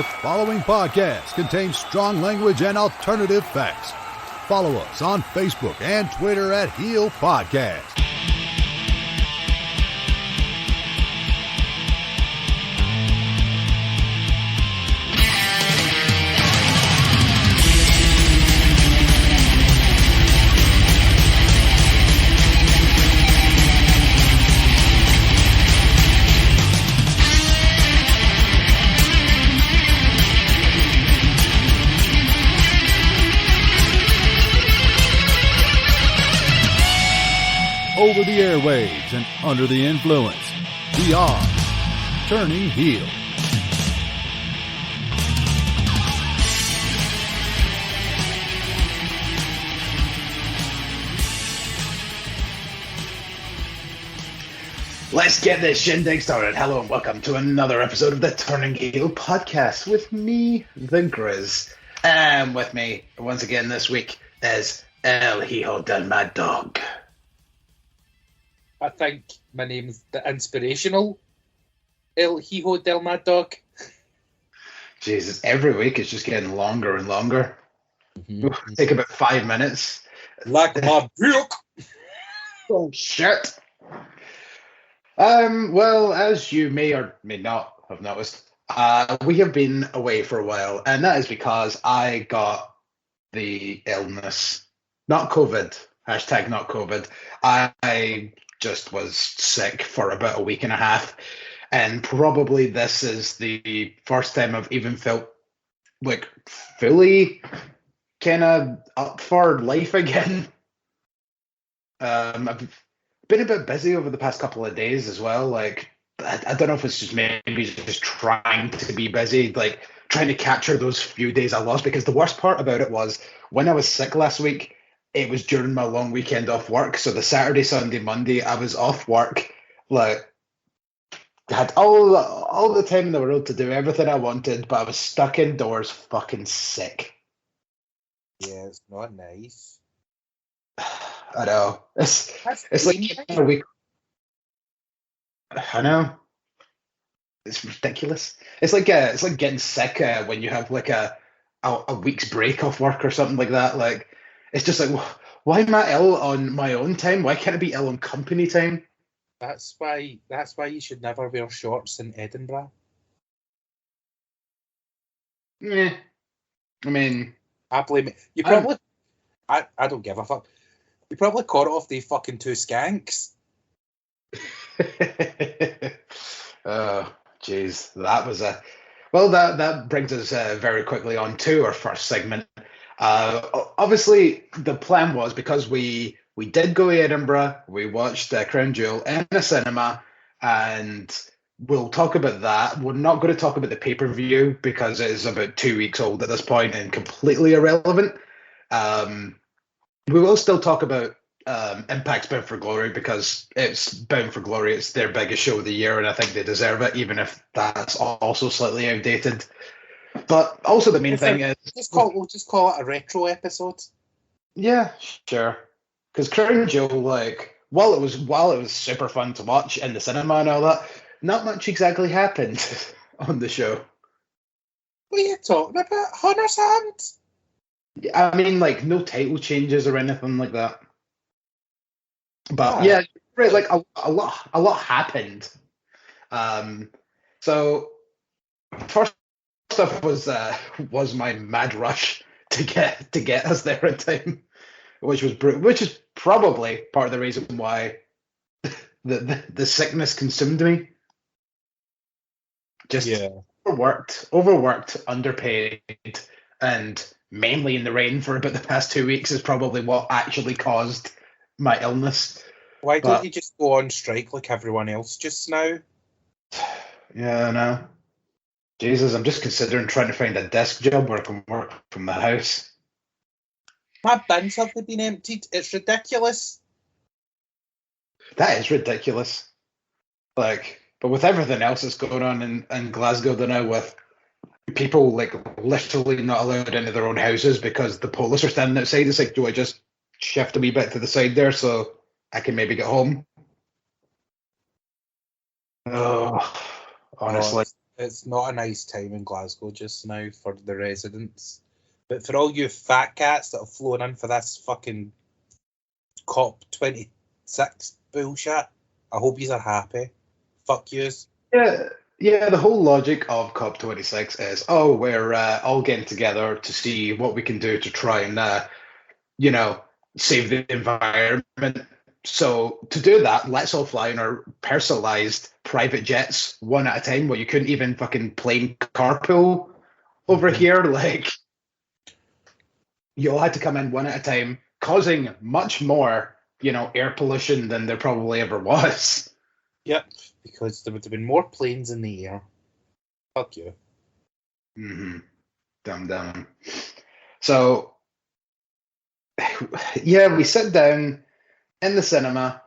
The following podcast contains strong language and alternative facts. Follow us on Facebook and Twitter at Heel Podcast. Over the airwaves and under the influence, we are Turning Heel. Let's get this shindig started. Hello and welcome to another episode of the Turning Heel podcast with me, the Grizz. And with me, once again this week, is El Hijo del Mad Dog. I think my name's the inspirational El Hijo del Mad Dog. Jesus, every week it's just getting longer and longer. Mm-hmm. Take about 5 minutes. Like my book. Oh, shit. Well, as you may or may not have noticed, we have been away for a while, and that is because I got the illness. Not COVID. Hashtag not COVID. I just was sick for about a week and a half, and probably this is the first time I've even felt like fully kind of up for life again. I've been a bit busy over the past couple of days as well. Like, I don't know if it's just maybe just trying to be busy, like trying to capture those few days I lost, because the worst part about it was when I was sick last week, it was during my long weekend off work. So the Saturday, Sunday, Monday, I was off work. Like, I had all the time in the world to do everything I wanted, but I was stuck indoors fucking sick. Yeah, it's not nice. I know. It's like a week. I know. It's ridiculous. It's like getting sick when you have like a week's break off work or something like that. Like, it's just like, why am I ill on my own time? Why can't I be ill on company time? That's why you should never wear shorts in Edinburgh. Yeah. I mean, I blame it. You probably... I don't give a fuck. You probably caught it off the fucking two skanks. Oh, jeez. That was a... Well, that brings us very quickly on to our first segment. Obviously, the plan was, because we did go to Edinburgh, we watched Crown Jewel in a cinema, and we'll talk about that. We're not going to talk about the pay-per-view because it is about 2 weeks old at this point and completely irrelevant. We will still talk about Impact's Bound for Glory, because it's Bound for Glory. It's their biggest show of the year, and I think they deserve it, even if that's also slightly outdated. But also the main thing is... We'll just call it a retro episode. Yeah, sure. Because Crown Jewel, like, while it was super fun to watch in the cinema and all that, not much exactly happened on the show. What are you talking about? Hunter's Hand? I mean, like, no title changes or anything like that. But yeah, right, like a lot happened. So first stuff was my mad rush to get us there in time, which is probably part of the reason why the sickness consumed me. Just overworked, underpaid, and mainly in the rain for about the past 2 weeks is probably what actually caused my illness. Why don't you just go on strike like everyone else just now? Yeah, I know. Jesus, I'm just considering trying to find a desk job where I can work from the house. My bins have been emptied. It's ridiculous. That is ridiculous. Like, but with everything else that's going on in Glasgow now, with people like literally not allowed into their own houses because the police are standing outside, it's like, do I just shift a wee bit to the side there so I can maybe get home? Oh, honestly. It's not a nice time in Glasgow just now for the residents. But for all you fat cats that have flown in for this fucking COP26 bullshit, I hope you are happy. Fuck yous. Yeah, the whole logic of COP26 is, we're all getting together to see what we can do to try and, save the environment. So to do that, let's all fly in our personalized private jets one at a time. Well, you couldn't even fucking plane carpool over here. Like, you all had to come in one at a time, causing much more, air pollution than there probably ever was. Yep, because there would have been more planes in the air. Fuck you. Mm-hmm. Dumb. So, yeah, we sit down in the cinema.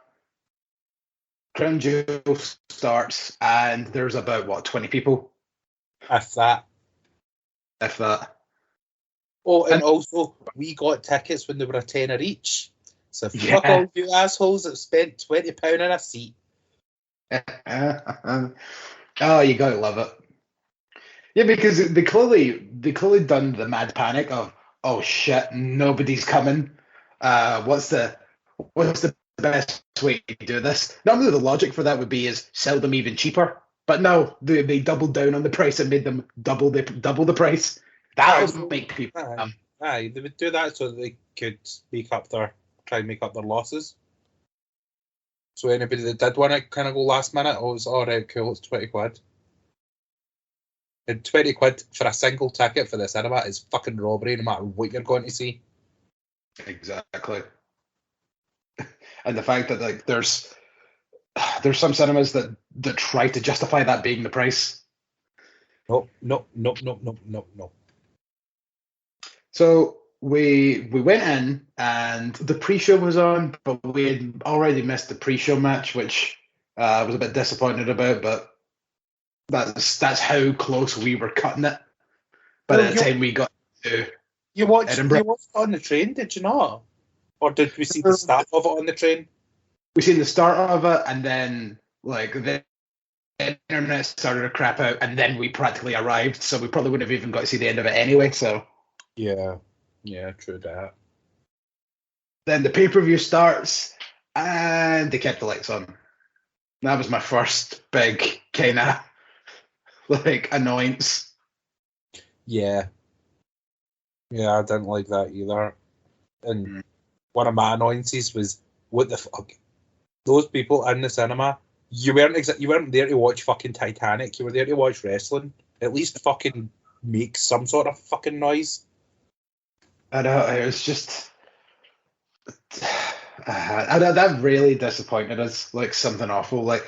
Crown Jewel starts, and there's about 20 people, If that. Oh, and also we got tickets when they were a tenner each. So fuck all you assholes that spent £20 on a seat. Oh, you gotta love it. Yeah, because they clearly done the mad panic of, oh shit, nobody's coming. What's the best way to do this? Normally the logic for that would be is sell them even cheaper, but no, they doubled down on the price and made them double the price. That'll make people. Aye, they would do that so that they could try and make up their losses. So anybody that did want to kind of go last minute, it's all right, cool, it's 20 quid. And 20 quid for a single ticket for the cinema is fucking robbery, no matter what you're going to see. Exactly. And the fact that like there's some cinemas that try to justify that being the price. No. So we went in and the pre-show was on, but we had already missed the pre-show match, which I was a bit disappointed about, but that's how close we were cutting it. By the time we got to Edinburgh. You watched it on the train, did you not? Or did we see the start of it on the train? We seen the start of it, and then like the internet started to crap out, and then we practically arrived, so we probably wouldn't have even got to see the end of it anyway. So yeah, true that. Then the pay-per-view starts, and they kept the lights on. That was my first big kind of like annoyance. Yeah, I didn't like that either. And one of my annoyances was, what the fuck? Those people in the cinema, you weren't there to watch fucking Titanic. You were there to watch wrestling. At least fucking make some sort of fucking noise. I know, it was just that really disappointed us. Like something awful. Like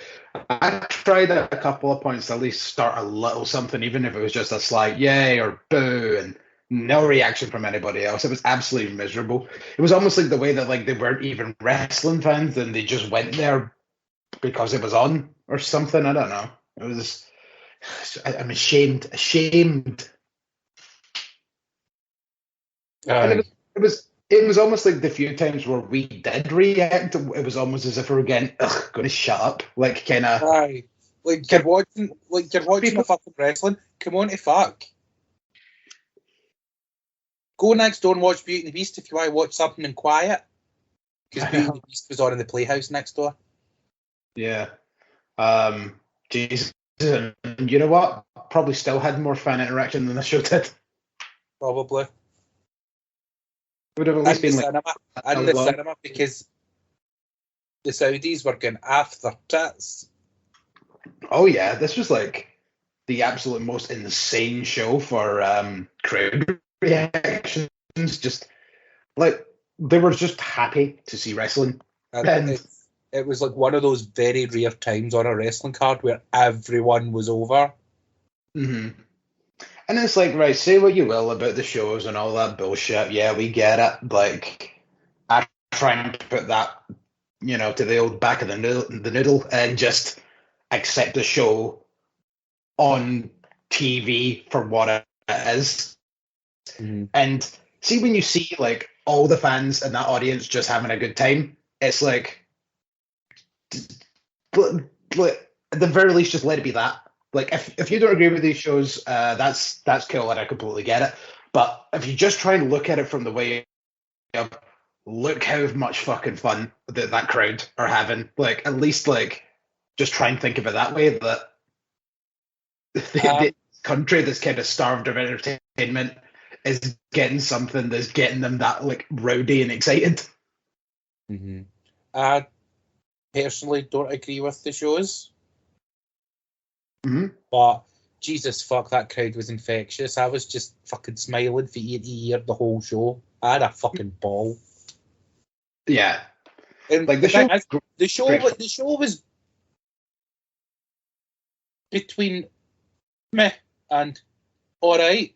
I tried at a couple of points to at least start a little something, even if it was just a slight yay or boo, and no reaction from anybody else. It was absolutely miserable. It was almost like the way that like they weren't even wrestling fans and they just went there because it was on or something. I don't know. It was. I'm ashamed. And it was almost like the few times where we did react, it was almost as if we were going to shut up, like kind of. Aye, like you're watching a fucking wrestling. Come on to fuck. Go next door and watch Beauty and the Beast if you want to watch something in quiet. Because Beauty and the Beast was on in the Playhouse next door. Yeah. Jesus. And you know what? Probably still had more fan interaction than the show did. Probably. Would have at least been like in the cinema because the Saudis were going after tits. Oh yeah, this was like the absolute most insane show for crowd reactions. Just like they were just happy to see wrestling. And it was like one of those very rare times on a wrestling card where everyone was over. Mm-hmm. And it's like, right, say what you will about the shows and all that bullshit. Yeah, we get it. Like, I try and put that, to the old back of the noodle and just accept the show on TV for what it is. Mm-hmm. And see, when you see, like, all the fans in that audience just having a good time, it's like, at the very least, just let it be that. Like, if you don't agree with these shows, that's cool, and I completely get it. But if you just try and look at it from the way of, look how much fucking fun that crowd are having. Like, at least, like, just try and think of it that way, that the country that's kind of starved of entertainment is getting something that's getting them that, like, rowdy and excited. Mm-hmm. I personally don't agree with the shows. Mm-hmm. But Jesus fuck, that crowd was infectious. I was just fucking smiling from ear to ear the whole show. I had a fucking ball. Yeah. And like the show was between meh and all right.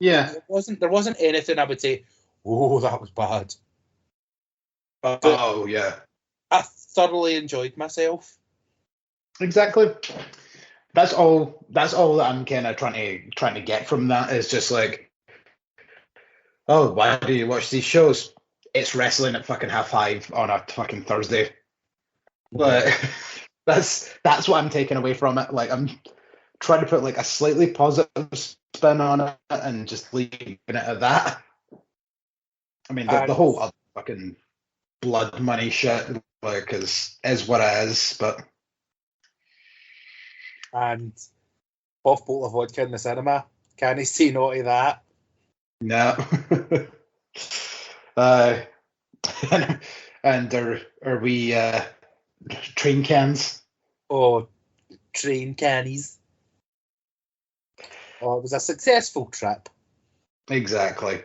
Yeah. There wasn't anything I would say, oh, that was bad. Oh yeah. I thoroughly enjoyed myself. Exactly. That's all that I'm kind of trying to get from that is just like, oh, why do you watch these shows? It's wrestling at fucking 5:30 on a fucking Thursday. But that's what I'm taking away from it. Like, I'm trying to put like a slightly positive spin on it and just leaving it at that. I mean, the whole other fucking blood money shit, like, is what it is. But and off bottle of vodka in the cinema. Can he say no to that? no. And are we train cans? Oh, train cannies. Oh, it was a successful trip. Exactly.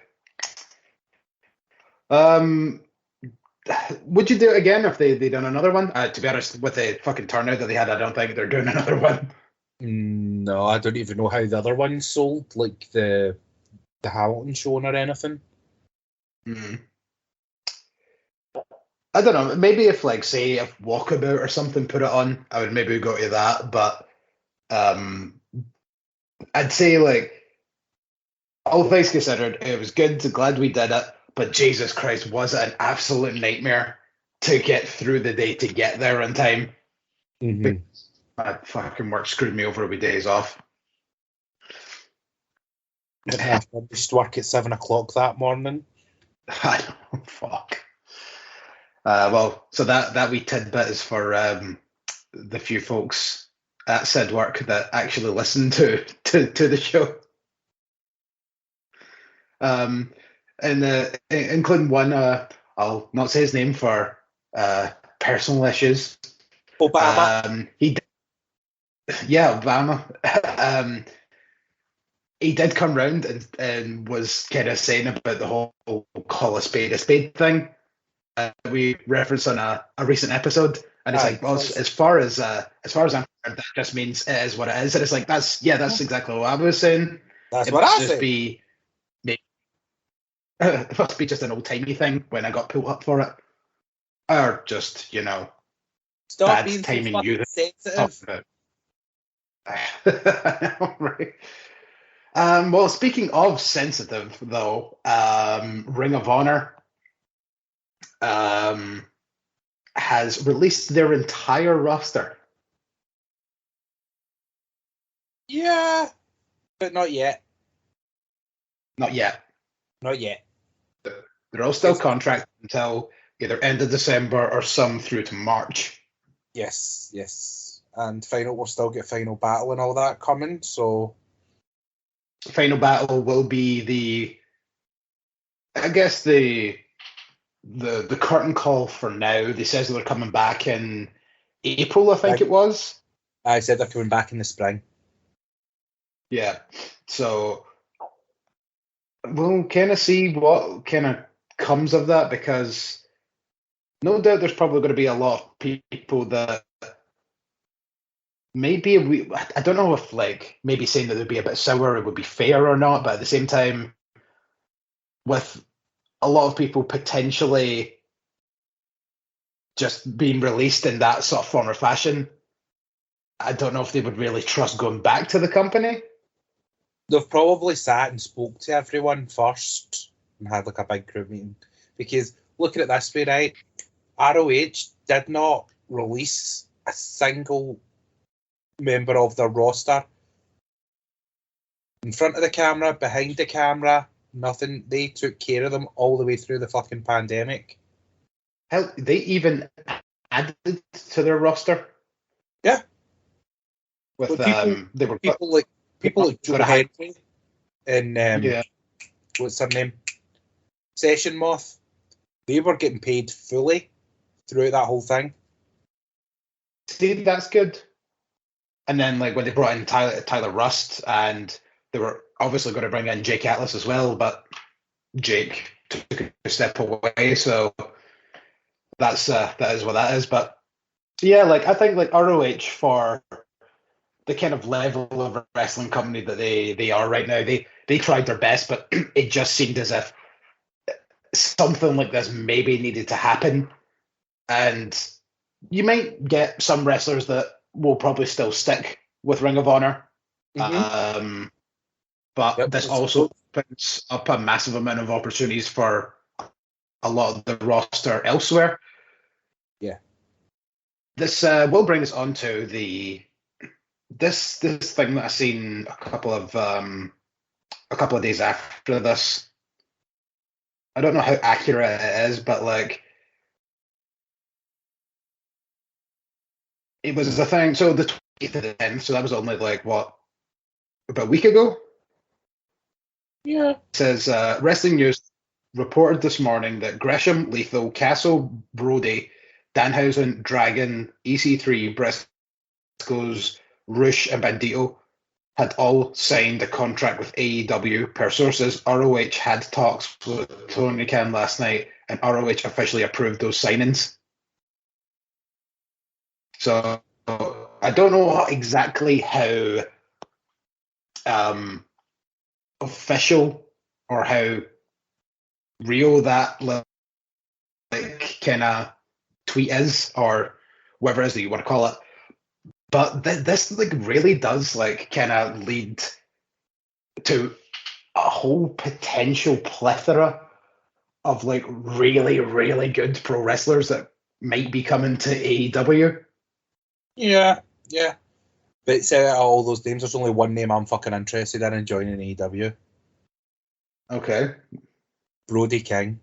Would you do it again if they done another one? To be honest, with the fucking turnout that they had, I don't think they're doing another one. No, I don't even know how the other one sold, like the Hamilton show or anything. I don't know. Maybe if, like, say, if Walkabout or something put it on, I would maybe go to that. But I'd say, like, all things considered, it was good. Glad we did it. But Jesus Christ, was it an absolute nightmare to get through the day to get there in time? Mm-hmm. My fucking work screwed me over with days off. I finished work at 7 o'clock that morning. I don't fuck. Well, so that wee tidbit is for the few folks at said work that actually listen to the show. And including one, I'll not say his name for personal issues. Obama. Obama. He did come round and was kind of saying about the whole call a spade thing. We referenced on a recent episode, and it's like, well, as far as I'm concerned, that just means it is what it is. And it's like, that's exactly what I was saying. That's what I said. It must be just an old timey thing when I got pulled up for it, or just, stop bad being timing. so You sensitive. Right. Well, speaking of sensitive, though, Ring of Honor has released their entire roster. Yeah, but not yet. Not yet. Not yet. They're all still contracted until either end of December or some through to March. Yes. And we'll still get Final Battle and all that coming, so... Final Battle will be I guess the curtain call for now. They says they're coming back in April, I think it was. I said they're coming back in the spring. Yeah. So we'll kind of see what kind of comes of that, because no doubt there's probably going to be a lot of people that maybe I don't know if, like, maybe saying that they'd be a bit sour it would be fair or not, but at the same time, with a lot of people potentially just being released in that sort of form or fashion, I don't know if they would really trust going back to the company. They've probably sat and spoke to everyone first and had like a big group meeting. Because looking at this way, right, ROH did not release a single member of their roster. In front of the camera, behind the camera, nothing. They took care of them all the way through the fucking pandemic. Hell, they even added to their roster. Yeah. With But people like Joe Henry and what's her name? Session Moth. They were getting paid fully throughout that whole thing. See, that's good. And then, like, when they brought in Tyler Rust, and they were obviously going to bring in Jake Atlas as well, but Jake took a step away, so that is what that is. But yeah, like, I think like ROH, for the kind of level of wrestling company that they are right now, they tried their best, but it just seemed as if something like this maybe needed to happen. And you might get some wrestlers that will probably still stick with Ring of Honor. Mm-hmm. But this also opens up a massive amount of opportunities for a lot of the roster elsewhere. Yeah. This will bring us on to this thing that I seen a couple of days after this. I don't know how accurate it is, but like, it was a thing. So the 20th of the 10th, so that was only like what, about a week ago? Yeah. It says Wrestling News reported this morning that Gresham, Lethal, Castle, Brody, Danhausen, Dragon, EC3, Briscoes, Rush, and Bandito had all signed a contract with AEW. Per sources, ROH had talks with Tony Khan last night, and ROH officially approved those signings. So I don't know exactly how official or how real that like kind of tweet is, or whatever it is that you want to call it. But this like really does like kind of lead to a whole potential plethora of like really, really good pro wrestlers that might be coming to AEW. Yeah. But say out of all those names, there's only one name I'm fucking interested in joining AEW. Okay. Brody King.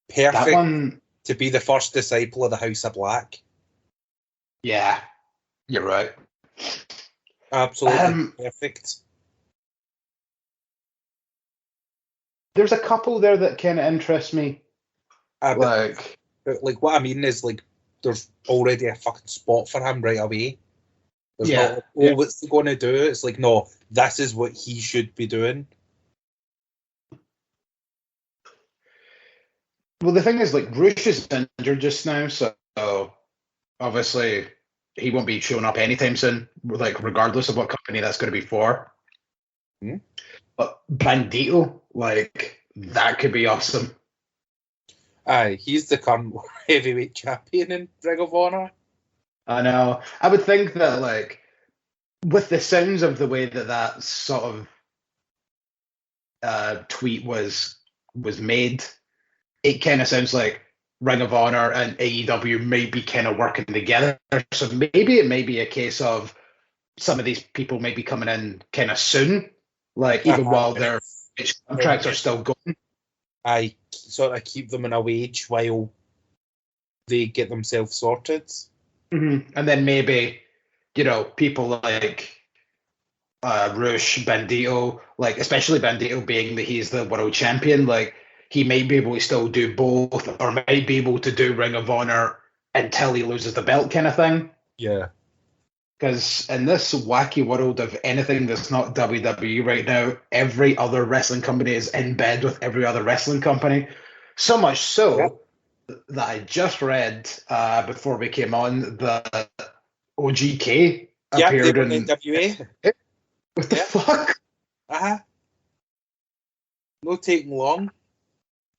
Perfect That one, to be the first disciple of the House of Black. Yeah, you're right. Absolutely perfect. There's a couple there that kind of interest me. Like what I mean is, like, there's already a fucking spot for him right away. There's not, what's he going to do? It's like, no, this is what he should be doing. Well, the thing is, like, Rush is injured just now, so obviously he won't be showing up anytime soon, like, regardless of what company that's going to be for. Hmm? But Bandito, like, that could be awesome. Aye, he's the current heavyweight champion in Ring of Honor. I know. I would think that, like, with the sounds of the way that sort of tweet was made, it kind of sounds like Ring of Honor and AEW may be kind of working together. So maybe it may be a case of some of these people may be coming in kind of soon, like even while their contracts are still going. I sort of keep them in a wage while they get themselves sorted. Mm-hmm. And then maybe, you know, people like Rush, Bandito, like especially Bandito being that he's the world champion, like he might be able to still do both, or might be able to do Ring of Honor until he loses the belt kind of thing. Yeah. Because in this wacky world of anything that's not WWE right now, every other wrestling company is in bed with every other wrestling company. So much so that I just read before we came on that OGK appeared in NWA. What the fuck? No taking long.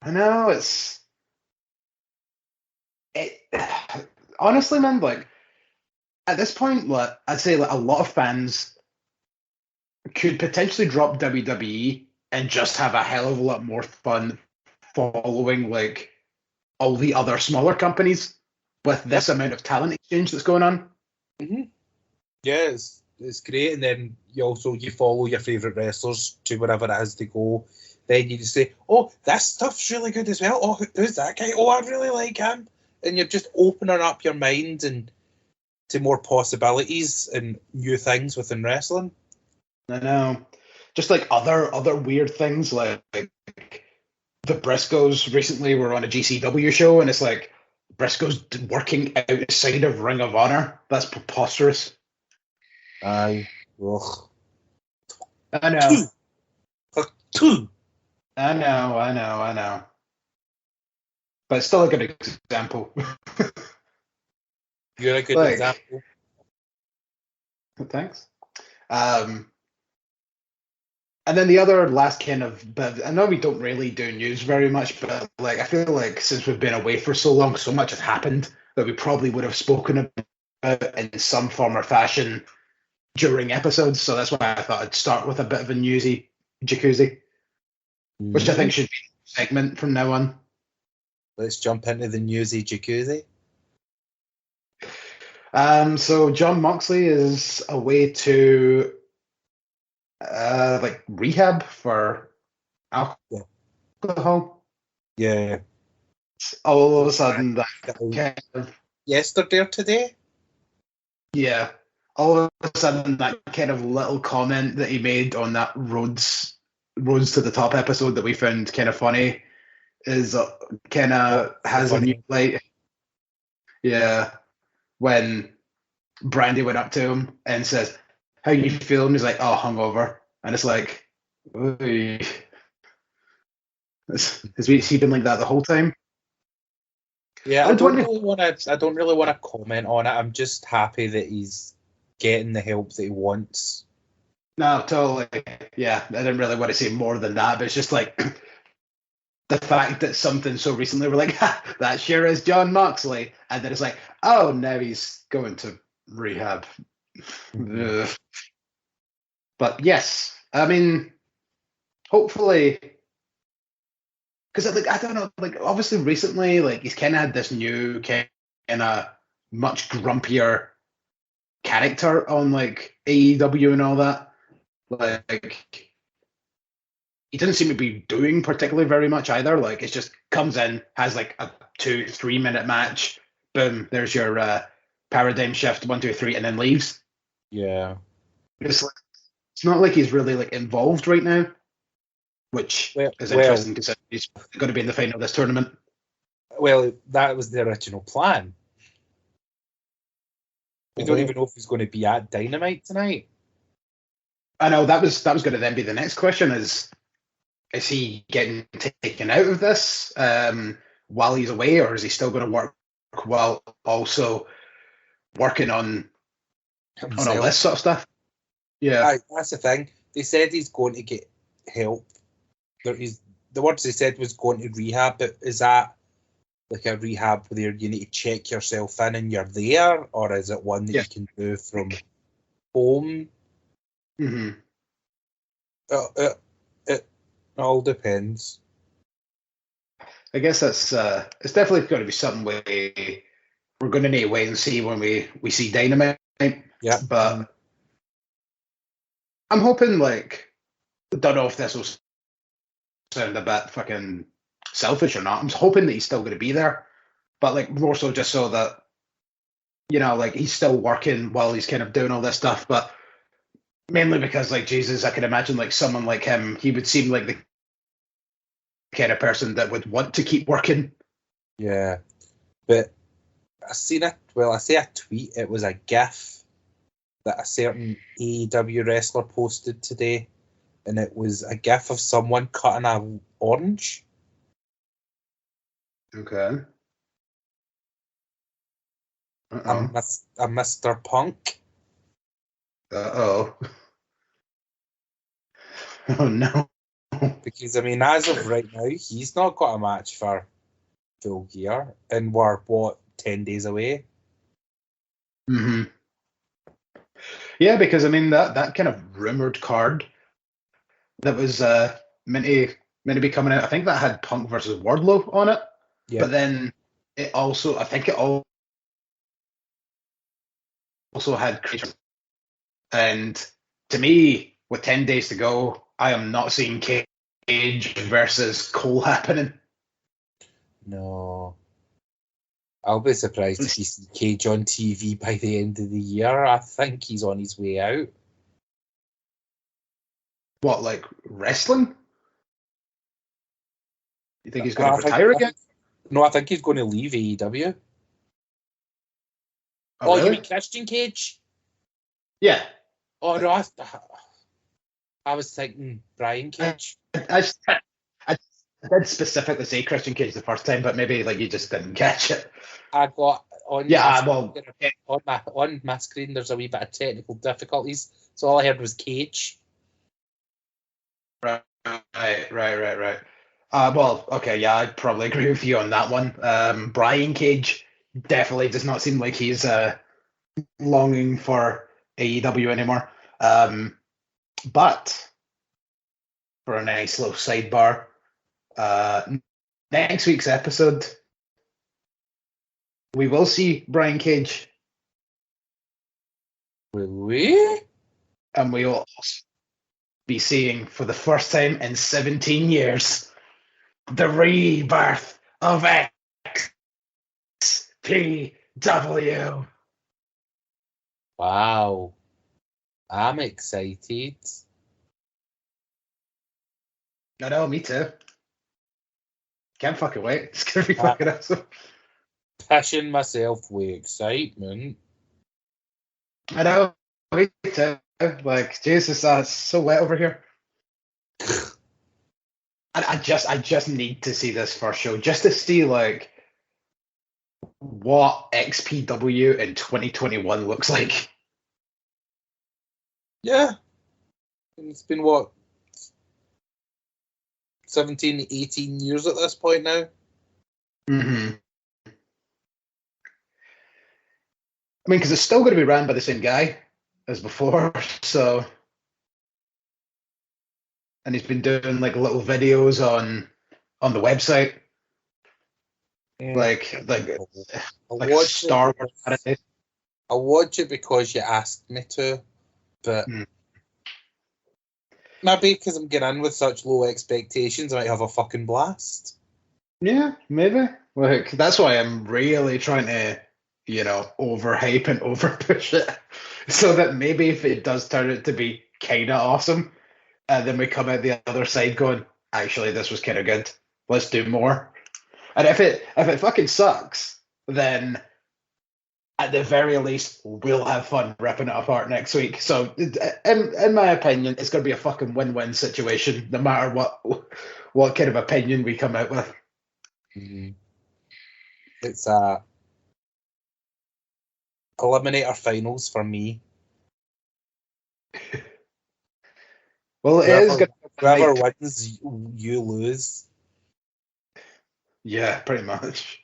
I know, honestly, man, like, at this point, like, I'd say like a lot of fans could potentially drop WWE and just have a hell of a lot more fun following like all the other smaller companies with this amount of talent exchange that's going on. Mm-hmm. Yeah, it's great, and then you follow your favourite wrestlers to wherever it is they go. Then you just say, "Oh, this stuff's really good as well. Oh, who's that guy? Oh, I really like him." And you're just opening up your mind and to more possibilities and new things within wrestling. I know. Just like other weird things, like the Briscoes recently were on a GCW show, and it's like Briscoes working outside of Ring of Honor. That's preposterous. Aye. Ugh. I know. Two. I know. But it's still a good example. You're a good Like, example. Thanks. And then the other last kind of, but I know we don't really do news very much, but like I feel like since we've been away for so long, so much has happened that we probably would have spoken about in some form or fashion during episodes. So that's why I thought I'd start with a bit of a newsy jacuzzi, which I think should be a segment from now on. Let's jump into the newsy jacuzzi. So John Moxley is away to like rehab for alcohol. Yeah. All of a sudden, that kind of, yesterday or today? Yeah. All of a sudden, that kind of little comment that he made on that Roads to the Top episode that we found kind of funny is kind of has a new light. Yeah. When Brandy went up to him and says, "How you feeling?" He's like, "Oh, hungover," and it's like, "Oy." Has he been like that the whole time? Yeah, I don't really want to comment on it. I'm just happy that he's getting the help that he wants. No, totally. Yeah, I didn't really want to say more than that, but it's just like the fact that something so recently we're like, ha, that sure is John Moxley, and then it's like, oh, now he's going to rehab. Mm-hmm. But yes, I mean, hopefully, because like I don't know, like obviously recently, like he's kind of had this new kind of much grumpier character on like AEW and all that. Like he doesn't seem to be doing particularly very much either. Like it just comes in, has like a 2-3 minute match, boom, there's your paradigm shift 1, 2, 3, and then leaves. Yeah, it's not like he's really like involved right now, which is interesting because he's going to be in the final of this tournament. Well, that was the original plan. We don't even know if he's going to be at Dynamite tonight. I know that was going to then be the next question: is he getting taken out of this while he's away, or is he still going to work while also working on all this sort of stuff? Yeah, that's the thing. They said he's going to get help. The words they said was going to rehab, but is that like a rehab where you need to check yourself in and you're there, or is it one that you can do from home? Mm-hmm. It all depends. I guess that's it's definitely going to be something we're going to need to wait and see when we see Dynamite. Yeah, but I'm hoping, like, I don't know if this will sound a bit fucking selfish or not. I'm hoping that he's still going to be there, but like more so just so that, you know, like he's still working while he's kind of doing all this stuff. But mainly because, like, Jesus, I can imagine like someone like him, he would seem like the kind of person that would want to keep working. Yeah, but I see a tweet. It was a GIF that a certain AEW wrestler posted today, and it was a GIF of someone cutting an orange. Okay. A Mr. Punk. Oh no. Because I mean, as of right now, he's not got a match for Full Gear, and we're 10 days away. Mm-hmm. Yeah, because I mean that kind of rumored card that was meant to be coming out. I think that had Punk versus Wardlow on it. Yeah. But then it also, I think it all also had Cage. And to me, with 10 days to go, I am not seeing Cage versus Cole happening. No. I'll be surprised if you see Cage on TV by the end of the year. I think he's on his way out. What, like wrestling? You think he's going to retire again? No, I think he's going to leave AEW. Oh, really? You mean Christian Cage? Yeah. Oh, no, I was thinking Brian Cage. I did specifically say Christian Cage the first time, but maybe like you just didn't catch it. I got on on my screen. There's a wee bit of technical difficulties, so all I heard was Cage. Right. Well, okay, yeah, I'd probably agree with you on that one. Brian Cage definitely does not seem like he's longing for AEW anymore. But for a nice little sidebar, next week's episode, we will see Brian Cage. Will we? And we will also be seeing, for the first time in 17 years, the rebirth of XPW. Wow. I'm excited. I know, me too. Can't fucking wait. It's going to be fucking awesome. Pissing myself with excitement. I know, me too. Like, Jesus, it's so wet over here. I just need to see this first show, just to see, like, what XPW in 2021 looks like. Yeah. It's been, what, 17, 18 years at this point now? Mm-hmm. I mean, because it's still going to be ran by the same guy as before, so... And he's been doing, like, little videos on the website. Like Star Wars. I'll watch it because you asked me to, but maybe because I'm getting in with such low expectations, I might have a fucking blast. Yeah, maybe. Like, that's why I'm really trying to, overhype and overpush it, so that maybe if it does turn out to be kind of awesome, then we come out the other side going, actually, this was kind of good. Let's do more. And if it fucking sucks, then at the very least, we'll have fun ripping it apart next week. So, in my opinion, it's going to be a fucking win-win situation, no matter what kind of opinion we come out with. Mm-hmm. It's eliminator finals for me. Well, it is going to be whoever wins, you lose. Yeah, pretty much.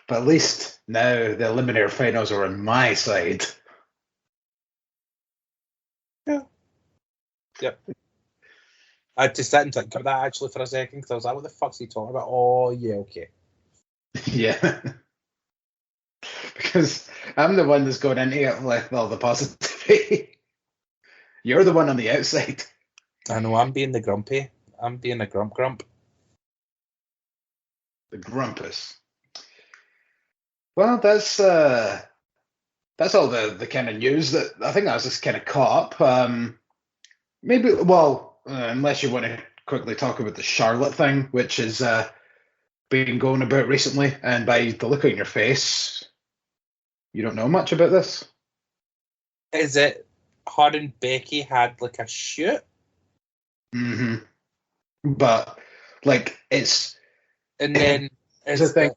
But at least now the eliminator finals are on my side. Yeah. Yep. I had to sit and think about that actually for a second, because I was like, what the fuck's he talking about? Oh, yeah, okay. Yeah. Because I'm the one that's going into it with all the positivity. You're the one on the outside. I know, I'm being the grumpy. I'm being a grump. The grumpus. Well, that's all the kind of news that I think I was just kind of caught up. Maybe, unless you want to quickly talk about the Charlotte thing, which has been going about recently, and by the look on your face, you don't know much about this. Is it her and Becky had like a shoot? Mm-hmm. But like it's, and then it's a thing.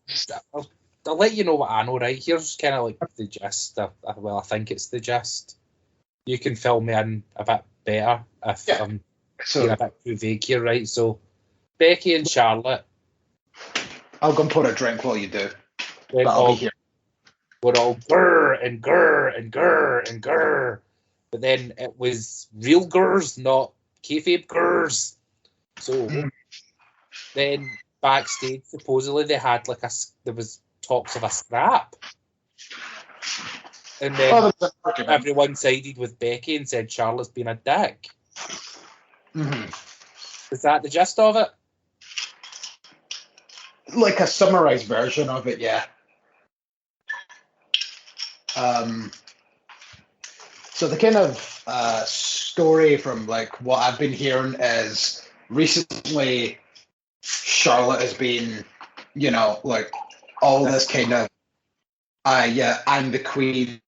I'll let you know what I know, right? Here's kind of like the gist. I think it's the gist. You can fill me in a bit better if I'm being a bit too vague here, right? So, Becky and Charlotte. I'll go and pour a drink while you do. But I'll be here. We're all grr and grr and grr and grr. But then it was real grrs, not kayfabe grrs. So, then backstage, supposedly they had like there was talks of a scrap. And then everyone sided with Becky and said Charlotte's been a dick. Mm-hmm. Is that the gist of it? Like a summarized version of it, yeah. So the kind of story from like what I've been hearing is recently Charlotte has been, like all this kind of, I'm the queen,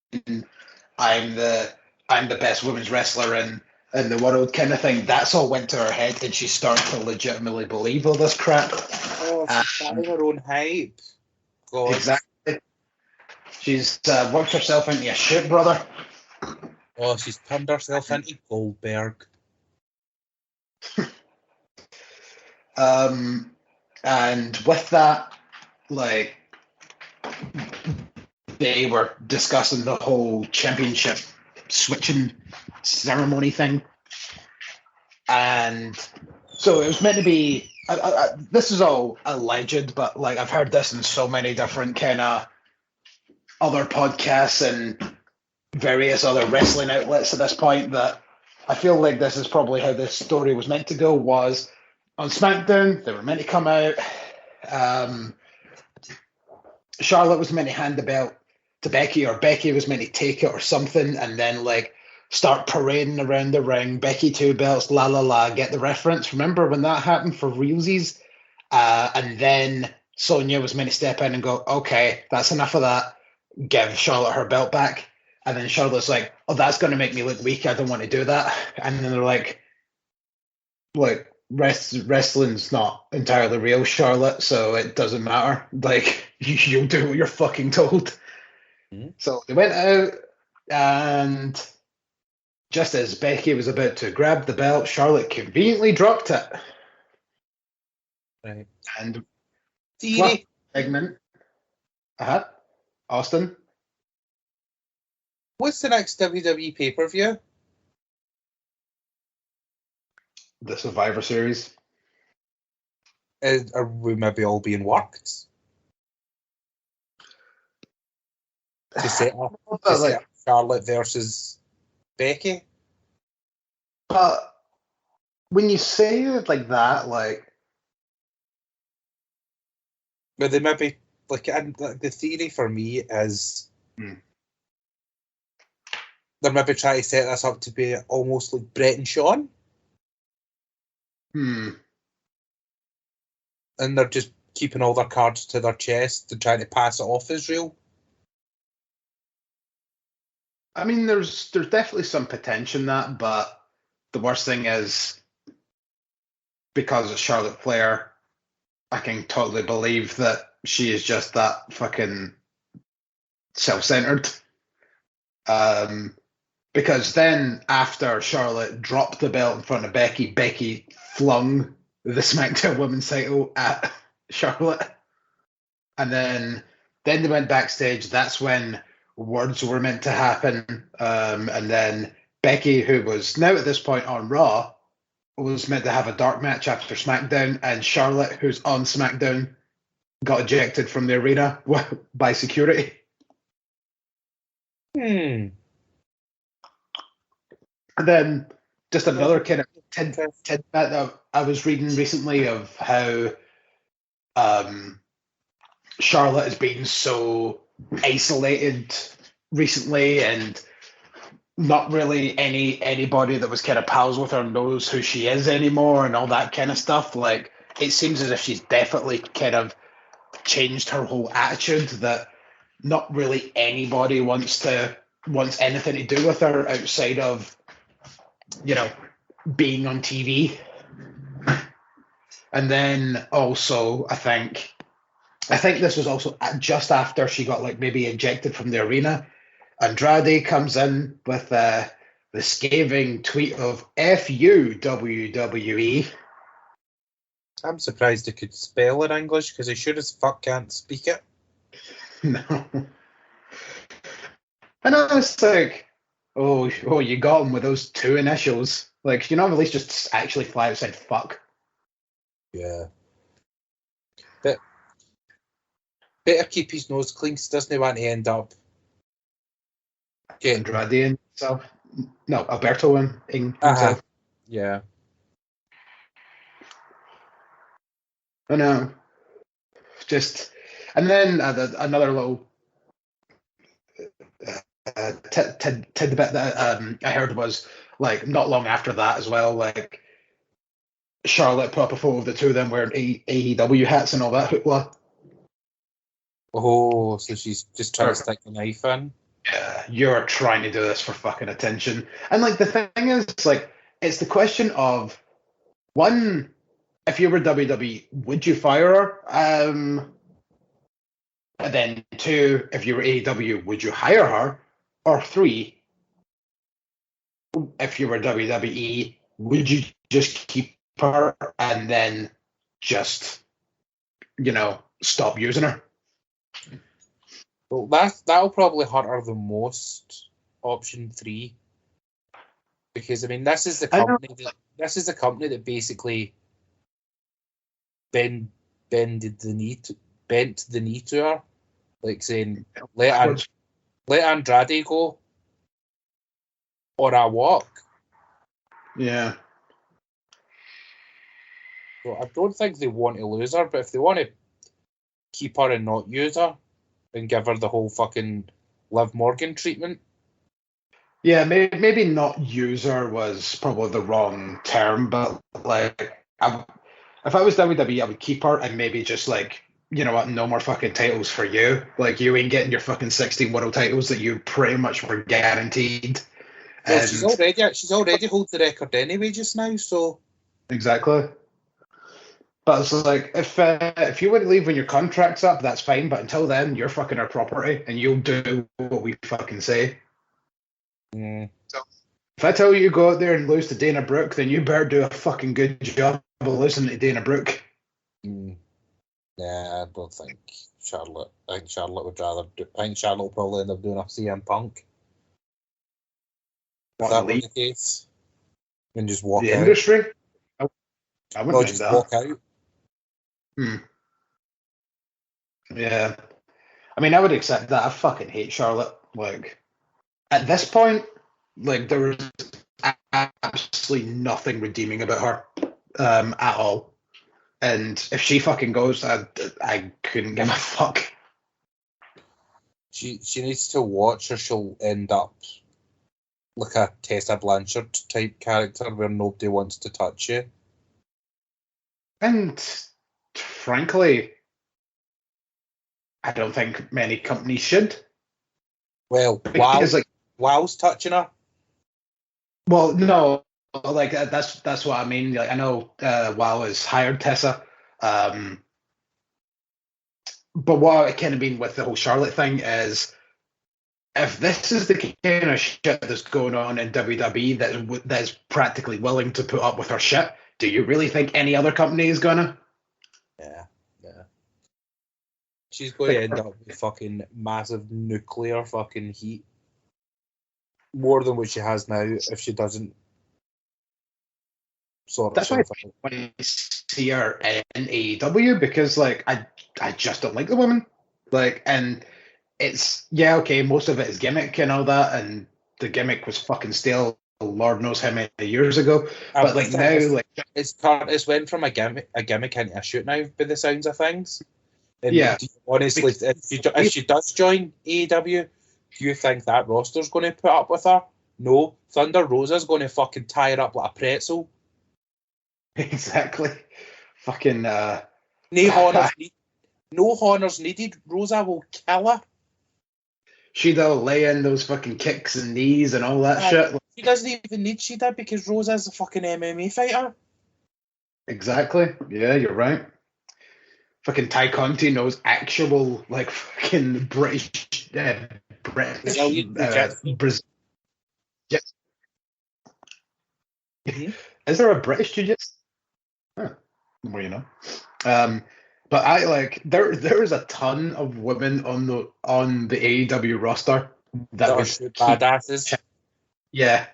I'm the best women's wrestler in the world kind of thing. That's all went to her head, and she's starting to legitimately believe all this crap. Oh, she's starting her own hype. God. Exactly. She's worked herself into a shit, brother. Oh, she's turned herself into Goldberg. And with that, like, they were discussing the whole championship switching ceremony thing. And so it was meant to be, this is all alleged, but like I've heard this in so many different kind of other podcasts and various other wrestling outlets at this point that I feel like this is probably how this story was meant to go. Was on SmackDown, they were meant to come out. Charlotte was meant to hand the belt to Becky, or Becky was meant to take it or something, and then like start parading around the ring. Becky 2 belts, la la la. Get the reference? Remember when that happened for realsies? And then Sonya was meant to step in and go, okay, that's enough of that. Give Charlotte her belt back. And then Charlotte's like, oh, that's going to make me look weak. I don't want to do that. And then they're like, wrestling's not entirely real, Charlotte, so it doesn't matter. Like, you'll do what you're fucking told. Mm-hmm. So they went out, and just as Becky was about to grab the belt, Charlotte conveniently dropped it. Right. And Theory. Segment. Austin. What's the next WWE pay-per-view? The Survivor Series. Are we maybe all being worked? To set up Charlotte versus Becky? But when you say it like that, like... But they maybe... Like, the theory for me is... They're maybe trying to set this up to be almost like Brett and Shawn. And they're just keeping all their cards to their chest and trying to pass it off as real. I mean, there's definitely some potential in that, but the worst thing is, because it's Charlotte Flair, I can totally believe that she is just that fucking self-centered. Because then after Charlotte dropped the belt in front of Becky, Becky flung the SmackDown Women's title at Charlotte. And then they went backstage. That's when words were meant to happen. And then Becky, who was now at this point on Raw, was meant to have a dark match after SmackDown. And Charlotte, who's on SmackDown, got ejected from the arena by security. And then just another kind of tidbit that I was reading recently of how Charlotte has been so isolated recently, and not really anybody that was kind of pals with her knows who she is anymore, and all that kind of stuff. Like, it seems as if she's definitely kind of changed her whole attitude, that not really anybody wants anything to do with her outside of, being on TV. And then also, I think this was also just after she got like maybe ejected from the arena. Andrade comes in with the scathing tweet of "F you, WWE." I'm surprised he could spell in English, because he sure as fuck can't speak it. No. And I was like, oh, you got him with those two initials. Like, at least just actually fly outside fuck. Yeah. But better keep his nose clean, 'cause doesn't he want to end up Okay. Andrade himself. No, Alberto himself. Uh-huh. Yeah. I know. Just, and then another little tidbit that I heard was like not long after that as well. Like Charlotte put up a photo of the two of them wearing AEW hats and all that hoopla. Oh, so she's just trying to stick the knife in. Yeah, you're trying to do this for fucking attention. And like the thing is, like, it's the question of one, if you were WWE, would you fire her? And then two, if you were AEW, would you hire her? Or three, if you were WWE, would you just keep her and then just, stop using her? Well, that'll probably hurt her the most. Option 3, because I mean, this is the company that basically bent the knee to her, like saying let Andrade go, or I walk. Yeah. So I don't think they want to lose her, but if they want to keep her and not use her and give her the whole fucking Liv Morgan treatment. Yeah, maybe not user was probably the wrong term, but like, if I was WWE, I would keep her and maybe just like, you know what, no more fucking titles for you. Like, you ain't getting your fucking 16 world titles that you pretty much were guaranteed. Well, And she's already holds the record anyway just now, so exactly. But it's like, if you want to leave when your contract's up, that's fine. But until then, you're fucking our property, and you'll do what we fucking say. So if I tell you to go out there and lose to Dana Brooke, then you better do a fucking good job of losing to Dana Brooke. Yeah, I don't think Charlotte. I think Charlotte would rather. I think Charlotte will probably end up doing a CM Punk. If that was the case, and just walk the out. Industry. I wouldn't mind just that. walk out. Yeah, I mean, I would accept that. I fucking hate Charlotte. Like, at this point, like, there was absolutely nothing redeeming about her at all. And if she fucking goes, I couldn't give a fuck. She needs to watch, or she'll end up like a Tessa Blanchard type character where nobody wants to touch you. And frankly, I don't think many companies should. Well, Wow's touching her. Well, no, like that's what I mean. Like, I know WoW has hired Tessa, but what I kind of mean with the whole Charlotte thing is, if this is the kind of shit that's going on in WWE that's practically willing to put up with her shit, do you really think any other company is gonna? Yeah. She's going to end up with fucking massive nuclear fucking heat. More than what she has now if she doesn't sort That's herself why out. when I see her in AEW, because like I just don't like the woman. Like, and it's okay, most of it is gimmick and all that, and the gimmick was fucking stale. Lord knows how many years ago. But like now, like it's went from a gimmick into a shoot now, by the sounds of things. And yeah, honestly, if she does join AEW, do you think that roster's going to put up with her? No, Thunder Rosa's going to fucking tie her up like a pretzel. Exactly. Fucking No honors needed. Rosa will kill her. She'd lay in those fucking kicks and knees and all that shit. She doesn't even need Shida because Rosa's a fucking MMA fighter. Exactly. Yeah, you're right. Fucking Ty Conti knows actual like fucking British Brazilian Is there a British jiu-jitsu? Huh. Well, you know. But I like there is a ton of women on the AEW roster that would shoot badasses. Yeah.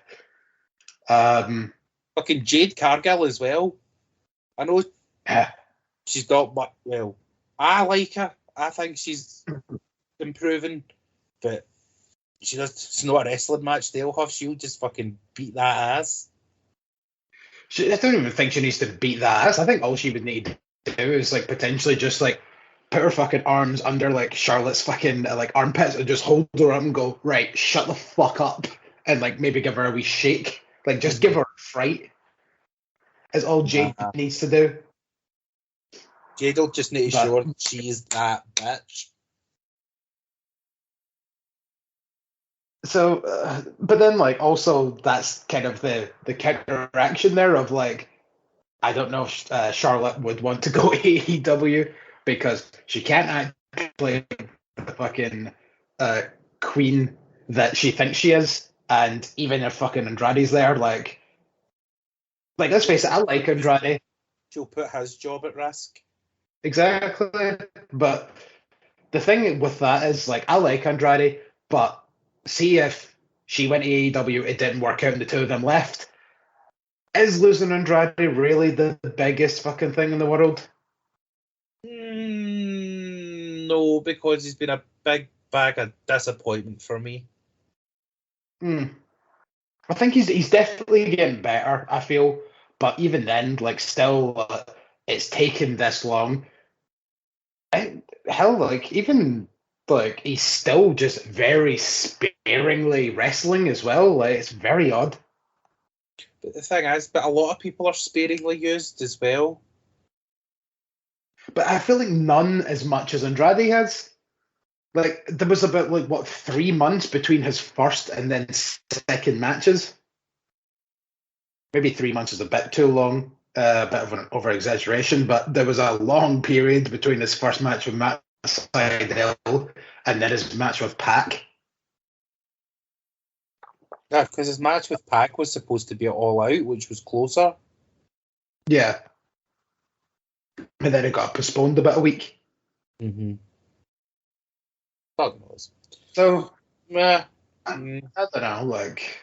Fucking Jade Cargill as well. I know she's not much. Well, I like her. I think she's improving, but It's not a wrestling match. They'll have. She'll just fucking beat that ass. I don't even think she needs to beat that ass. I think all she would need to do is like potentially just like put her fucking arms under like Charlotte's fucking like armpits and just hold her up and go, right, shut the fuck up, and like maybe give her a wee shake. Like just give her a fright. Is all Jade needs to do. Jade'll just need to show her she's that bitch. So, but then like also that's kind of the counteraction there of like, I don't know if Charlotte would want to go AEW because she can't actually play the fucking queen that she thinks she is, and even if fucking Andrade's there, like let's face it, I like Andrade. She'll put his job at risk. Exactly, but the thing with that is like I like Andrade, but see if she went to AEW, it didn't work out, and the two of them left. Is losing Andrade really the biggest fucking thing in the world? No, because he's been a big bag of disappointment for me. I think he's definitely getting better, I feel. But even then, like, still, it's taken this long. Hell, like, even, like, he's still just very sparingly wrestling as well. Like, it's very odd. But the thing is, a lot of people are sparingly used as well. But I feel like none as much as Andrade has. Like, there was about, 3 months between his first and then second matches. Maybe 3 months is a bit too long, a bit of an over-exaggeration, but there was a long period between his first match with Matt Sydal and then his match with Pac. Yeah, because his match with Pac was supposed to be All Out, which was closer. Yeah. And then it got postponed about a week. Mm-hmm. Fuck knows. So, I don't know, like,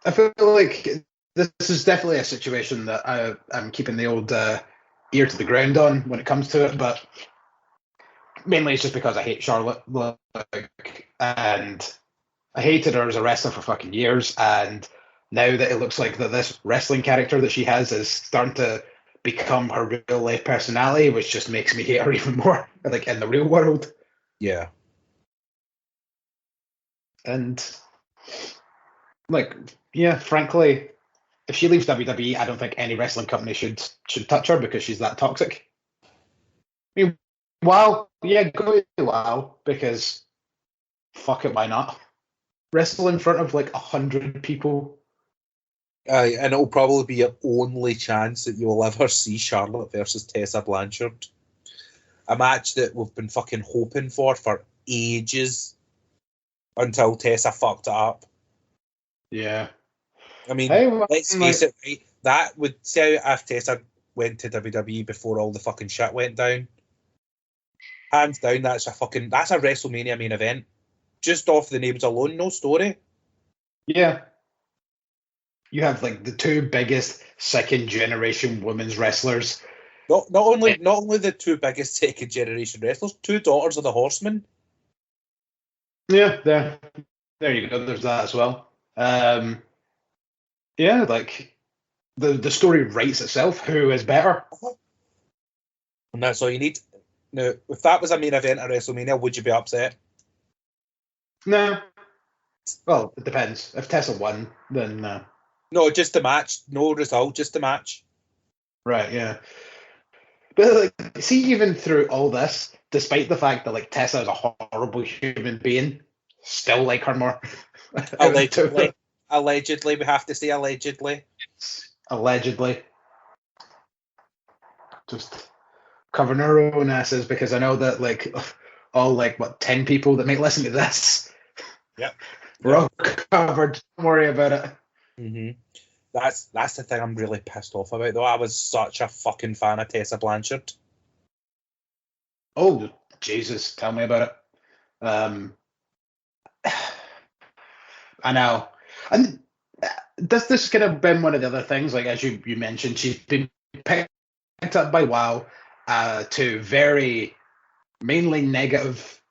I feel like this is definitely a situation that I'm keeping the old ear to the ground on when it comes to it, but mainly it's just because I hate Charlotte, and I hated her as a wrestler for fucking years, and now that it looks like that this wrestling character that she has is starting to become her real life personality, which just makes me hate her even more, like in the real world. Yeah. And like, yeah, frankly, if she leaves WWE, I don't think any wrestling company should touch her because she's that toxic. I mean, wow, yeah, go to WoW because fuck it, why not? Wrestle in front of like 100 people. And it'll probably be your only chance that you'll ever see Charlotte versus Tessa Blanchard. A match that we've been fucking hoping for ages until Tessa fucked it up. Yeah. I mean, let's face it, right? That would say if Tessa went to WWE before all the fucking shit went down. Hands down, that's a WrestleMania main event. Just off the names alone, no story. Yeah. You have like the two biggest second generation women's wrestlers. Not only the two biggest second generation wrestlers, two daughters of the Horsemen. Yeah, there you go. There's that as well. Yeah, like the story writes itself. Who is better? And that's all you need. Now, if that was a main event at WrestleMania, would you be upset? No. Well, it depends. If Tessa won, then no, just the match. No result, just the match. Right, yeah. But like, see, even through all this, despite the fact that like Tessa is a horrible human being, still like her more. Allegedly, we have to say allegedly. Allegedly. Just covering our own asses because I know that like all like 10 people that might listen to this. Yep. We're all covered. Don't worry about it. Mm-hmm. That's the thing I'm really pissed off about though. I was such a fucking fan of Tessa Blanchard. Oh Jesus, tell me about it. I know. And this could have been one of the other things, like as you mentioned, she's been picked up by WoW to very mainly negative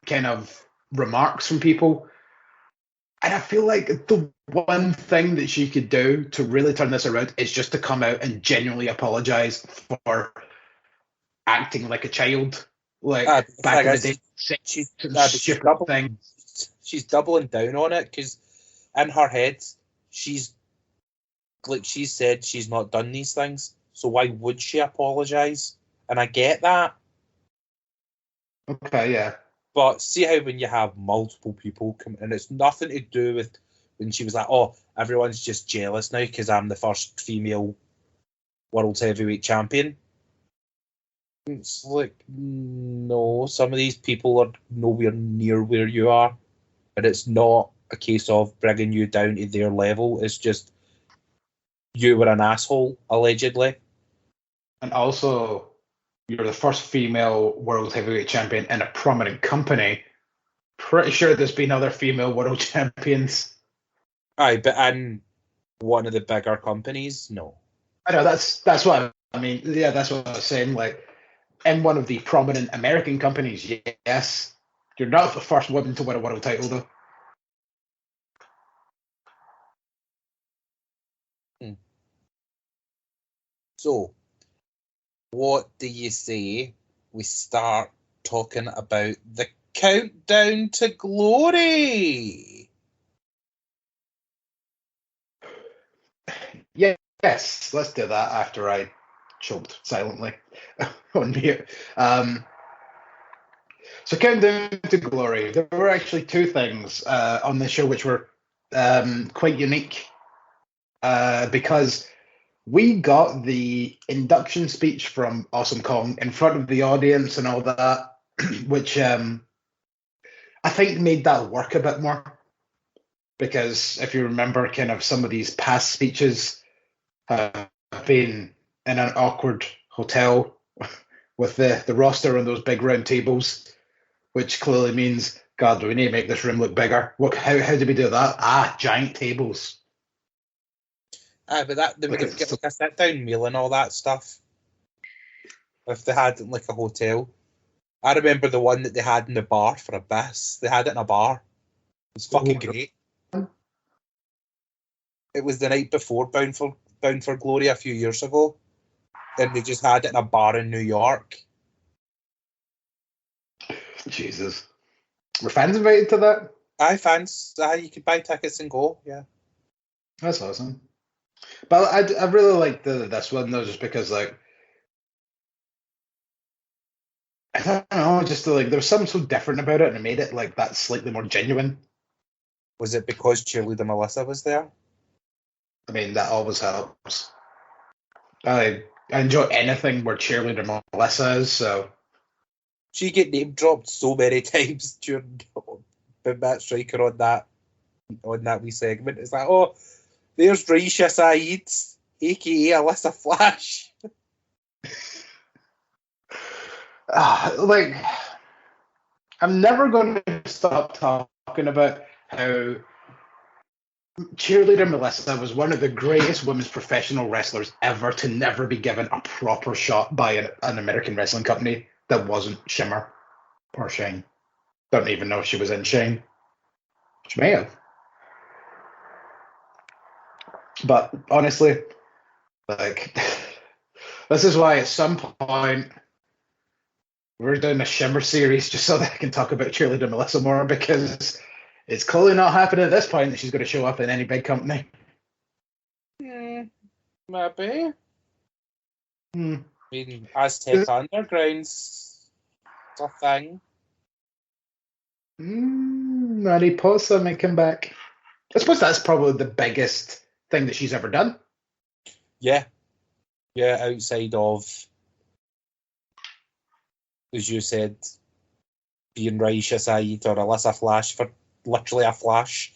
kind of remarks from people. And I feel like the one thing that she could do to really turn this around is just to come out and genuinely apologize for acting like a child, like The back thing in the day, is, she's, some but she's stupid thing. she's doubling down on it because in her head, she's like she said she's not done these things, so why would she apologize? And I get that, Okay, yeah. but see how when you have multiple people come, and it's nothing to do with when she was like, "Oh, everyone's just jealous now because I'm the first female world heavyweight champion." It's like, no, some of these people are nowhere near where you are, and it's not a case of bringing you down to their level. It's just you were an asshole, allegedly. And also, you're the first female world heavyweight champion in a prominent company. Pretty sure there's been other female world champions. Aye, but in one of the bigger companies, no. I know that's what I mean. Yeah, that's what I was saying. Like in one of the prominent American companies, yes, you're not the first woman to win a world title, though. So, what do you say we start talking about the countdown to glory? Yes, let's do that after I choked silently on mute. So, Countdown to Glory. There were actually two things on this show which were quite unique because we got the induction speech from Awesome Kong in front of the audience and all that, which I think made that work a bit more. Because if you remember, kind of some of these past speeches have been in an awkward hotel with the roster and those big round tables, which clearly means, God, we need to make this room look bigger. How did we do that? Giant tables. But that they would have got like a sit down meal and all that stuff if they had like a hotel. I remember the one that they had in the bar for Abyss. They had it in a bar. It was fucking great. It was the night before Bound for Glory a few years ago, and they just had it in a bar in New York. Jesus, were fans invited to that? Fans. You could buy tickets and go. Yeah, that's awesome. But I really like this one though, just because like I don't know, just like there was something so different about it, and it made it like that slightly more genuine. Was it because cheerleader Melissa was there? I mean, that always helps. I enjoy anything where cheerleader Melissa is, so. She get name dropped so many times during Matt Striker on that wee segment. It's like, oh, there's Raisha Saeed, aka Alyssa Flash. Like, I'm never going to stop talking about how cheerleader Melissa was one of the greatest women's professional wrestlers ever to never be given a proper shot by an American wrestling company that wasn't Shimmer or Shane. Don't even know if she was in Shane. She may have. But honestly, like, this is why at some point we're doing a Shimmer series just so that I can talk about cheerleader Melissa more, because it's clearly not happening at this point that she's going to show up in any big company. Maybe. I mean, Aztec Underground's a thing. Mariposa may come back. I suppose that's probably the biggest thing that she's ever done. Yeah. Yeah, outside of, as you said, being Raisha Saeed or Alyssa Flash for literally a flash.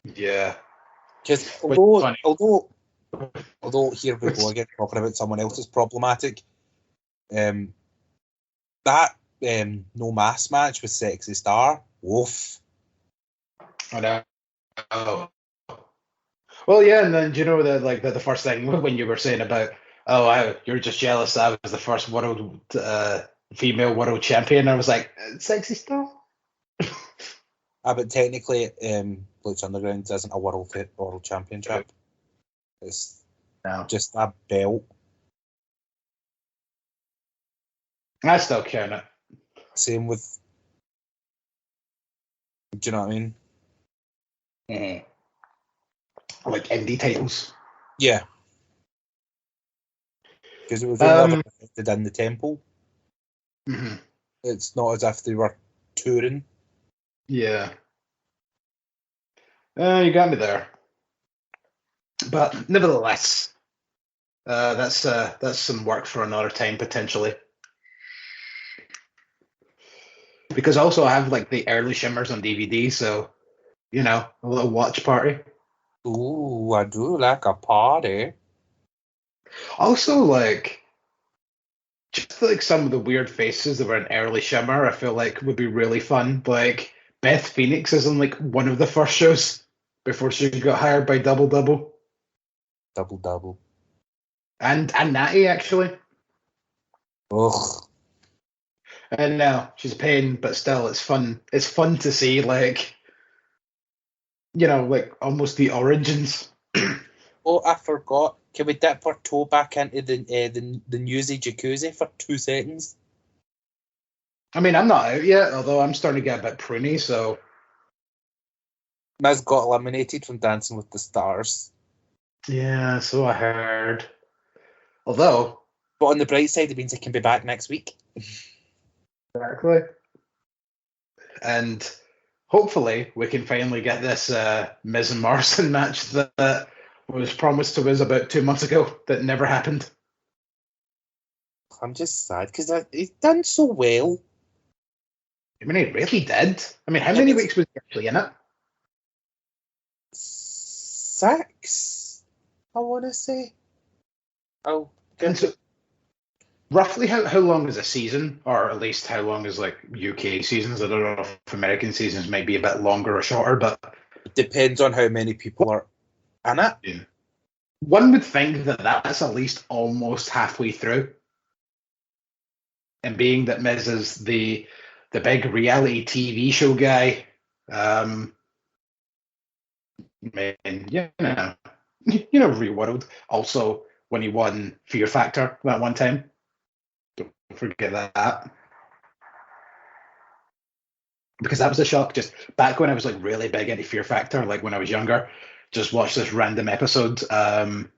Yeah. Because although here we go again talking about someone else's problematic, that no mask match with Sexy Star, woof. I know. Oh. Well, yeah, and then do you know the first thing when you were saying about, you're just jealous I was the first female world champion. I was like, Sexy Star. But technically, Lucha Underground isn't a world championship. It's just a belt. I still count it. Same with. Do you know what I mean? Like indie titles. Yeah. Because it was only ever defended in the temple. Mm-hmm. It's not as if they were touring. Yeah. You got me there. But nevertheless, that's some work for another time potentially. Because also I have like the early Shimmers on DVD, so a little watch party. Ooh, I do like a party. Also, like, just like some of the weird faces that were in early Shimmer, I feel like would be really fun. Like Beth Phoenix is in like one of the first shows before she got hired by Double Double. Double double. And Natty actually. Ugh. And now she's a pain, but still, it's fun. It's fun to see, like, like almost the origins. Oh, I forgot. Can we dip our toe back into the newsy jacuzzi for 2 seconds? I mean, I'm not out yet, although I'm starting to get a bit pruny, so. Miz got eliminated from Dancing with the Stars. Yeah, so I heard. Although. But on the bright side, it means it can be back next week. Exactly. And hopefully we can finally get this Miz and Morrison match that was promised to us about 2 months ago that never happened. I'm just sad because he's done so well. I mean, he really did. I mean, how many weeks was he actually in it? 6, I want to say. Oh, so roughly how long is a season, or at least how long is like UK seasons? I don't know if American seasons might be a bit longer or shorter, but it depends on how many people are in it. Yeah. One would think that that's at least almost halfway through. And being that Miz is the big reality TV show guy, Real World. Also, when he won Fear Factor that one time. Don't forget that. Because that was a shock. Just back when I was like really big into Fear Factor, like when I was younger, just watched this random episode, and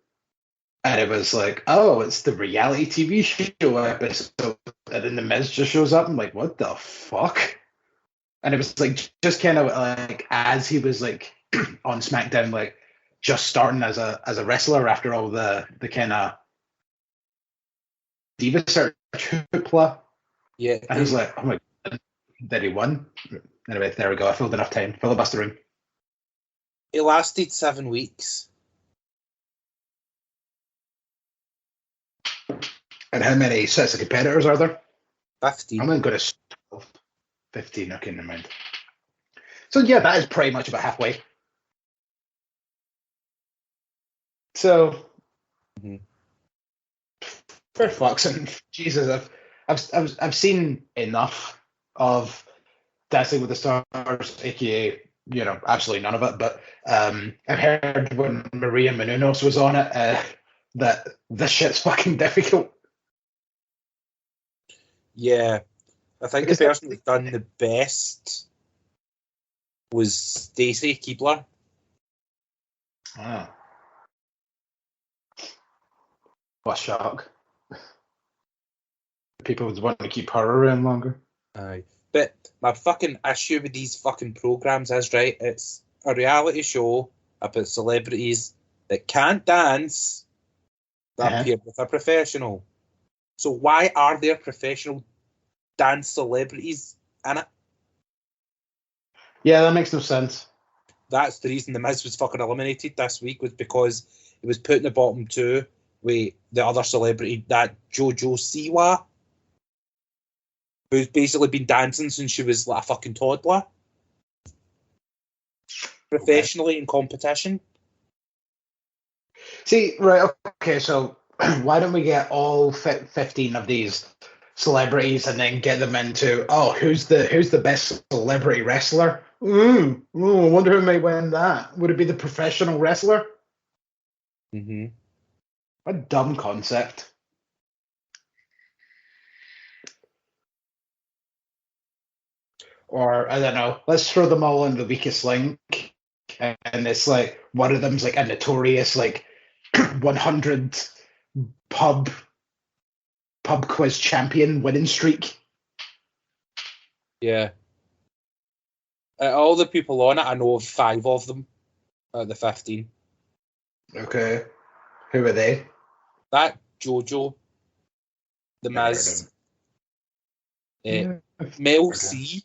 it was like, oh, it's the reality TV show episode, and then the Miz just shows up. I'm like, what the fuck? And it was like just kind of like as he was like on SmackDown, like just starting as a wrestler after all the kind of Diva Search hoopla. Yeah. And I was like, oh my god, that he won. Anyway, there we go. I filled enough time. Filibustering. It lasted 7 weeks. And how many sets of competitors are there? 15. I'm going to 12. 15, okay, never mind. So yeah, that is pretty much about halfway. So, for fuck's sake, Jesus, I've seen enough of Dancing with the Stars, aka absolutely none of it. But I've heard when Maria Menounos was on it that this shit's fucking difficult. Yeah, I think the person who's done the best was Stacey Keebler. Ah. What a shock. People would want to keep her around longer. Aye. But my fucking issue with these fucking programs is, right, it's a reality show about celebrities that can't dance that appear with a professional. So why are there professional dance celebrities in it? Yeah, that makes no sense. That's the reason the Miz was fucking eliminated this week, was because he was put in the bottom 2 with the other celebrity, that JoJo Siwa, who's basically been dancing since she was like a fucking toddler. Professionally in competition. See, right, okay, so why don't we get all 15 of these celebrities and then get them into, who's the best celebrity wrestler? I wonder who might win that. Would it be the professional wrestler? Mm-hmm. A dumb concept. Or, I don't know, let's throw them all in the weakest link. And it's like, one of them's like a notorious, like, 100 pub quiz champion winning streak. Yeah. All the people on it, I know of 5 of them out of the 15. Okay. Who are they? That Jojo, The Never heard Miz, of Mel Okay. C,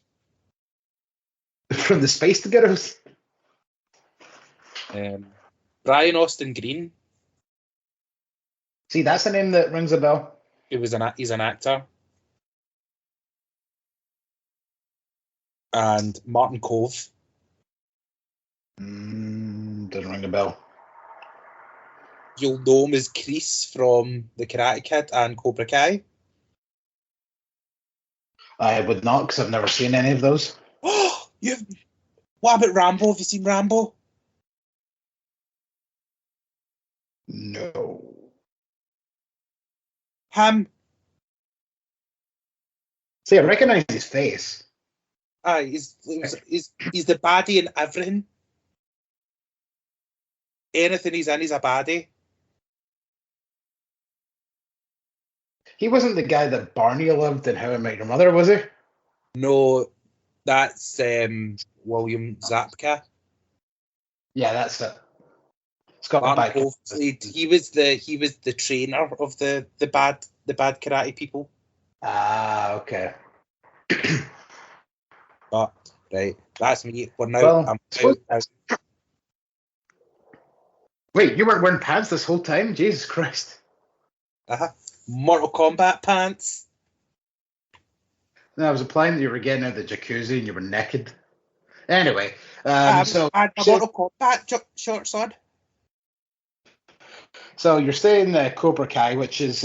From the Space Girls? Brian Austin Green. See, that's a name that rings a bell. He's an actor. And Martin Cove. Doesn't ring a bell. You'll know him as Kreese from The Karate Kid and Cobra Kai. I would not, because I've never seen any of those. Oh, what about Rambo? Have you seen Rambo? No. Him. See, I recognize his face. He's the baddie in everything. Anything he's in, he's a baddie. He wasn't the guy that Barney loved in How I Met Your Mother, was he? No, that's William Zabka. Yeah, that's it. It's got the Martin back. Cove played. He was the trainer of the bad karate people. Ah, okay. But right, that's me. We're now. Well, I'm out. Wait, you weren't wearing pants this whole time? Jesus Christ. Mortal Kombat pants. No, I was implying that you were getting out of the jacuzzi and you were naked. Anyway, so Mortal Kombat shorts on. So you're saying Cobra Kai, which is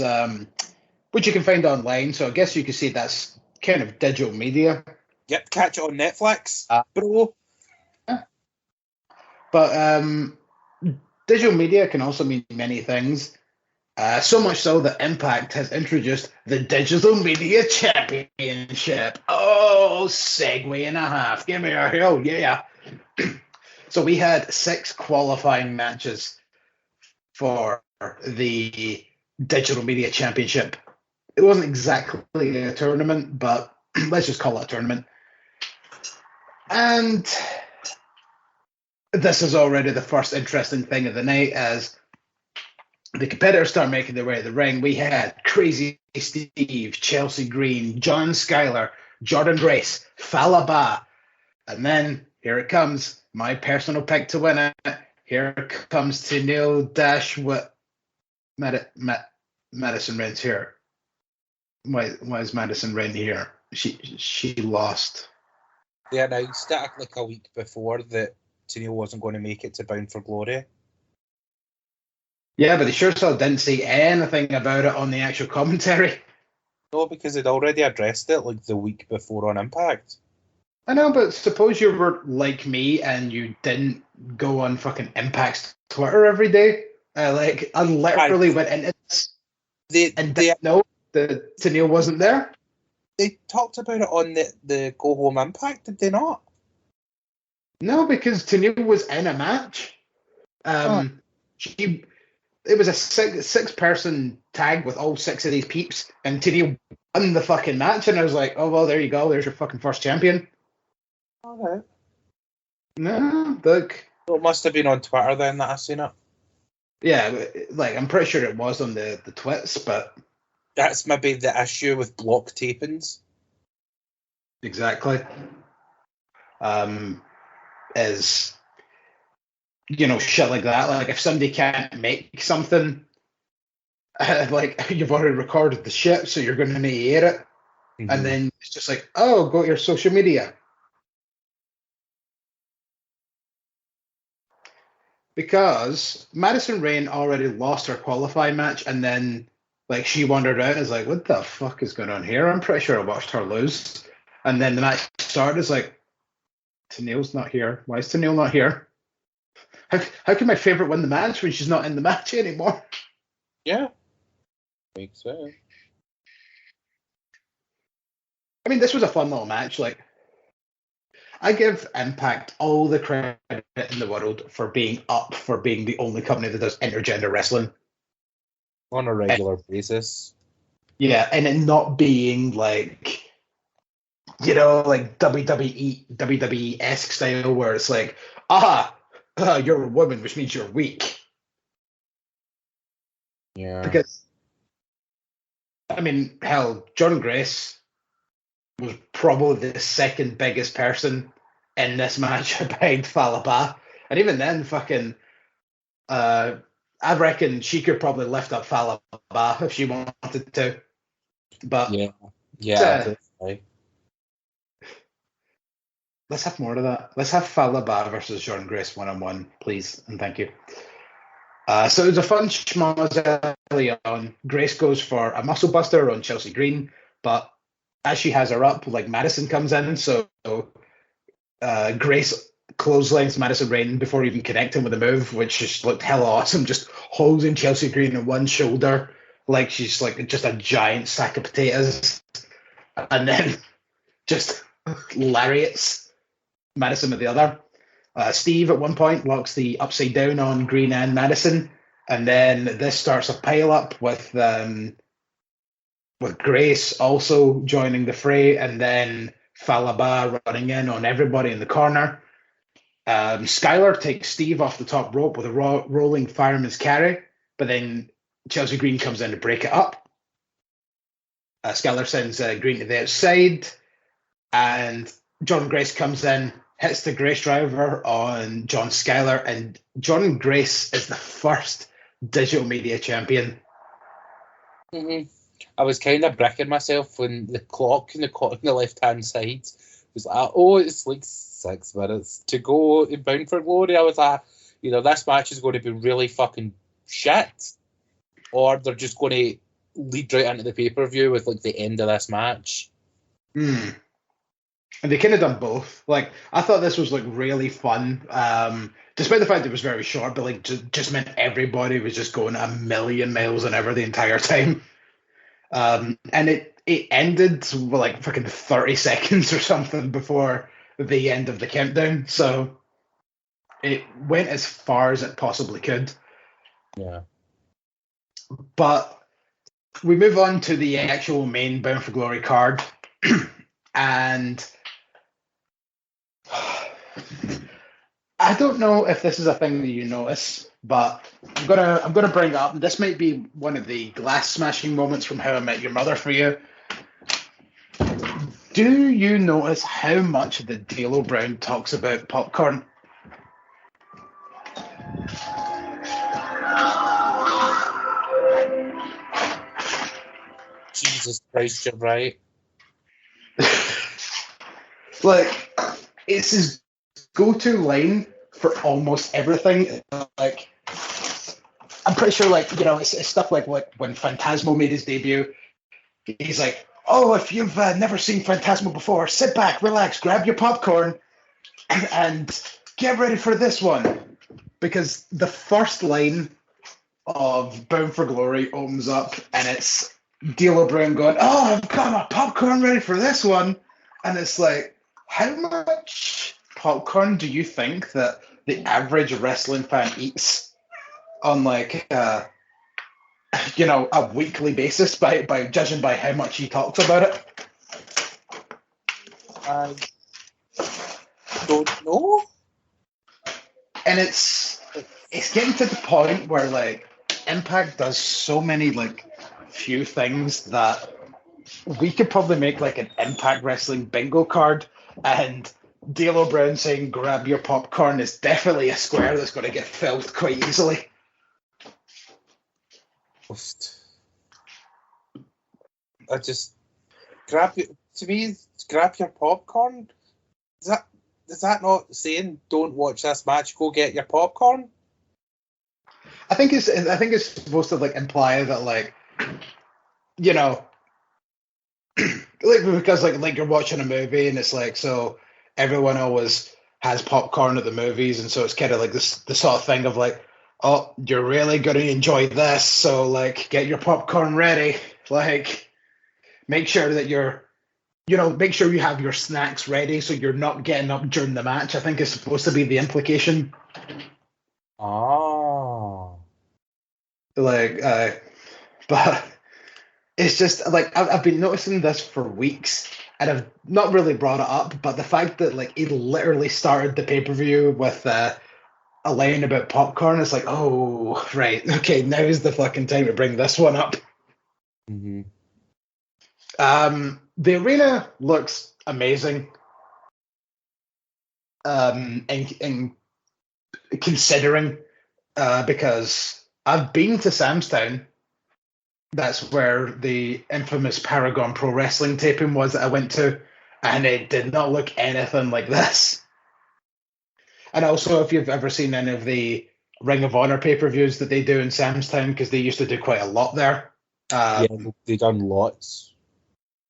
which you can find online. So I guess you could say that's kind of digital media. Yep, catch it on Netflix, bro. But digital media can also mean many things. So much so that Impact has introduced the Digital Media Championship. Oh, segue and a half. Give me a hell, yeah. So we had 6 qualifying matches for the Digital Media Championship. It wasn't exactly a tournament, but let's just call it a tournament. And this is already the first interesting thing of the night as the competitors start making their way to the ring. We had Crazy Steve, Chelsea Green, John Schuyler, Jordan Grace, Falaba. And then here it comes, my personal pick to win it. Here comes Tenille Dash with Madison Rain's here. Why is Madison Rain here? She lost. They announced that like a week before that Tenille wasn't going to make it to Bound for Glory. Yeah, but they sure still didn't say anything about it on the actual commentary. No, because they'd already addressed it like the week before on Impact. I know, but suppose you were like me and you didn't go on fucking Impact's Twitter every day. I literally went into this and didn't know that Tenille wasn't there. They talked about it on the Go Home Impact, did they not? No, because Tenille was in a match. It was a six-person tag with all 6 of these peeps, and Tenille won the fucking match, and I was like, oh, well, there you go. There's your fucking first champion. All right. No, look. So it must have been on Twitter then that I seen it. Yeah, like, I'm pretty sure it was on the twits, but... That's maybe the issue with block tapings. Exactly. Is... You know, shit like that. Like, if somebody can't make something, like, you've already recorded the shit, so you're going to need to air it. Mm-hmm. And then it's just like, oh, go to your social media. Because Madison Rain already lost her qualifying match, and then, like, she wandered out and was like, what the fuck is going on here? I'm pretty sure I watched her lose. And then the match started, it's like, Tenille's not here. Why is Tenille not here? How can my favorite win the match when she's not in the match anymore? Yeah. Makes sense. I mean, this was a fun little match. Like, I give Impact all the credit in the world for being the only company that does intergender wrestling. On a regular basis. Yeah, and it not being like, like WWE-esque style where it's like, you're a woman, which means you're weak. Yeah. Because, I mean, hell, John Grace was probably the second biggest person in this match behind Falaba. And even then, I reckon she could probably lift up Falaba if she wanted to. But definitely. Let's have more of that. Let's have Falaba versus John Grace 1-on-1, please, and thank you. So it was a fun schmoz early on. Grace goes for a muscle buster on Chelsea Green, but as she has her up, like Madison comes in, so Grace clotheslines Madison Rain before even connecting with the move, which just looked hella awesome, just holding Chelsea Green on one shoulder like she's like just a giant sack of potatoes, and then just lariats Madison with the other. Steve at one point locks the upside down on Green and Madison, and then this starts a pile up with Grace also joining the fray, and then Falaba running in on everybody in the corner. Skylar takes Steve off the top rope with a rolling fireman's carry, but then Chelsea Green comes in to break it up. Skylar sends Green to the outside, and John Grace comes in, hits the Grace driver on John Skylar, and John Grace is the first digital media champion. Mm-hmm. I was kind of bricking myself when the clock on the left-hand side was like, it's like 6 minutes to go in Bound for Glory. I was like, this match is going to be really fucking shit. Or they're just going to lead right into the pay-per-view with like the end of this match. And they kind of done both. Like, I thought this was like really fun. Despite the fact it was very short, but like just meant everybody was just going a million miles an hour the entire time. And it ended with like fucking 30 seconds or something before the end of the countdown. So it went as far as it possibly could. Yeah. But we move on to the actual main Bound for Glory card. And I don't know if this is a thing that you notice, but I'm gonna bring it up. This might be one of the glass smashing moments from How I Met Your Mother for you. Do you notice how much the D'Lo Brown talks about popcorn? Jesus Christ, you're right. Like, it's his go-to line for almost everything. Like, I'm pretty sure, like, it's stuff like when Phantasmo made his debut. He's like, if you've never seen Phantasmo before, sit back, relax, grab your popcorn, and get ready for this one. Because the first line of Bound for Glory opens up, and it's D'Lo Brown going, I've got my popcorn ready for this one. And it's like, how much popcorn do you think that the average wrestling fan eats on like a weekly basis by judging by how much he talks about it? I don't know. And it's getting to the point where like Impact does so many like few things that we could probably make like an Impact Wrestling bingo card, and D'Lo Brown saying grab your popcorn is definitely a square that's going to get filled quite easily. I just grab your popcorn. Is that not saying don't watch this match, go get your popcorn? I think it's supposed to like imply that like like because like you're watching a movie and it's like, so everyone always has popcorn at the movies, and so it's kind of like this the sort of thing of like, oh, you're really going to enjoy this, so like get your popcorn ready, like make sure that make sure you have your snacks ready so you're not getting up during the match. I think is supposed to be the implication. Oh. Like, but it's just like I've been noticing this for weeks, and I've not really brought it up. But the fact that like he literally started the pay-per-view with a line about popcorn, it's like, oh right, okay, now's the fucking time to bring this one up. Mm-hmm. The arena looks amazing. And considering, because I've been to Sam's Town. That's where the infamous Paragon Pro Wrestling taping was that I went to, and it did not look anything like this. And also, if you've ever seen any of the Ring of Honor pay-per-views that they do in Sam's Town, because they used to do quite a lot there. Yeah, they done lots.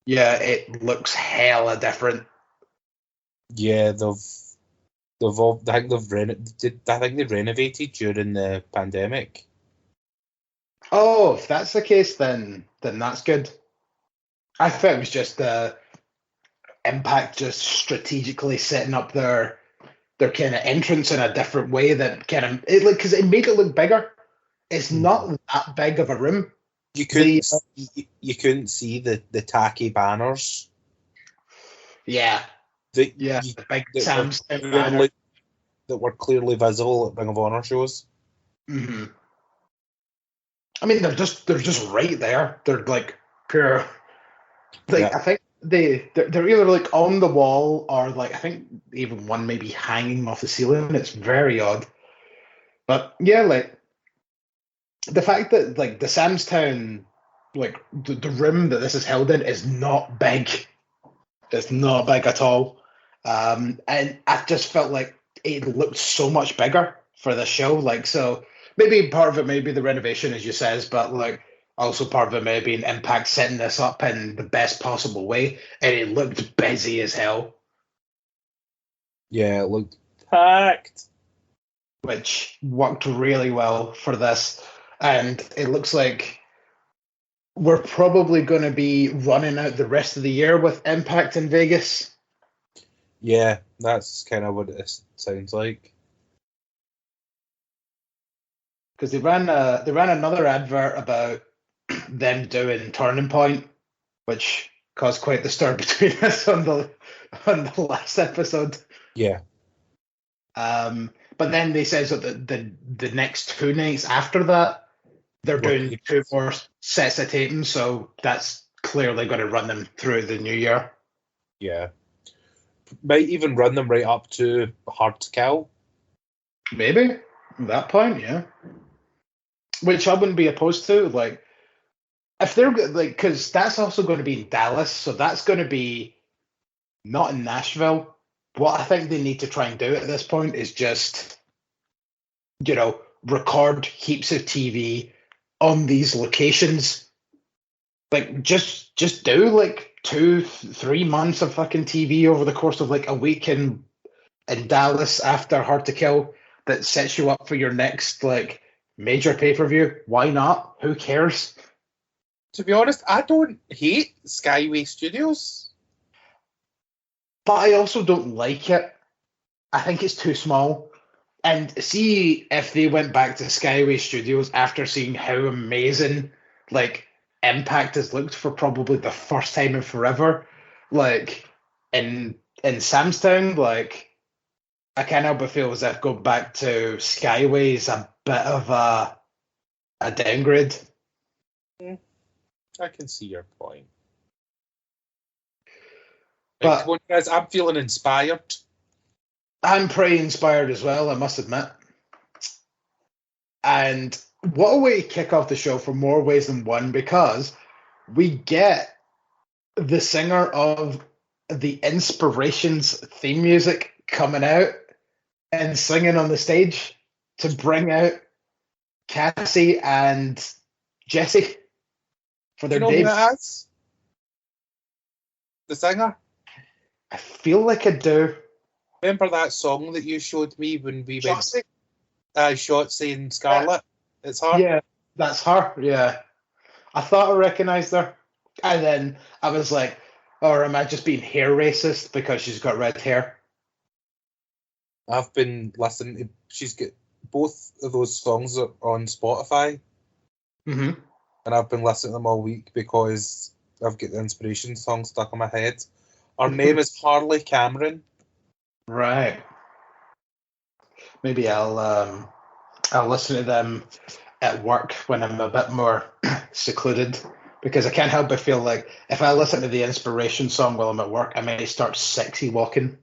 Yeah, it looks hella different. Yeah, they've all, I think they renovated during the pandemic. Oh, if that's the case, then that's good. I thought it was just Impact just strategically setting up their kind of entrance in a different way that kind of because it made it look bigger. It's not that big of a room. You couldn't see the tacky banners. Yeah, The big Sam's that were clearly visible at Ring of Honor shows. Mm-hmm. I mean, they're just right there. They're like pure. Like yeah. I think they're either like on the wall or like I think even one maybe hanging off the ceiling. It's very odd, but yeah, like the fact that like the Sam's Town, like the room that this is held in is not big. It's not big at all, and I just felt like it looked so much bigger for the show. Like so. Maybe part of it may be the renovation, as you says, but like also part of it may be an Impact setting this up in the best possible way, and it looked busy as hell. Yeah, it looked packed, which worked really well for this, and it looks like we're probably going to be running out the rest of the year with Impact in Vegas. Yeah, that's kind of what it sounds like. Because they ran another advert about them doing Turning Point, which caused quite the stir between us on the last episode. Yeah. But then they said that the next 2 nights after that, they're doing 2 more sets of taping, so that's clearly going to run them through the new year. Yeah. Might even run them right up to Hard to Kill. Maybe. At that point, yeah. Which I wouldn't be opposed to. Like, if they're like, because that's also going to be in Dallas, so that's going to be not in Nashville. What I think they need to try and do at this point is just, record heaps of TV on these locations. Like, just do like 2-3 months of fucking TV over the course of like a week in Dallas after Hard to Kill that sets you up for your next like major pay-per-view. Why not? Who cares? To be honest, I don't hate Skyway Studios. But I also don't like it. I think it's too small. And see if they went back to Skyway Studios after seeing how amazing like Impact has looked for probably the first time in forever. Like in Sam's Town, like I can't help but feel as if going back to Skyway is a bit of a downgrade. I can see your point. But come on, guys, I'm feeling inspired. I'm pretty inspired as well, I must admit. And what a way to kick off the show for more ways than one, because we get the singer of the Inspirations theme music coming out and singing on the stage to bring out Cassie and Jesse for their debut. Who that is? The singer? I feel like I do. Remember that song that you showed me when we Shotzi? went Shotzi and Scarlet? It's her? Yeah, that's her. Yeah. I thought I recognized her. And then I was like, or am I just being hair racist because she's got red hair? I've been listening to... She's got... Both of those songs are on Spotify. Mm-hmm. And I've been listening to them all week because I've got the inspiration song stuck in my head. Her name is Harley Cameron. Right. Maybe I'll listen to them at work when I'm a bit more secluded, because I can't help but feel like if I listen to the inspiration song while I'm at work, I may start sexy walking.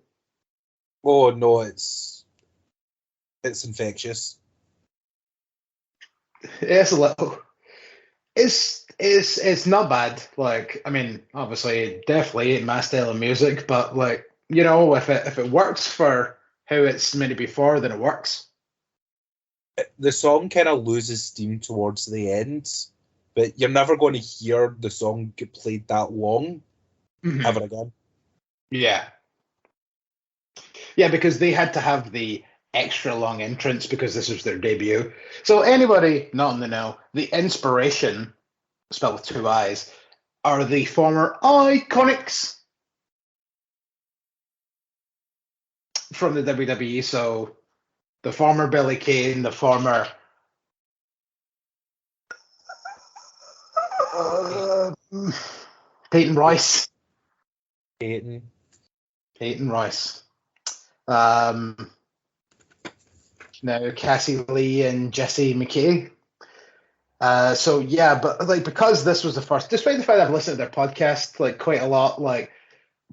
Oh no, it's infectious. It's a little. It's not bad. Like, I mean, obviously, definitely ain't my style of music, but like, you know, if it works for how it's meant to be for, then it works. The song kind of loses steam towards the end, but you're never going to hear the song get played that long ever again. Yeah. Yeah, because they had to have the extra long entrance because this was their debut. So anybody not in the know, the Inspiration, spelled with two I's, are the former Iconics from the WWE. So the former Billy Kane, the former Peyton Royce. Peyton Royce. Now Cassie Lee and Jesse McKay. So yeah, but like, because this was the first, despite the fact I've listened to their podcast like quite a lot, like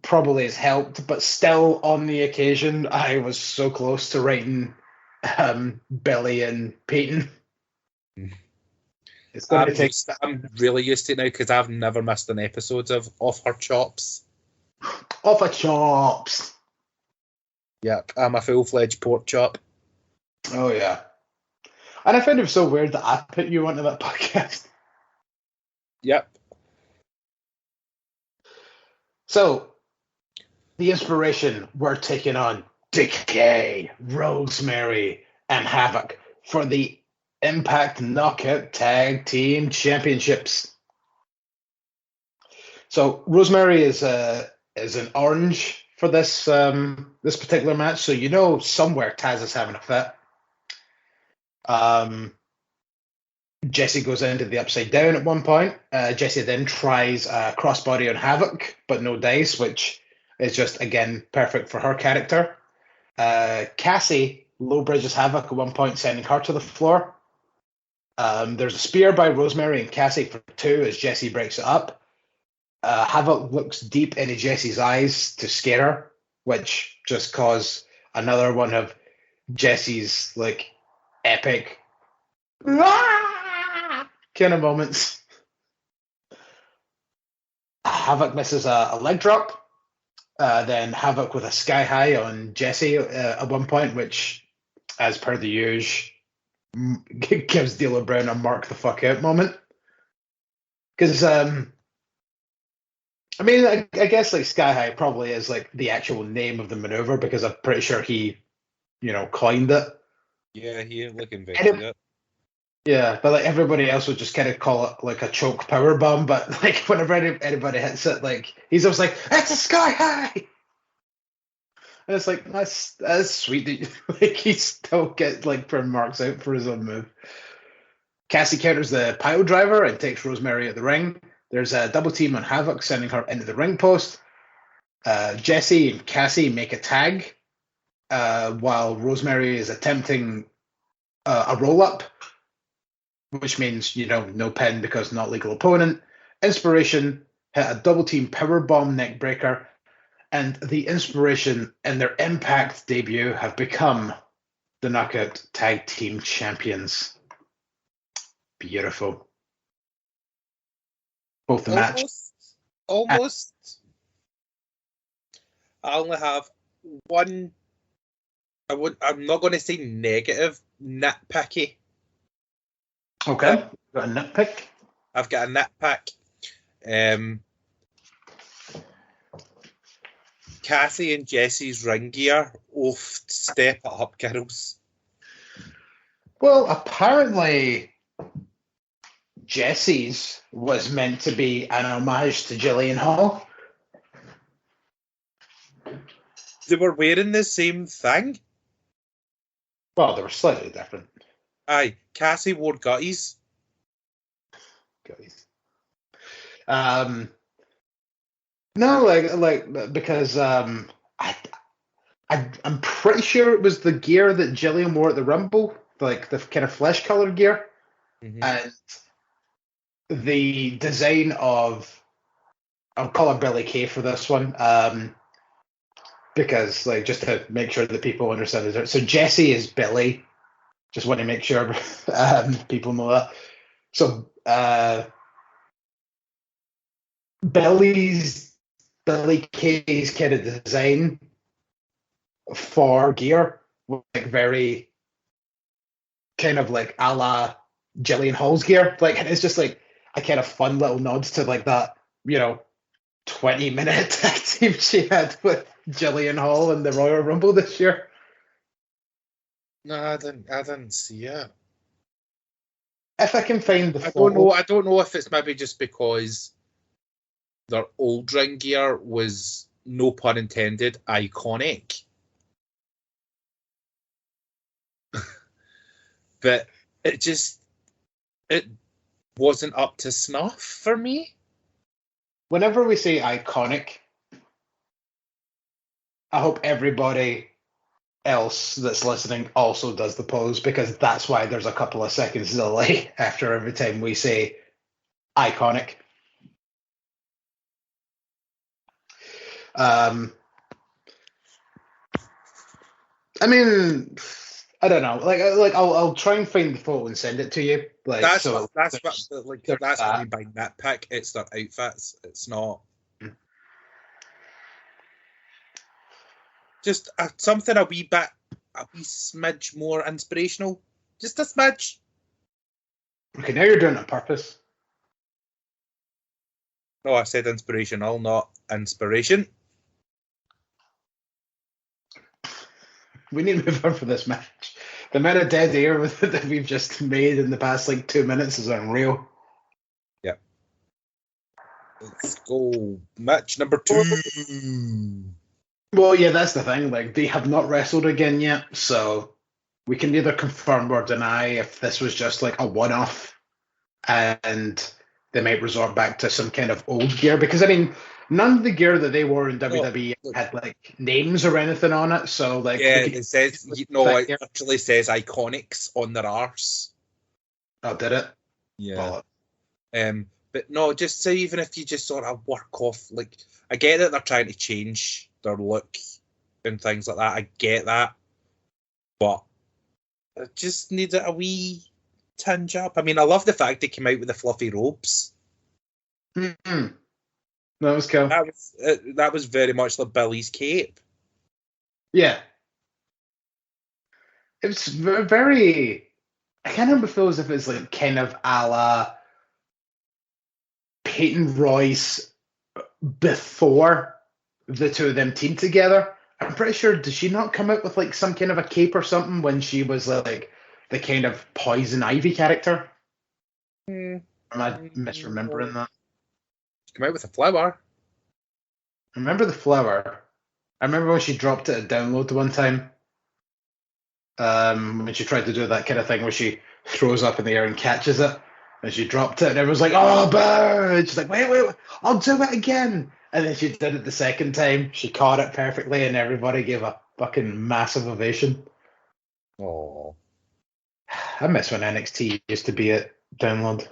probably has helped, but still on the occasion I was so close to writing Billy and Peyton. It's going to take. I'm really used to it now because I've never missed an episode of Off Her Chops. Off her chops. Yep, I'm a full-fledged pork chop. Oh yeah. And I found it so weird that I put you onto that podcast. Yep. So, the Inspiration were taking on Decay, Rosemary, and Havoc for the Impact Knockout Tag Team Championships. So, Rosemary is an orange for this this particular match, so you know somewhere Taz is having a fit. Jesse goes into the Upside Down at one point. Jesse then tries a crossbody on Havoc, but no dice, which is just, again, perfect for her character. Cassie low bridges Havoc at one point, sending her to the floor. There's a spear by Rosemary and Cassie for two as Jesse breaks it up. Havoc looks deep into Jesse's eyes to scare her, which just caused another one of Jesse's like epic kind of moments. Havoc misses a leg drop. Then Havoc with a sky high on Jesse at one point, which, as per the usual, gives D'Lo Brown a mark the fuck out moment. Because, I mean, I guess like Sky High probably is like the actual name of the maneuver, because I'm pretty sure he, coined it. Yeah, he like invented it. Yeah, but like everybody else would just kind of call it like a choke power bomb. But like whenever anybody hits it, like he's always like, "It's a Sky High," and it's like that's sweet that like he still gets like per marks out for his own move. Cassie counters the pile driver and takes Rosemary at the ring. There's a double team on Havoc, sending her into the ring post. Jesse and Cassie make a tag while Rosemary is attempting a roll up, which means, no pin because not legal opponent. Inspiration hit a double team power bomb neck breaker, and the Inspiration in their Impact debut have become the Knockout Tag Team Champions. Beautiful. Both the match. Almost. I only have one. I'm not going to say negative, nitpicky. Okay. Got a nitpick? I've got a nitpick. Cassie and Jesse's ring gear step it up, girls. Well, apparently Jesse's was meant to be an homage to Gillian Hall. They were wearing the same thing. Well, they were slightly different. Aye, Cassie wore gutties. No, like because I'm pretty sure it was the gear that Gillian wore at the Rumble, like the kind of flesh colored gear, and the design of, I'll call her Billy Kay for this one, because like just to make sure that people understand it. So Jesse is Billy. Just want to make sure people know that. So Billy Kay's kind of design for gear, like very kind of like a la Gillian Hall's gear. Like it's just like a kind of fun little nods to like that, 20-minute tag team she had with Gillian Hall in the Royal Rumble this year. No, I didn't see it. If I can find the I photo. don't know if it's maybe just because their old ring gear was, no pun intended, iconic. But it wasn't up to snuff for me. Whenever we say iconic, I hope everybody else that's listening also does the pose, because that's why there's a couple of seconds delay after every time we say iconic. I mean, I don't know. Like I'll try and find the photo and send it to you. Like That's so. what I mean by nitpick. It's their outfits. It's not just something a wee smidge more inspirational. Just a smidge. Okay, now you're doing it on purpose. No, I said inspirational, not inspiration. We need to move on for this match. The amount of dead air that we've just made in the past 2 minutes is unreal. Yeah. Let's go. Match number 2. Well, yeah, that's the thing. Like, they have not wrestled again yet, so we can neither confirm or deny if this was just like a one-off and they might resort back to some kind of old gear. Because, I mean, none of the gear that they wore in WWE had names or anything on it. So it says it actually says Iconics on their arse. Oh, did it? Yeah. But no, just say even if you just sort of work off, I get that they're trying to change their look and things like that. I get that, but I just need a wee tinge up. I mean, I love the fact they came out with the fluffy robes. Mm-hmm. That was cool. That was very much like Billy's cape. Yeah. It was very. I kind of feel as if it's kind of a la Peyton Royce before the two of them teamed together. I'm pretty sure, did she not come out with some kind of a cape or something when she was the kind of Poison Ivy character? Am I misremembering that? Come out with a flower. I remember the flower. I remember when she dropped it at download one time. When she tried to do that kind of thing where she throws up in the air and catches it. And she dropped it and everyone's like, oh, bird! She's like, wait, I'll do it again. And then she did it the second time. She caught it perfectly and everybody gave a fucking massive ovation. Oh. I miss when NXT used to be at download.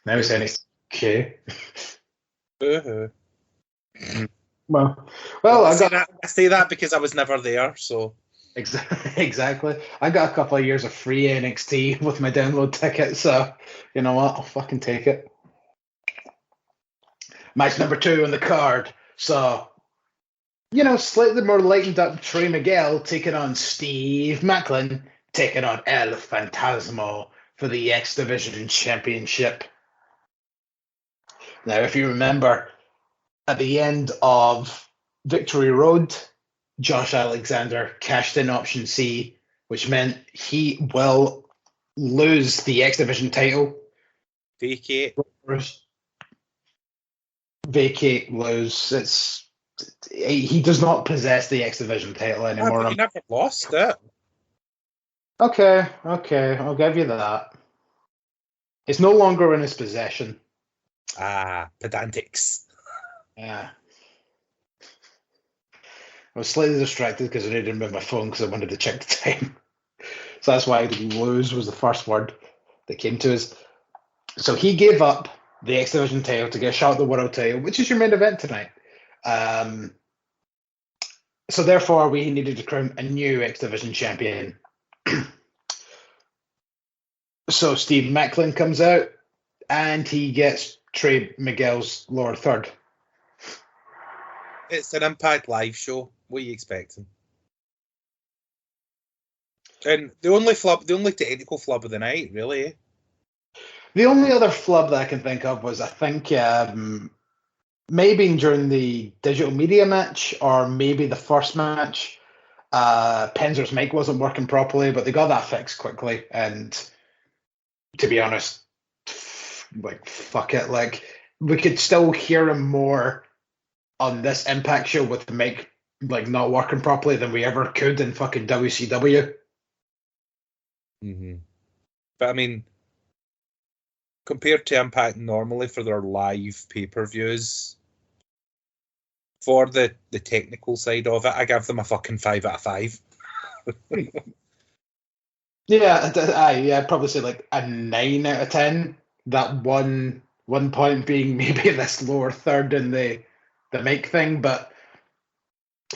Now it's NXT. Well, I say that because I was never there, so. Exactly. I got a couple of years of free NXT with my download ticket, so you know what? I'll fucking take it. Match number 2 on the card. So, slightly more lightened up Trey Miguel taking on Steve Macklin, taking on El Fantasmo for the X Division Championship. Now, if you remember, at the end of Victory Road, Josh Alexander cashed in option C, which meant he will lose the X Division title. Vacate. Vacate, lose. He does not possess the X Division title anymore. He never lost it. Okay, I'll give you that. It's no longer in his possession. Pedantics. Yeah. I was slightly distracted because I didn't remember my phone because I wanted to check the time. So that's why lose was the first word that came to us. So he gave up the X Division title to get a shot at the world title, which is your main event tonight. So therefore, we needed to crown a new X Division champion. So Steve Macklin comes out, and he gets Trey Miguel's lower third. It's an Impact Live show. What are you expecting? And the only technical flub of the night, really. The only other flub that I can think of was, I think, maybe during the digital media match, or maybe the first match, Penzer's mic wasn't working properly, but they got that fixed quickly. And to be honest, fuck it. Like, we could still hear him more on this Impact show with the mic not working properly than we ever could in fucking WCW. Mm-hmm. But I mean, compared to Impact normally for their live pay-per-views, for the technical side of it, I give them a fucking 5 out of 5. Yeah, I'd probably say a 9 out of 10. That one point being maybe this lower third in the mic thing, but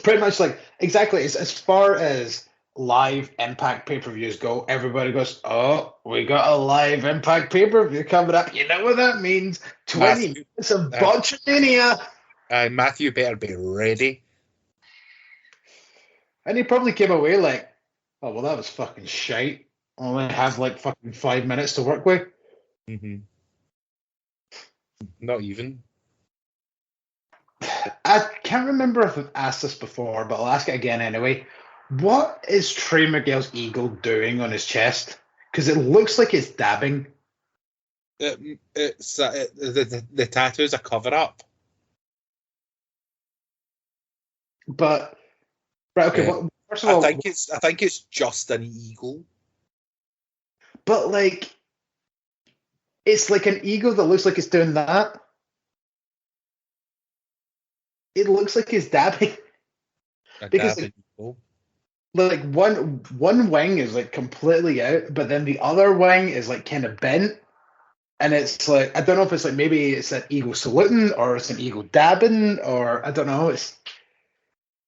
pretty much exactly as far as live Impact pay-per-views go, everybody goes, oh, we got a live Impact pay-per-view coming up. You know what that means? 20 minutes of botchamania. Matthew better be ready. And he probably came away oh, well, that was fucking shite. Only have fucking 5 minutes to work with. Mm-hmm. Not even. I can't remember if I've asked this before, but I'll ask it again anyway. What is Trey Miguel's eagle doing on his chest? Because it looks like it's dabbing. It's the tattoo is a cover-up. But right, okay. Yeah. Well, first of all, I think it's just an eagle. But it's like an eagle that looks like it's doing that. It looks like it's dabbing. Because eagle. One wing is completely out, but then the other wing is kind of bent. And it's I don't know if it's maybe it's an eagle saluting or it's an eagle dabbing, or I don't know. It's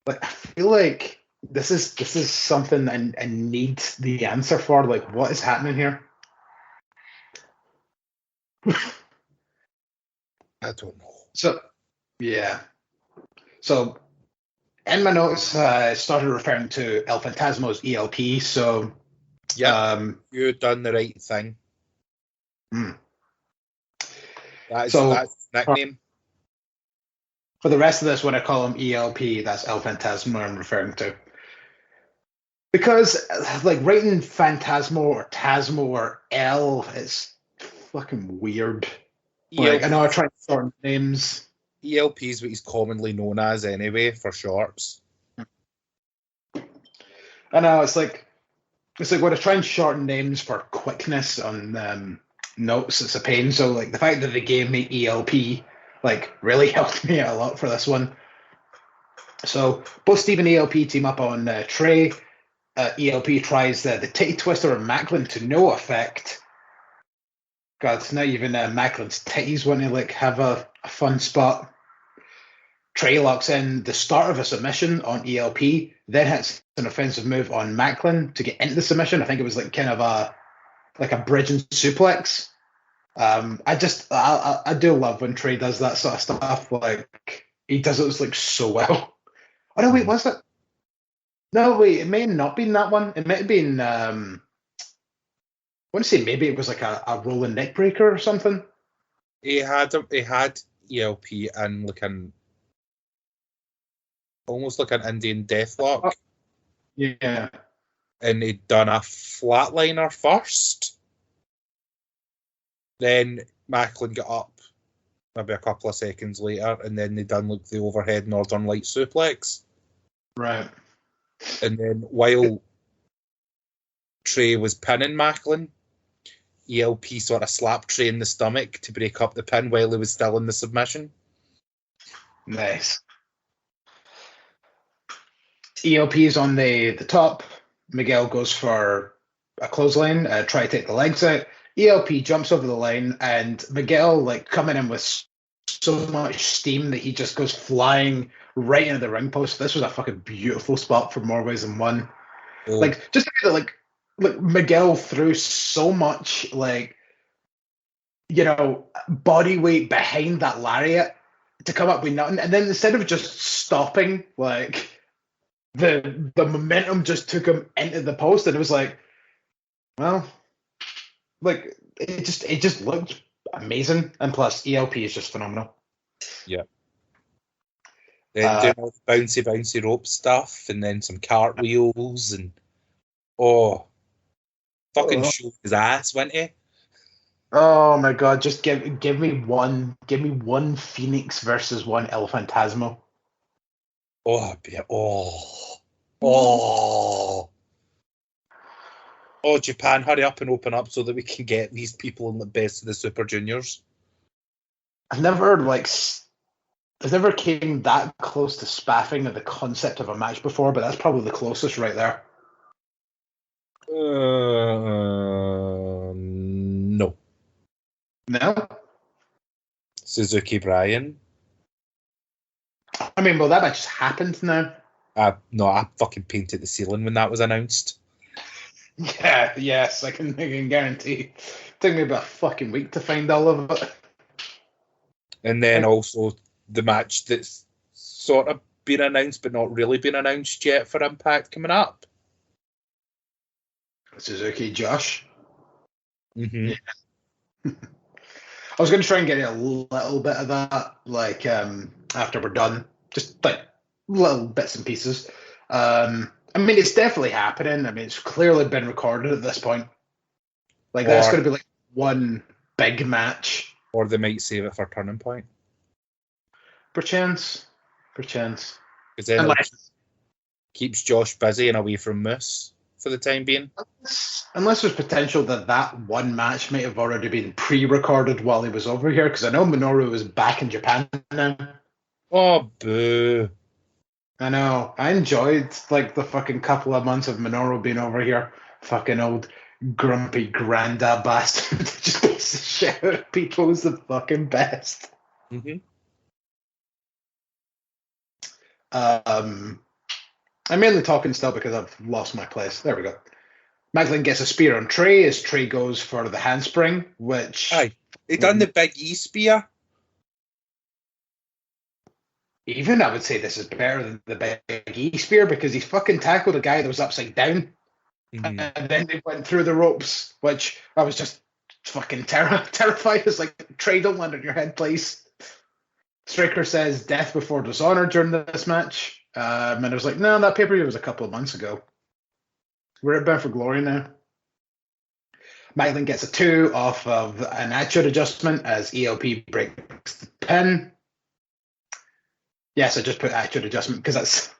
I feel like this is something I need the answer for. What is happening here? I don't know. So, yeah. So, in my notes, I started referring to El Fantasmo's ELP. So, yeah, you've done the right thing. That's nickname. For the rest of this, when I call him ELP, that's El Fantasmo I'm referring to. Because, writing Fantasmo or Tasmo or L is fucking weird. I know I try to shorten names. ELP is what he's commonly known as anyway, for shorts. I know, it's like when I try and shorten names for quickness on notes, it's a pain. So, the fact that they gave me ELP, really helped me out a lot for this one. So, both Steve and ELP team up on Trey. ELP tries the titty twister of Macklin to no effect. God, it's not even Macklin's titties want to have a fun spot. Trey locks in the start of a submission on ELP, then hits an offensive move on Macklin to get into the submission. I think it was kind of a bridging suplex. I do love when Trey does that sort of stuff. He does it so well. Oh no, wait, was it? No, wait, it may not been that one. It might have been. I want to say maybe it was a rolling neck breaker or something. He had ELP and almost like an Indian deathlock. Yeah. And he'd done a flatliner first. Then Macklin got up maybe a couple of seconds later, and then they done like the overhead Northern Light suplex. Right. And then while Trey was pinning Macklin, ELP sort of slapped Trey in the stomach to break up the pin while he was still in the submission. Nice. ELP is on the top. Miguel goes for a clothesline, try to take the legs out. ELP jumps over the line, and Miguel, like, coming in with so much steam that he just goes flying right into the ring post. This was a fucking beautiful spot for more ways than one. Oh. Like, just like Miguel threw so much, like, you know, body weight behind that lariat to come up with nothing, and then instead of just stopping, like, the momentum just took him into the post, and it was like, well, like, it just looked amazing, and plus ELP is just phenomenal. Yeah. Then doing all the bouncy rope stuff, and then some cartwheels, and fucking showed his ass, went he? Oh my god! Just give me one Phoenix versus one El Phantasmo. Japan, hurry up and open up so that we can get these people in the best of the Super Juniors. I've never came that close to spaffing at the concept of a match before, but that's probably the closest right there. No. No? Suzuki Bryan. I mean, well, that match just happened now. No, I fucking painted the ceiling when that was announced. Yeah, yes, I can guarantee. It took me about a fucking week to find all of it. And then also the match that's sort of been announced but not really been announced yet for Impact coming up. Suzuki Josh. Mm-hmm. Yeah. I was going to try and get a little bit of that, like, after we're done. Just like little bits and pieces. I mean, it's definitely happening. I mean, it's clearly been recorded at this point. Like, that's going to be like one big match. Or they might save it for Turning Point. Perchance. Because then it keeps Josh busy and away from Moose for the time being. Unless there's potential that one match might have already been pre-recorded while he was over here, because I know Minoru is back in Japan now. Oh, boo. I know. I enjoyed, like, the fucking couple of months of Minoru being over here. Fucking old grumpy granddad bastard that just beats the shit out of people is the fucking best. Mm-hmm. I'm mainly talking still because I've lost my place. There we go. Macklin gets a spear on Trey as Trey goes for the handspring, which... Aye. He done the Big E spear. Even I would say this is better than the Big E spear because he fucking tackled a guy that was upside down. Mm-hmm. And then they went through the ropes, which I was just fucking terrified. It's like, Trey, don't land on your head, please. Striker says death before dishonor during this match. And I was like, no, that pay-per-view was a couple of months ago. We're at Bound for Glory now. Macklin gets a 2 off of an attitude adjustment as ELP breaks the pin. Yes, I just put attitude adjustment because that's...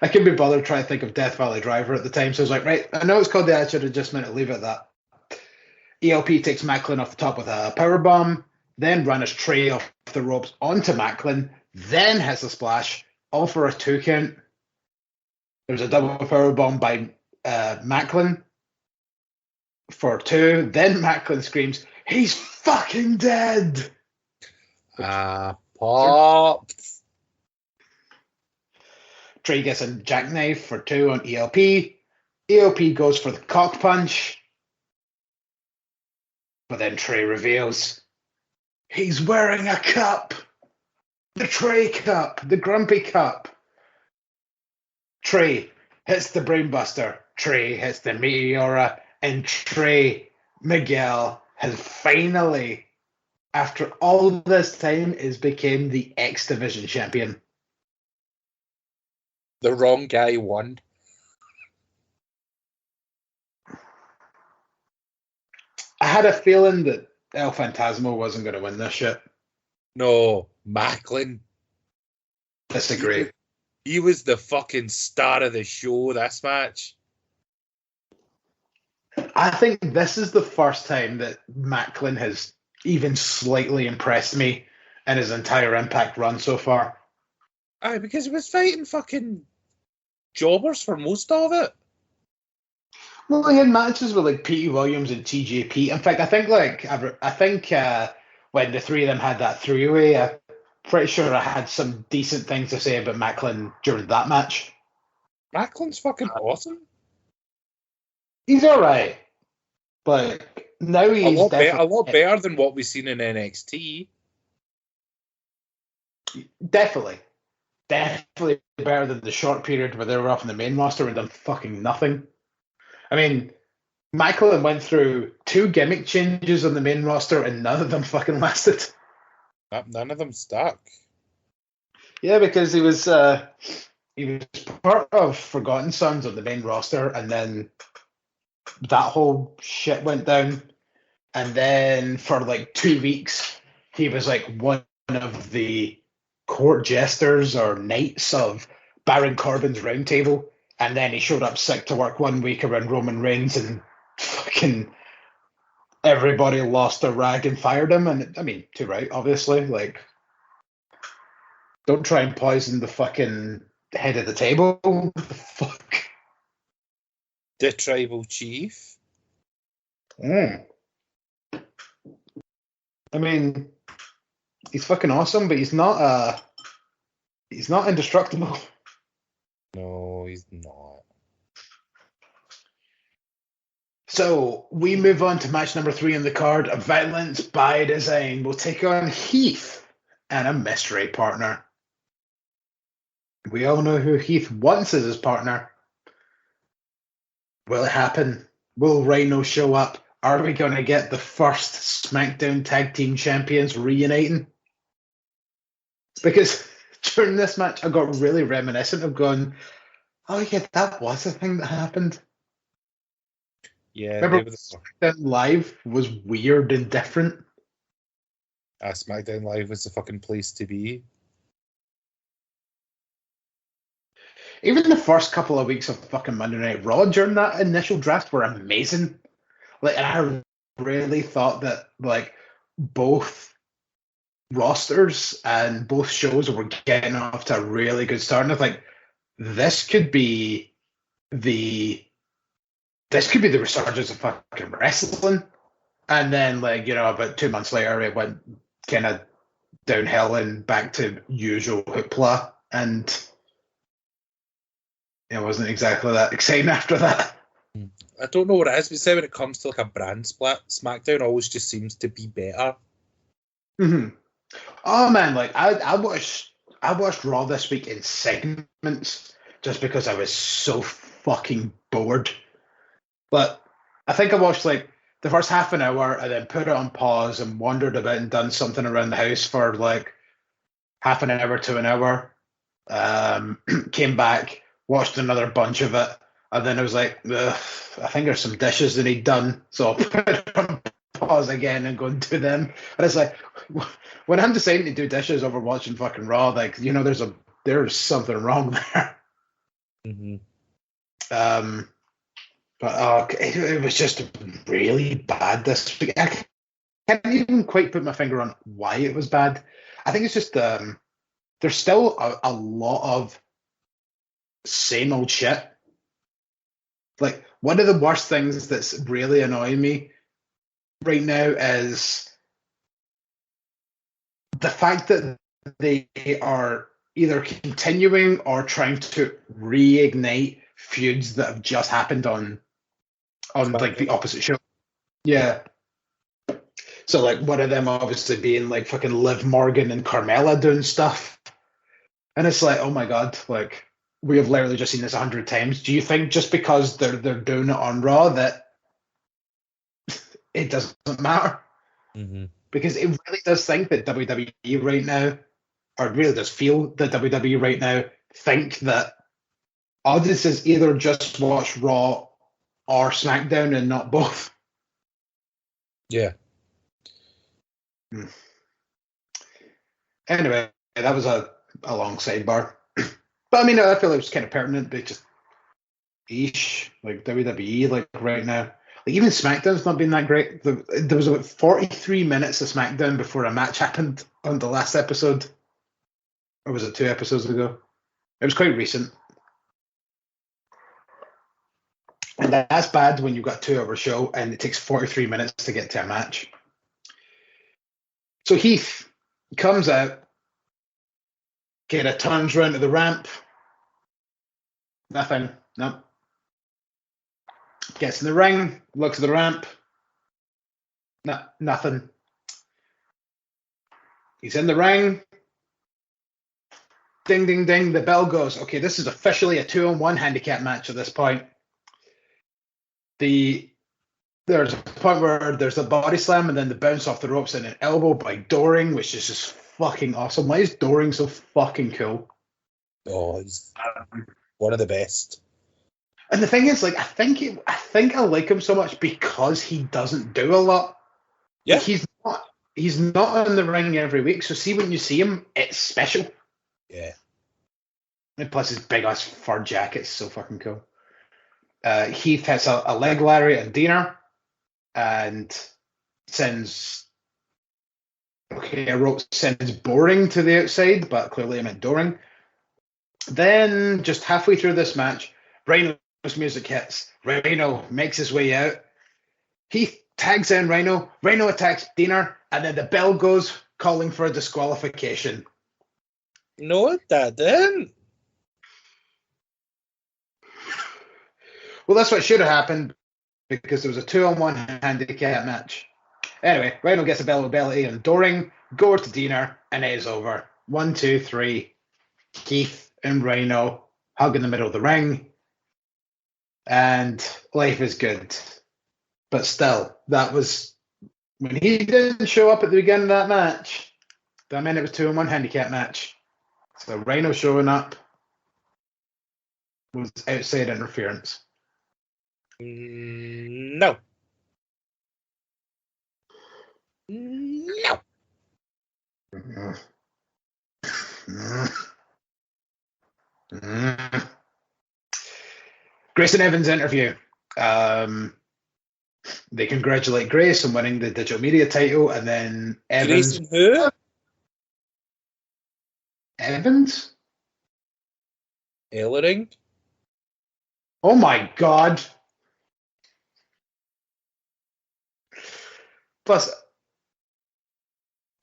I couldn't be bothered trying to think of Death Valley Driver at the time, so I was like, right, I know it's called the attitude adjustment, I'll leave it at that. ELP takes Macklin off the top with a powerbomb, then runs Trey off the ropes onto Macklin, then hits a splash, all for a 2 count. There's a double powerbomb by Macklin for 2. Then Macklin screams, "He's fucking dead!" Popped. Trey gets a jackknife for 2 on ELP. ELP goes for the cock punch. But then Trey reveals he's wearing a cup. The Trey cup. The Grumpy cup. Trey hits the Brainbuster. Trey hits the Meteora. And Trey Miguel has finally, after all this time, became the X Division champion. The wrong guy won. I had a feeling that El Phantasmo wasn't going to win this shit. No, Macklin. Disagree. He was the fucking star of the show, this match. I think this is the first time that Macklin has even slightly impressed me in his entire Impact run so far. Aye, because he was fighting fucking jobbers for most of it. Well, he had matches with like Pete Williams and TJP. In fact, I think when the three of them had that three-way, I'm pretty sure I had some decent things to say about Macklin during that match. Macklin's fucking awesome. He's all right, but now he's a lot better than what we've seen in NXT. Definitely better than the short period where they were off in the main roster and done fucking nothing. I mean, Macklin went through 2 gimmick changes on the main roster and none of them fucking lasted. None of them stuck. Yeah, because he was part of Forgotten Sons on the main roster, and then that whole shit went down. And then for like 2 weeks, he was like one of the court jesters or knights of Baron Corbin's roundtable. And then he showed up sick to work one week around Roman Reigns, and fucking everybody lost their rag and fired him. And I mean, too right, obviously. Like, don't try and poison the fucking head of the table. What the fuck? The tribal chief. I mean, he's fucking awesome, but he's not indestructible. No, he's not. So we move on to match number 3 on the card. Violence by Design will take on Heath and a mystery partner. We all know who Heath wants as his partner. Will it happen? Will Rhino show up? Are we going to get the first SmackDown Tag Team Champions reuniting? Because during this match, I got really reminiscent of going, oh yeah, that was a thing that happened. Yeah, remember SmackDown Live was weird and different. SmackDown Live was the fucking place to be. Even the first couple of weeks of fucking Monday Night Raw during that initial draft were amazing. Like, I really thought that like both rosters and both shows were getting off to a really good start. And I was like, this could be the resurgence of fucking wrestling. And then, like, you know, about 2 months later, it went kind of downhill and back to usual hoopla. And it wasn't exactly that exciting after that. I don't know what it is, but say when it comes to like a brand split, SmackDown always just seems to be better. Mm-hmm. Oh man, like I watched Raw this week in segments just because I was so fucking bored. But I think I watched like the first half an hour and then put it on pause and wandered about and done something around the house for like half an hour to an hour. Came back, watched another bunch of it, and then I was like, I think there's some dishes that need done, so I'll put it on pause again and go and do them. And it's like, when I'm deciding to do dishes over watching fucking Raw, like, you know, there's something wrong there. Mm-hmm. But it was just really bad this week. I can't even quite put my finger on why it was bad. I think it's just there's still a lot of same old shit. Like, one of the worst things that's really annoying me right now is the fact that they are either continuing or trying to reignite feuds that have just happened on like the opposite show. Yeah. So like one of them obviously being like fucking Liv Morgan and Carmella doing stuff. And it's like, oh my God, like we have literally just seen this 100 times. Do you think just because they're doing it on Raw that it doesn't matter? Mm-hmm. Because it really does think that WWE right now, or it really does feel that WWE right now think that audiences either just watch Raw or SmackDown and not both. Yeah. Anyway, that was a long sidebar. But I mean, I feel it was kind of pertinent, but just like WWE, like right now. Like even SmackDown's not been that great. There was about 43 minutes of SmackDown before a match happened on the last episode. Or was it 2 episodes ago? It was quite recent. And that's bad when you've got a 2-hour show and it takes 43 minutes to get to a match. So Heath comes out, kind of turns around to the ramp. Nothing. No. Gets in the ring, looks at the ramp. No, nothing. He's in the ring. Ding, ding, ding. The bell goes. Okay, this is officially a 2-on-1 handicap match at this point. There's a point where there's a body slam and then the bounce off the ropes and an elbow by Doring, which is just fucking awesome. Why is Doring so fucking cool? Oh, he's one of the best. And the thing is, like, I think I like him so much because he doesn't do a lot. Yeah. Like, he's not in the ring every week. So see, when you see him, it's special. Yeah. And plus his big ass fur jacket's so fucking cool. Heath hits a leg lariat and Diener and sends Boring to the outside, but clearly I meant Doring. Then just halfway through this match, Rhino's music hits. Rhino makes his way out. Heath tags in Rhino. Rhino attacks Diener, and then the bell goes, calling for a disqualification. No, it didn't. Well, that's what should have happened because there was a 2-on-1 handicap match. Anyway, Rhino gets a bell ability and Doring go over to Diener, and it is over. 1, 2, 3. Keith and Rhino hug in the middle of the ring, and life is good. But still, that was when he didn't show up at the beginning of that match. That meant it was 2-on-1 handicap match. So Rhino showing up was outside interference. No. No. Grace and Evans interview. They congratulate Grace on winning the digital media title, and then Evans. Grace and who? Evans? Ellering? Oh my god. Plus,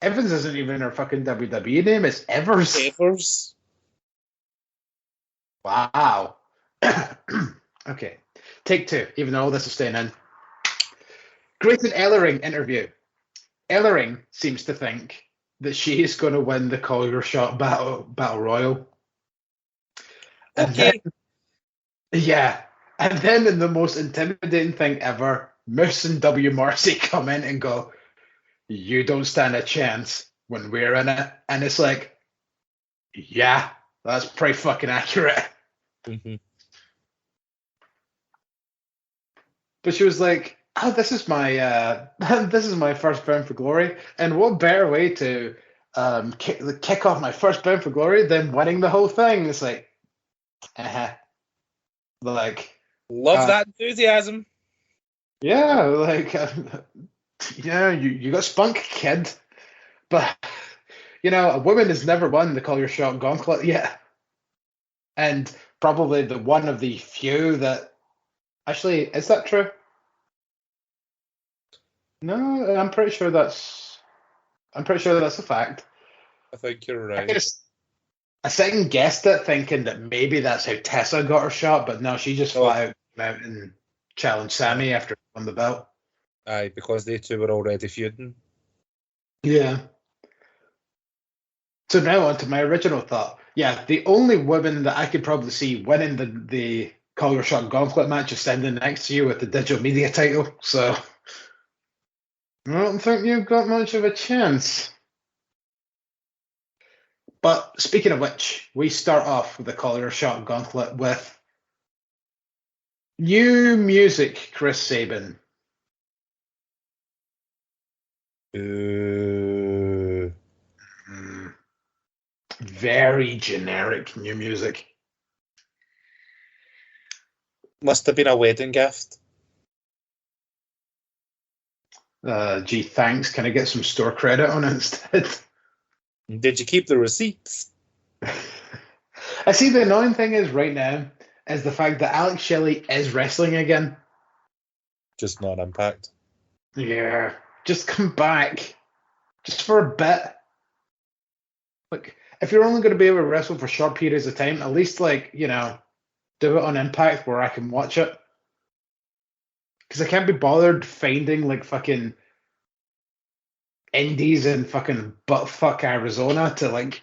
Evans isn't even her fucking WWE name, it's Evers. Evers. Wow. Okay. Take 2, even though all this is staying in. Grace and Ellering interview. Ellering seems to think that she is going to win the Call Your Shot Battle Royal. Okay. And then in the most intimidating thing ever, Moose and W. Marcy come in and go, "You don't stand a chance when we're in it." And it's like, yeah, that's pretty fucking accurate. Mm-hmm. But she was like, "Oh, this is my first Bound for Glory, and what better way to kick off my first Bound for Glory than winning the whole thing?" It's like, like, love that enthusiasm. Yeah, like, you got spunk, kid. But, a woman has never won the Call Your Shot Gauntlet yet. And probably the one of the few that... Actually, is that true? No, I'm pretty sure that's a fact. I think you're right. I second guessed it, thinking that maybe that's how Tessa got her shot, but no, she just flat out came out and challenged Sammy after he won the belt. Aye, because they two were already feuding. Yeah. So now on to my original thought. Yeah, the only woman that I could probably see winning the Call Your Shot Gauntlet match is standing next to you with the digital media title. So I don't think you've got much of a chance. But speaking of which, we start off with the Call Your Shot Gauntlet with New music, Chris Sabin. Very generic new music. Must have been a wedding gift. Gee, thanks. Can I get some store credit on it instead? Did you keep the receipts? I see. The annoying thing is right now is the fact that Alex Shelley is wrestling again. Just not Impact. Yeah, just come back, just for a bit. Like, if you're only going to be able to wrestle for short periods of time, at least do it on Impact where I can watch it. Because I can't be bothered finding like fucking indies in fucking buttfuck Arizona to like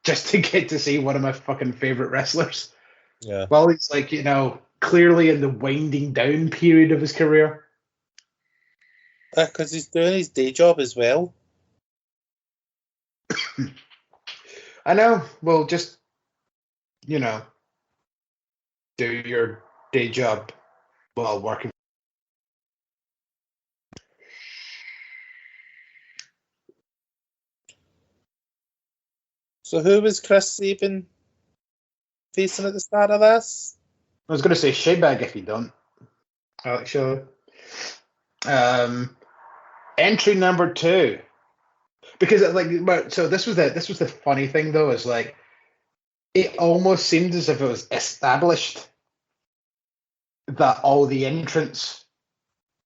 just to get to see one of my fucking favorite wrestlers. Yeah. Well, he's like, clearly in the winding down period of his career. Because he's doing his day job as well. I know. Well, just, do your day job while working. So who was Chris Sabin facing at the start of this? I was going to say Shebag if you don't. Actually. Entry number 2. Because so this was the funny thing though, is like it almost seemed as if it was established that all the entrants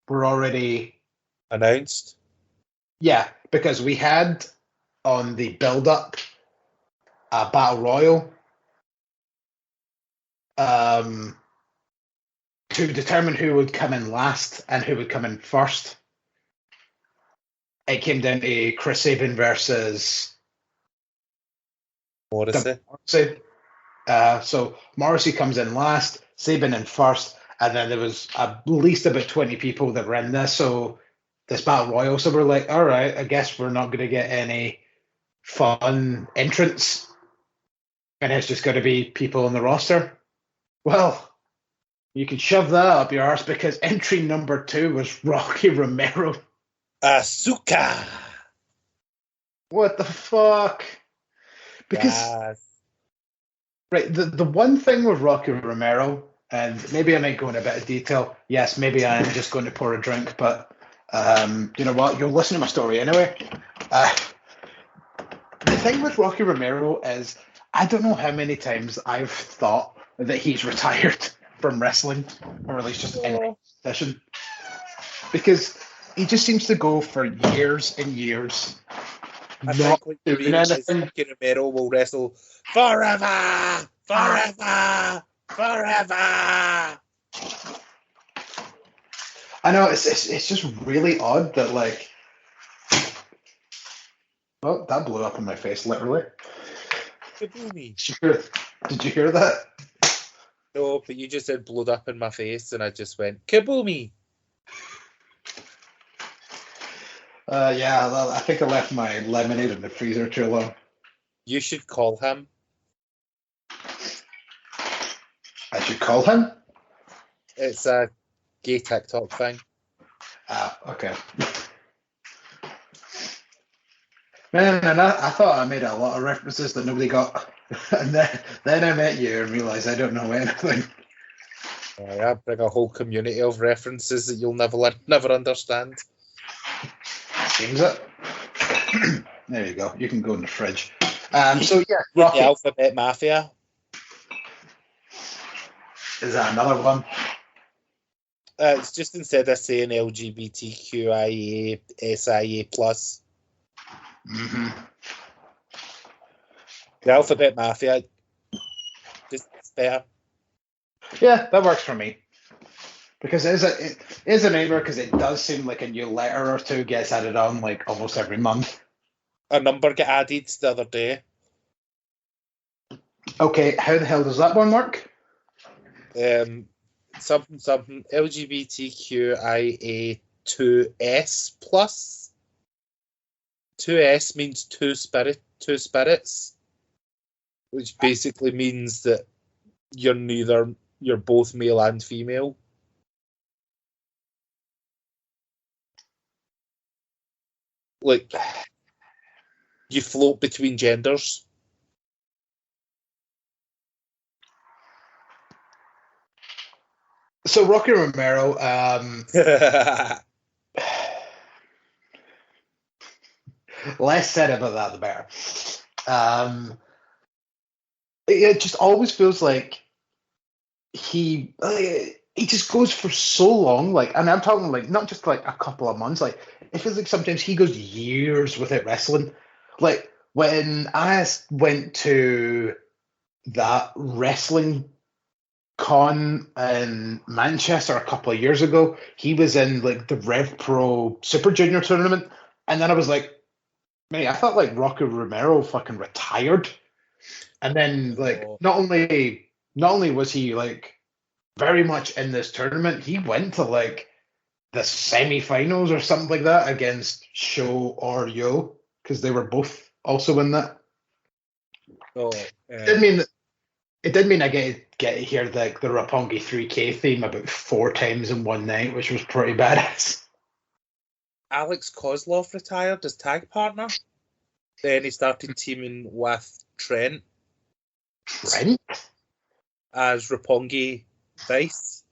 were already announced. Yeah, because we had on the build-up a battle royal to determine who would come in last and who would come in first. It came down to Chris Sabin versus Morrissey. So Morrissey comes in last, Sabin in first, and then there was at least about 20 people that were in this. So this battle royal. So we're like, all right, I guess we're not going to get any fun entrants, and it's just going to be people on the roster. Well, you can shove that up your arse because entry number 2 was Rocky Romero. Asuka. What the fuck? Because right, the one thing with Rocky Romero, and maybe I might go in a bit of detail. Yes, maybe I am just going to pour a drink, but you know what? You'll listen to my story anyway. The thing with Rocky Romero is I don't know how many times I've thought that he's retired from wrestling, or at least just in competition, because he just seems to go for years and years. I think what you mean is Rocky Romero will wrestle forever, forever, forever. I know it's just really odd that like. Oh, that blew up in my face, literally. Kaboomy. Did you hear that? No, but you just said blew up in my face, and I just went kaboomy. Yeah, I think I left my lemonade in the freezer too long. You should call him. I should call him? It's a gay TikTok thing. Ah, okay. Man, and I thought I made a lot of references that nobody got. And then I met you and realised I don't know anything. I bring a whole community of references that you'll never understand. Seems it. There you go. You can go in the fridge. So yeah, Rocky. The Alphabet Mafia. Is that another one? It's just instead of saying LGBTQIA SIA plus. Mm-hmm. The Alphabet Mafia. Just better. Yeah, that works for me. Because it is a nightmare because it does seem like a new letter or two gets added on like almost every month. A number got added the other day. Okay, how the hell does that one work? Something LGBTQIA 2S plus. 2S means two spirits, which basically means that you're both male and female. like you float between genders. So Rocky Romero, less said about that, the better. It just always feels like he just goes for so long. Like, and I'm talking like not just like a couple of months. Like, it feels like sometimes he goes years without wrestling. Like when I went to that wrestling con in Manchester a couple of years ago, he was in like the Rev Pro Super Junior tournament, and then I was like, mate, I thought like Rocky Romero fucking retired. And then like not only was he like very much in this tournament, he went to like the semi-finals or something like that against Sho or Yo, because they were both also in that. It did mean I get to hear the Roppongi 3K theme about 4 times in one night, which was pretty badass. Alex Kozlov retired as tag partner. Then he started teaming with Trent as Roppongi Vice.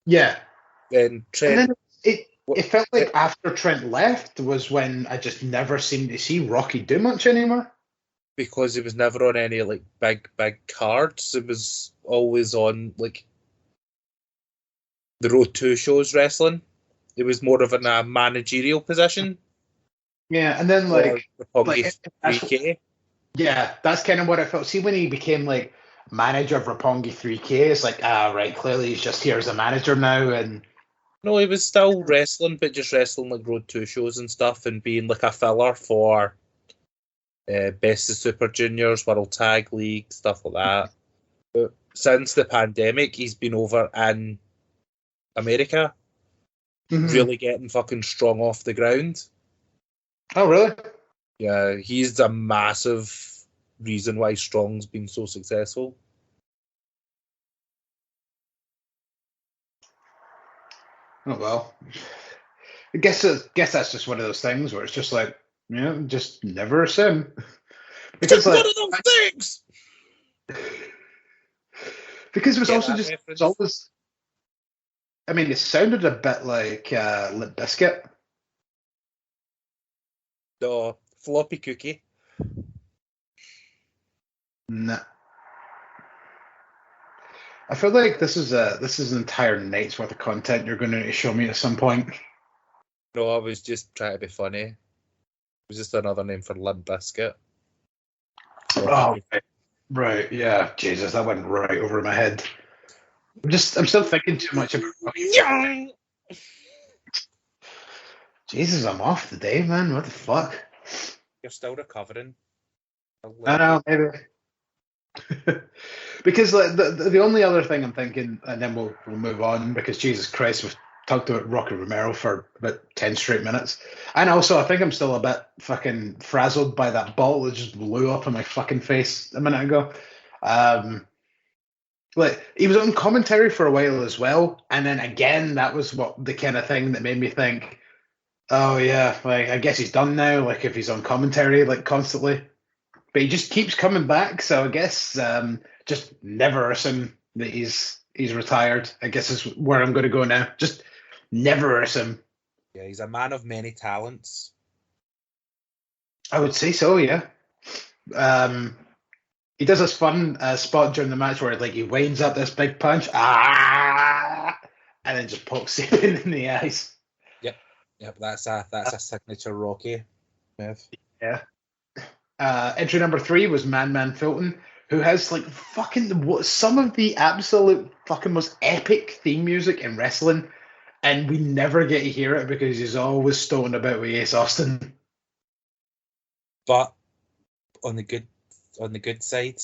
Yeah. Then Trent. And then it felt like after Trent left was when I just never seemed to see Rocky do much anymore. Because he was never on any like big cards. It was always on like the Road 2 shows wrestling. It was more of a managerial position. Yeah, and then like 3K. Yeah, that's kind of what I felt. See, when he became like manager of Roppongi 3K, it's like, right, clearly he's just here as a manager now. And no, he was still wrestling, but just wrestling like Road 2 shows and stuff, and being like a filler for Best of Super Juniors, World Tag League, stuff like that. But since the pandemic, he's been over in America, really getting fucking strong off the ground. Oh, really? Yeah, he's a massive reason why Strong's been so successful. Oh, well. I guess that's just one of those things where it's just like, just never assume. Because like, one of those things! Because it was also just, it's always, I mean, it sounded a bit like Limp Bizkit. The floppy cookie. Nah. I feel like this is an entire night's worth of content you're going to show me at some point. No, I was just trying to be funny. It was just another name for Limp Bizkit. Oh, right. Yeah. Jesus, that went right over my head. I'm still thinking too much about Jesus, I'm off today, man. What the fuck? You're still recovering. I know, maybe. Because like, the only other thing I'm thinking, and then we'll move on, because Jesus Christ, we've talked about Rocky Romero for about 10 straight minutes. And also, I think I'm still a bit fucking frazzled by that bottle that just blew up in my fucking face a minute ago. Like, he was on commentary for a while as well, and then again, that was what the kind of thing that made me think, oh yeah, like I guess he's done now, like if he's on commentary like constantly. But he just keeps coming back, so I guess just never assume that he's retired, I guess is where I'm going to go now. Just never assume. Yeah, he's a man of many talents. I would say so, yeah. He does this fun spot during the match where like he winds up this big punch, and then just pokes Sabian in the eyes. Yep, that's a signature Rocky move. Yeah. Entry number 3 was Man Fulton, who has like fucking some of the absolute fucking most epic theme music in wrestling, and we never get to hear it because he's always stoned about with Ace Austin. But on the good side,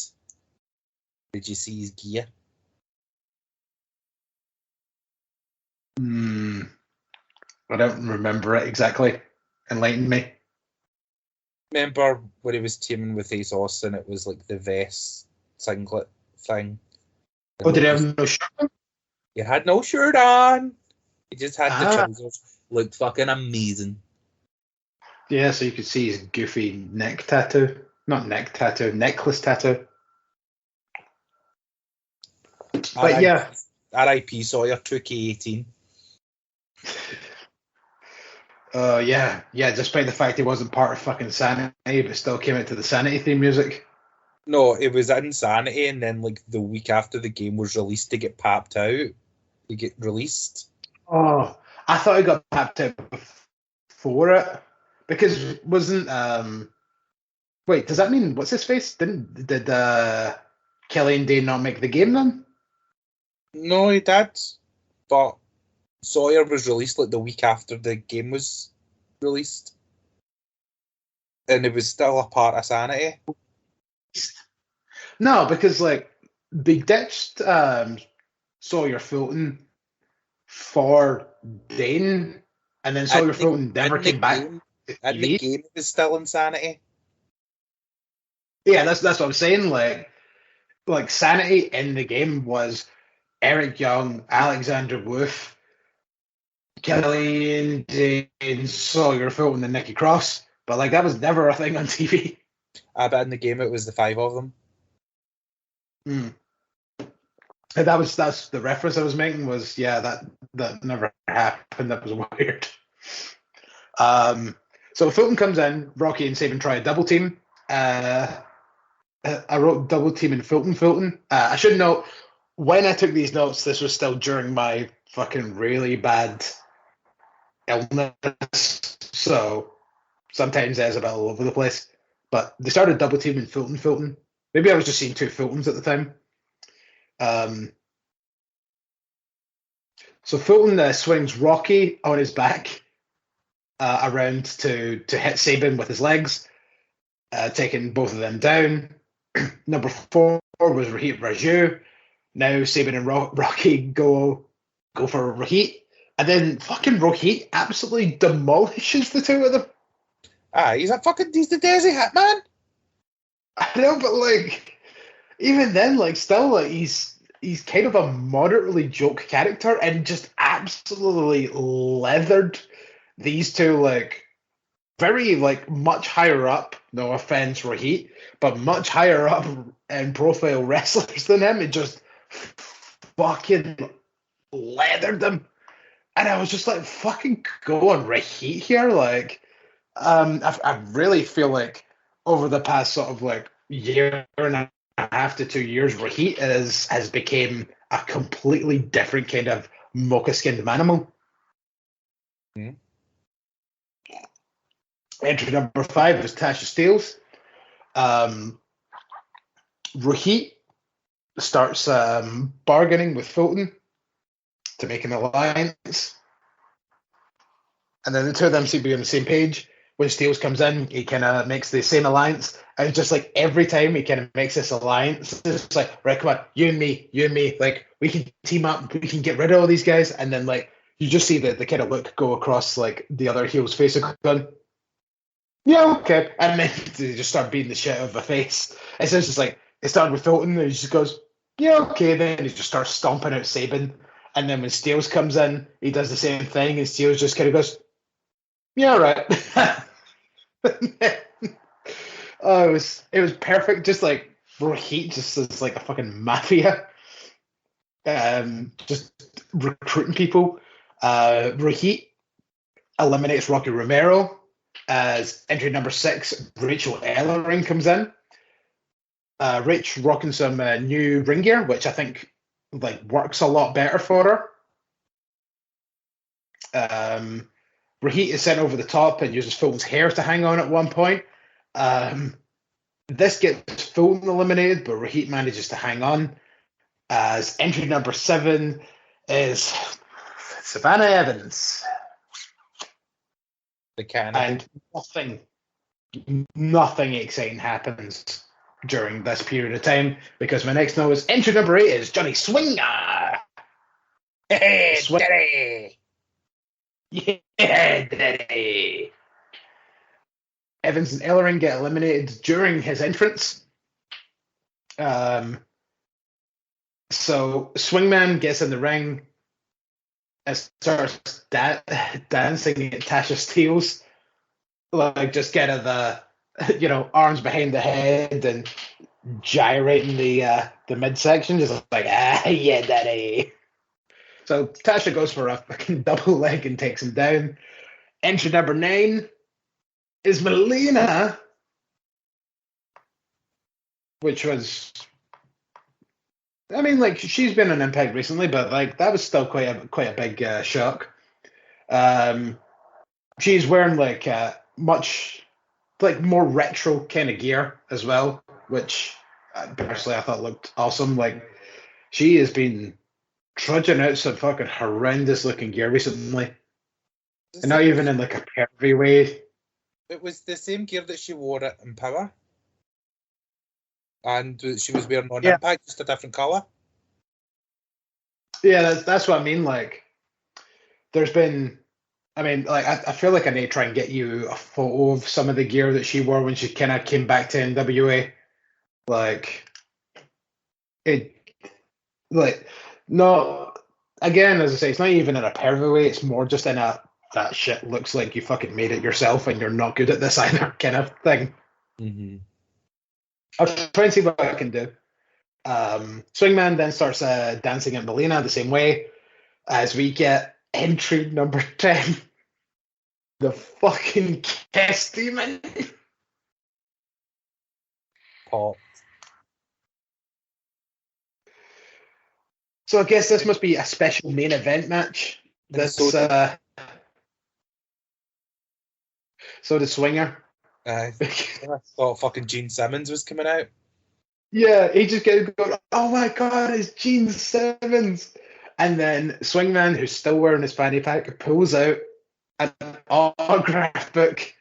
did you see his gear? I don't remember it exactly. Enlighten me. Remember when he was teaming with Ace Austin, it was like the vest singlet thing. Oh, did he have no shirt on? He had no shirt on. He just had the trousers. Looked fucking amazing. Yeah, so you could see his goofy neck tattoo. Not neck tattoo, necklace tattoo. But yeah. R.I.P. Sawyer 2K18. Yeah. Despite the fact he wasn't part of fucking Sanity, but still came out to the Sanity theme music. No, it was Insanity, and then like the week after the game was released to get papped out, to get released. Oh, I thought he got tapped out before it because wasn't Wait, does that mean what's his face? Did Killian Day not make the game then? No, he did, but Sawyer was released like the week after the game was released, and it was still a part of Sanity. No, because like they ditched Sawyer Fulton for Dane, and then Sawyer Fulton never came back. In the game, it was still Insanity. Yeah, that's what I'm saying. Like Sanity in the game was Eric Young, Alexander Wolf, Killian Dane, Sawyer Fulton, and Nikki Cross. But like that was never a thing on TV. I bet in the game it was the 5 of them. And that's the reference I was making was that never happened. That was weird. So Fulton comes in, Rocky and Sabin try a double team. I wrote double team and Fulton. I should note, when I took these notes, this was still during my fucking really bad illness. So sometimes it's a bit all over the place. But they started double teaming Fulton. Maybe I was just seeing two Fultons at the time. So Fulton swings Rocky on his back around to hit Sabin with his legs, taking both of them down. Number 4 was Rohit Raju. Now Sabin and Rocky go for Rohit. And then fucking Rohit absolutely demolishes the two of them. He's the Daisy Hitman. I know, but like, even then, like, still, like, he's kind of a moderately joke character and just absolutely leathered these two, like, very, like, much higher up, no offense, Rohit, but much higher up in profile wrestlers than him. It just fucking leathered them. And I was just like, fucking go on Rohit here. Like, I really feel like over the past sort of like year and a half to 2 years, Rohit has become a completely different kind of mocha-skinned manimal. Mm-hmm. Entry number 5 was Tasha Steeles. Rohit starts bargaining with Fulton to make an alliance. And then the two of them seem to be on the same page. When Steeles comes in, he kind of makes the same alliance. And just like every time he kind of makes this alliance, it's like, right, come on, you and me, like we can team up, we can get rid of all these guys. And then like you just see the kind of look go across like the other heel's face and going, yeah, okay. And then they just start beating the shit out of the face. And so it's just like, it started with Fulton, and he just goes, yeah, okay. Then he just starts stomping out Sabin. And then when Steeles comes in, he does the same thing, and Steeles just kind of goes, yeah, right. Oh, it was perfect. Just like Rohit, just as like a fucking mafia, just recruiting people. Rohit eliminates Rocky Romero as entry number 6. Rachel Ellering comes in. Rach rocking some new ring gear, which I think like works a lot better for her. Rohit is sent over the top and uses Fulton's hair to hang on at one point. This gets Fulton eliminated, but Rohit manages to hang on. As entry number 7 is Savannah Evans. And nothing exciting happens during this period of time, because my next note is entry number 8 is Johnny Swinger. Hey, Daddy! Yeah, Daddy! Evans and Ellering get eliminated during his entrance. So Swingman gets in the ring and starts dancing at Tasha Steeles. like just get the arms behind the head and gyrating the midsection, just like yeah, daddy. So Tasha goes for a fucking double leg and takes him down. Entry number 9 is Melina, which was, I mean, like she's been on Impact recently, but like that was still quite a big shock. She's wearing like much like more retro kind of gear as well, which personally I thought looked awesome. Like she has been trudging out some fucking horrendous looking gear recently, and not even in like a pervy way. It was the same gear that she wore at Empower, and she was wearing on Impact, just a different colour. Yeah, that's what I mean. Like, there's been, I mean, like I feel like I need to try and get you a photo of some of the gear that she wore when she kind of came back to NWA. Like, no, again, as I say, it's not even in a pervy way. It's more just in a that shit looks like you fucking made it yourself and you're not good at this either kind of thing. Mm-hmm. I'll try and see what I can do. Swingman then starts dancing at Melina the same way as we get entry number 10, the fucking Kiss Demon. Pop. So I guess this must be a special main event match. So the Swinger. I thought fucking Gene Simmons was coming out. Yeah, he just gets going, oh my god, it's Gene Simmons. And then Swingman, who's still wearing his fanny pack, pulls out an autograph book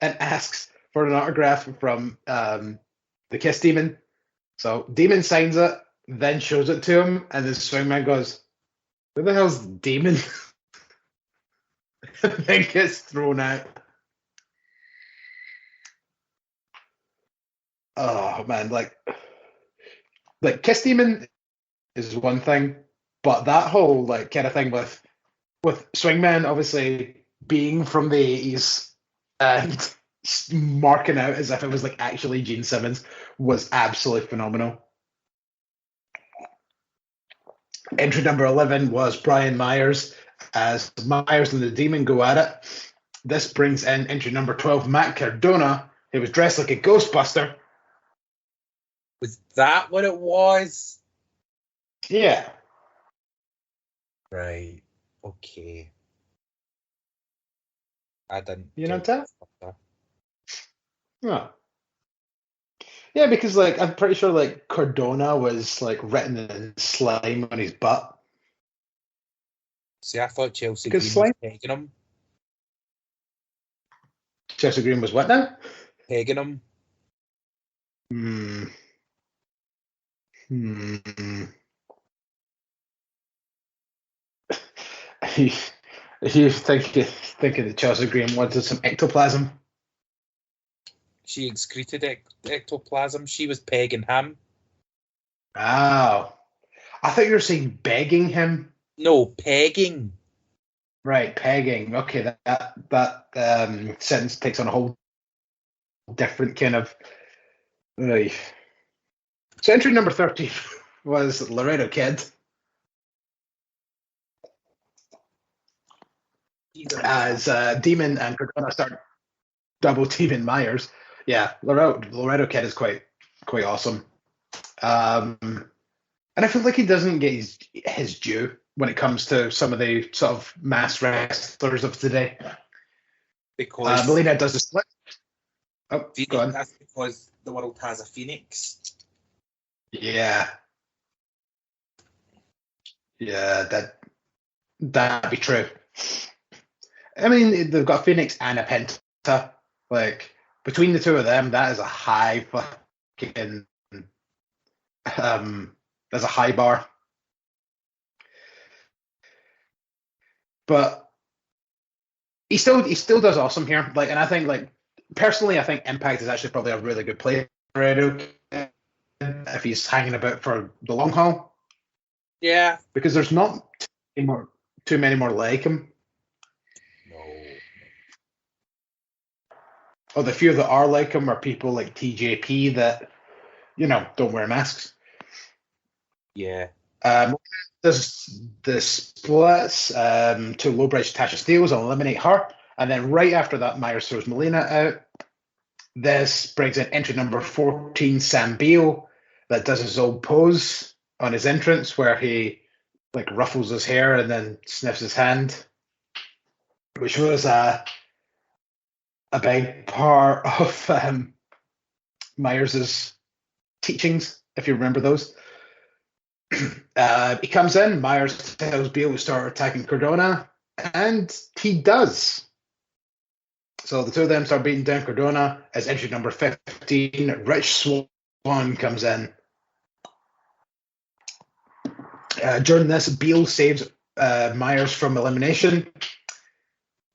and asks for an autograph from the Kiss Demon. So Demon signs it, then shows it to him, and then Swingman goes, who the hell's Demon? And then gets thrown out. Oh man, like Kiss Demon is one thing, but that whole like kind of thing with Swingman obviously being from the 80s and marking out as if it was like actually Gene Simmons was absolutely phenomenal. Entry number 11 was Brian Myers, as Myers and the Demon go at it. This brings in entry number 12, Matt Cardona, who was dressed like a Ghostbuster. Was that what it was? Yeah. Right. Okay. I didn't. You know that? Oh. Yeah, because like I'm pretty sure like Cardona was like written in slime on his butt. See, I thought Chelsea Because Green slime. was pegging him. Chelsea Green was what now? Pegging him. You thinking that Chelsea Green wanted some ectoplasm? She excreted ectoplasm. She was pegging him. Oh, I thought you were saying begging him. No, pegging. Right, pegging. Okay, that sentence takes on a whole different kind of. So entry number 13 was Laredo Kid. As Demon and Cardona start double teaming Myers. Yeah, Laredo Kid is quite awesome. And I feel like he doesn't get his due when it comes to some of the sort of mass wrestlers of today. Because Melina does the split. Oh, Phoenix, go on. that's because the world has a Phoenix. Yeah. Yeah, that'd be true. I mean, they've got Phoenix and a Penta. Like, between the two of them, that is a high fucking there's a high bar. But he still does awesome here. Like, and I think like personally, I think Impact is actually probably a really good player if he's hanging about for the long haul. Yeah. Because there's not too many more like him. No. or the few that are like him are people like TJP that, don't wear masks. Yeah. There's the splits to low bridge Tasha Steelz and eliminate her. And then right after that, Myers throws Melina out. This brings in entry number 14, Sam Beale, that does his old pose on his entrance where he ruffles his hair and then sniffs his hand, which was a big part of Myers' teachings, if you remember those. He comes in, Myers tells Beale to start attacking Cardona, and he does. So the two of them start beating down Cardona as entry number 15, Rich Swann, comes in. During this, Beale saves Myers from elimination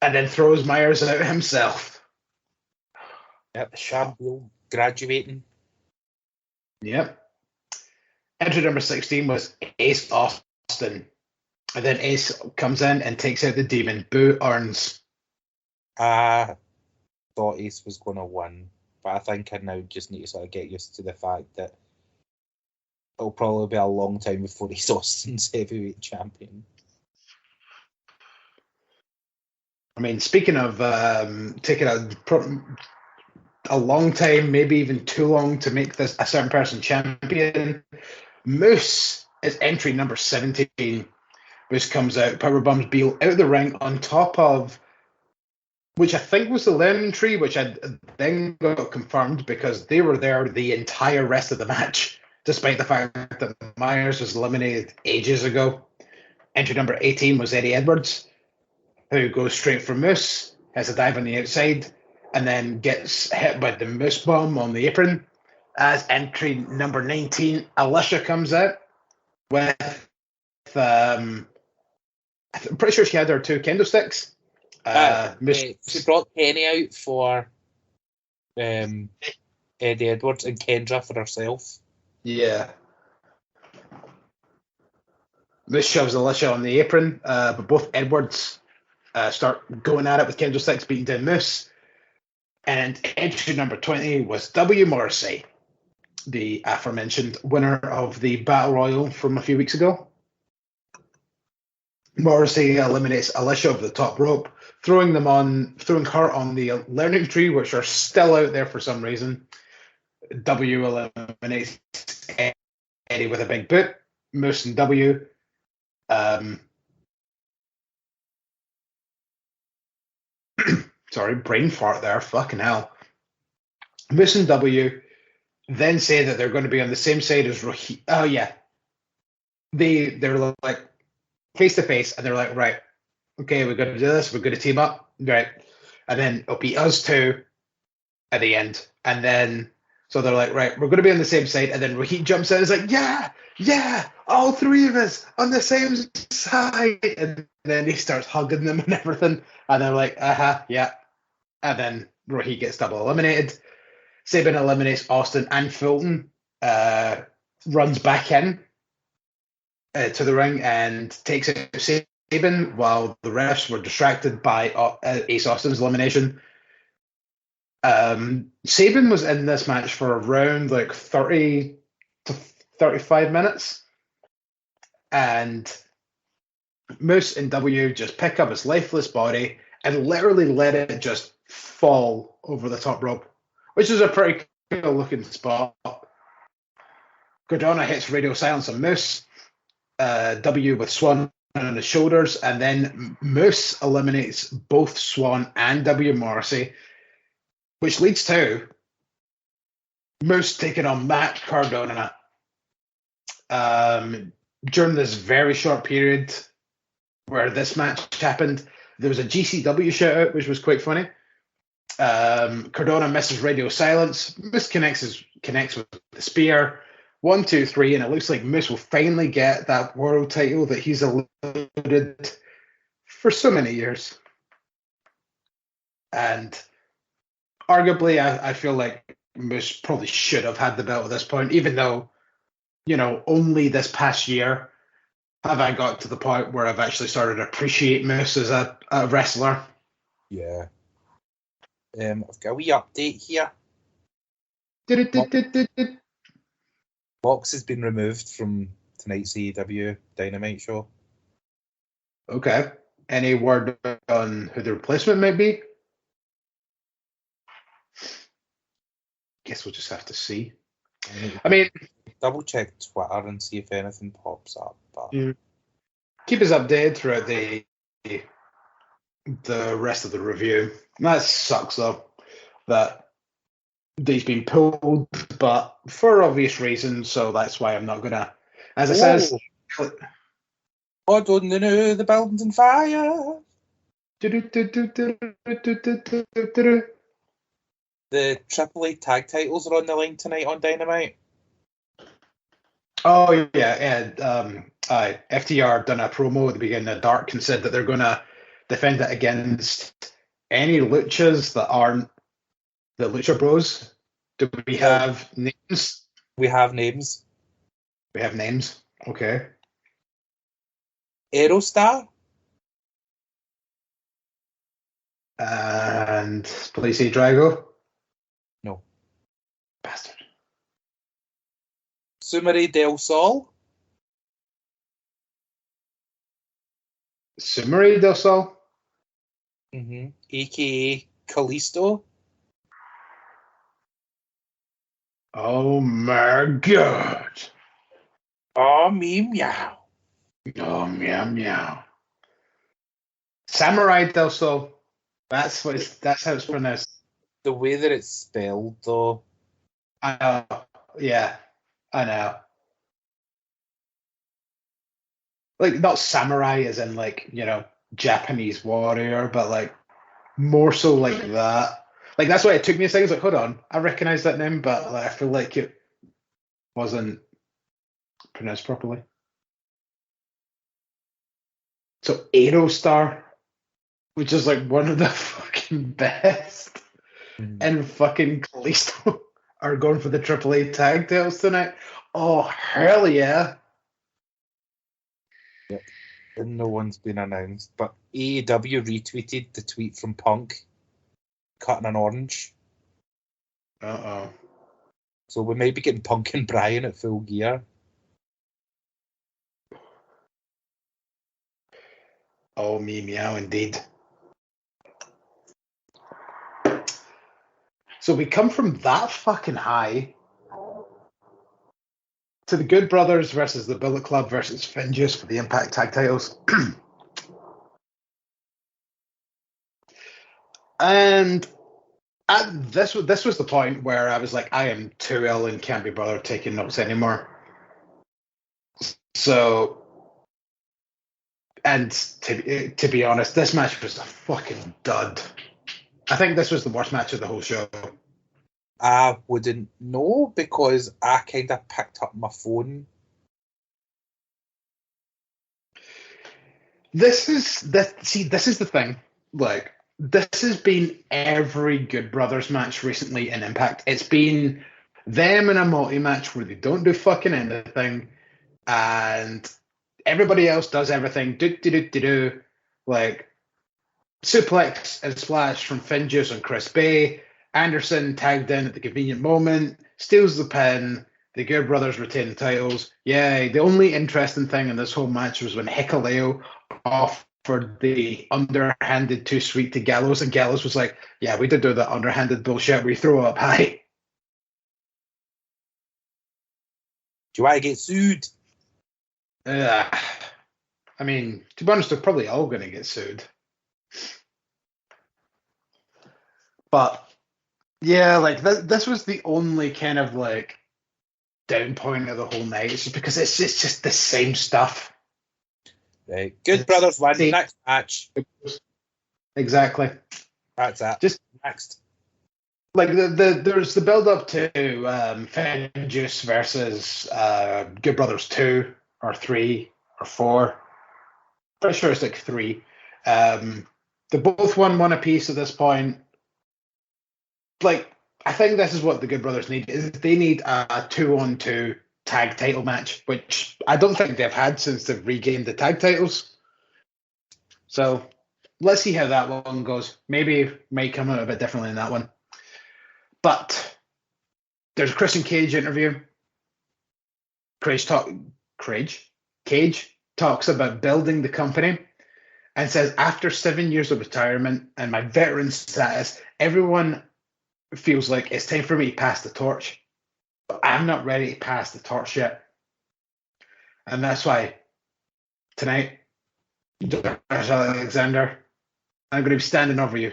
and then throws Myers out himself. Yep, Shab Beale graduating. Yep. Entry number 16 was Ace Austin. And then Ace comes in and takes out the demon. Boo earns. I thought Ace was going to win, but I think I now just need to sort of get used to the fact that it'll probably be a long time before he's Austin's heavyweight champion. I mean, speaking of taking a long time, maybe even too long to make this a certain person champion, Moose is entry number 17. Moose comes out, powerbombs Beale out of the ring on top of, which I think was the lemon tree, which I then got confirmed because they were there the entire rest of the match, despite the fact that Myers was eliminated ages ago. Entry number 18 was Eddie Edwards, who goes straight for Moose, has a dive on the outside, and then gets hit by the Moose bomb on the apron. As entry number 19, Alicia comes out with, I'm pretty sure she had her 2 candlesticks. She brought Kenny out for Eddie Edwards and Kendra for herself. Yeah. Moose shoves Alicia on the apron, but both Edwards start going at it with candlesticks, beating down Moose. And entry number 20 was W. Morrissey, the aforementioned winner of the Battle Royal from a few weeks ago. Morrissey eliminates Alicia over the top rope, throwing her on the learning tree, which are still out there for some reason. W eliminates Eddie with a big boot. Moose and W. Sorry, brain fart there. Fucking hell. Moose and W then say that they're going to be on the same side as Rohit. Oh, yeah. They're like face to face, and they're like, right, okay, we're going to do this. We're going to team up. Right. And then it'll be us two at the end. And then, so they're like, right, we're going to be on the same side. And then Rohit jumps in and is like, yeah, all three of us on the same side. And then he starts hugging them and everything. And they're like, yeah. And then Rohit gets double eliminated. Sabin eliminates Austin and Fulton, runs back in to the ring and takes out Sabin while the refs were distracted by Ace Austin's elimination. Sabin was in this match for around 30 to 35 minutes. And Moose and W just pick up his lifeless body and literally let it just fall over the top rope, which is a pretty cool looking spot. Cardona hits radio silence on Moose. W with Swan on his shoulders, and then Moose eliminates both Swan and W Morrissey, which leads to Moose taking on Matt Cardona. During this very short period where this match happened, there was a GCW shout out, which was quite funny. Cardona misses radio silence. Moose connects with the spear. 1, 2, 3, and it looks like Moose will finally get that world title that he's eluded for so many years. And arguably, I feel like Moose probably should have had the belt at this point, even though, only this past year have I got to the point where I've actually started to appreciate Moose as a wrestler. Yeah. I've got a wee update here. Du-du-du-du-du-du. Mox has been removed from tonight's AEW Dynamite show. Okay. Any word on who the replacement might be? Guess we'll just have to see. I mean, double check Twitter and see if anything pops up. But keep us updated throughout the rest of the review. That sucks though, that he's been pulled, but for obvious reasons. So that's why I'm not gonna. As it says, I don't know, the building's on fire. The AAA tag titles are on the line tonight on Dynamite. Oh yeah. FTR done a promo at the beginning of Dark and said that they're gonna defend it against any luchas that aren't the Lucha Bros. Do we have names? We have names. We have names. Okay. Aerostar. And please say Drago. No. Bastard. Sumere del Sol. Sumere del Sol. AKA Kalisto. Oh my god. Oh, me meow. Oh, meow meow. Samurai del Sol. That's how it's pronounced. The way that it's spelled, though. I know. Yeah, I know. Like, not samurai as in, like, you know, Japanese warrior, but, like, more so like that. Like, that's why it took me a second. I was like, hold on, I recognize that name, but like, I feel like it wasn't pronounced properly. So, Aerostar, which is, like, one of the fucking best, and fucking Kalisto are going for the AAA tag titles tonight. Oh, hell yeah. Yep. And no one's been announced, but AEW retweeted the tweet from Punk cutting an orange. Uh-oh. So we may be getting Punk and Bryan at Full Gear. Oh, me meow indeed. So we come from that fucking high to the Good Brothers versus the Bullet Club versus Finjuice for the Impact Tag Titles. And this was the point where I was like, I am too ill and can't be bothered taking notes anymore. So, and to be honest, this match was a fucking dud. I think this was the worst match of the whole show. I wouldn't know because I kind of picked up my phone. This is the thing. Like, this has been every Good Brothers match recently in Impact. It's been them in a multi-match where they don't do fucking anything, and everybody else does everything. Do. Like, suplex and splash from Finjuice and Chris Bay. Anderson tagged in at the convenient moment, steals the pin. The Good Brothers retain the titles. Yeah, the only interesting thing in this whole match was when Hikuleo offered the underhanded too sweet to Gallows, and Gallows was like, yeah, we did do that underhanded bullshit. We throw up high. Do I get sued? I mean, to be honest, they're probably all going to get sued. But yeah, like this was the only kind of like down point of the whole night. It's just because it's just the same stuff. Right. Good Brothers win. Next match. Exactly. That's it. Just next. Like there's the build up to Finjuice versus Good Brothers 2 or 3 or 4. Pretty sure it's like 3. They both won one apiece at this point. Like, I think this is what the Good Brothers need. Is they need a 2-on-2 tag title match, which I don't think they've had since they've regained the tag titles. So let's see how that one goes. Maybe it might come out a bit differently in that one. But there's a Christian Cage interview. Cage talks about building the company and says, after 7 years of retirement and my veteran status, everyone feels like it's time for me to pass the torch. But I'm not ready to pass the torch yet. And that's why tonight, Dr. Alexander, I'm going to be standing over you.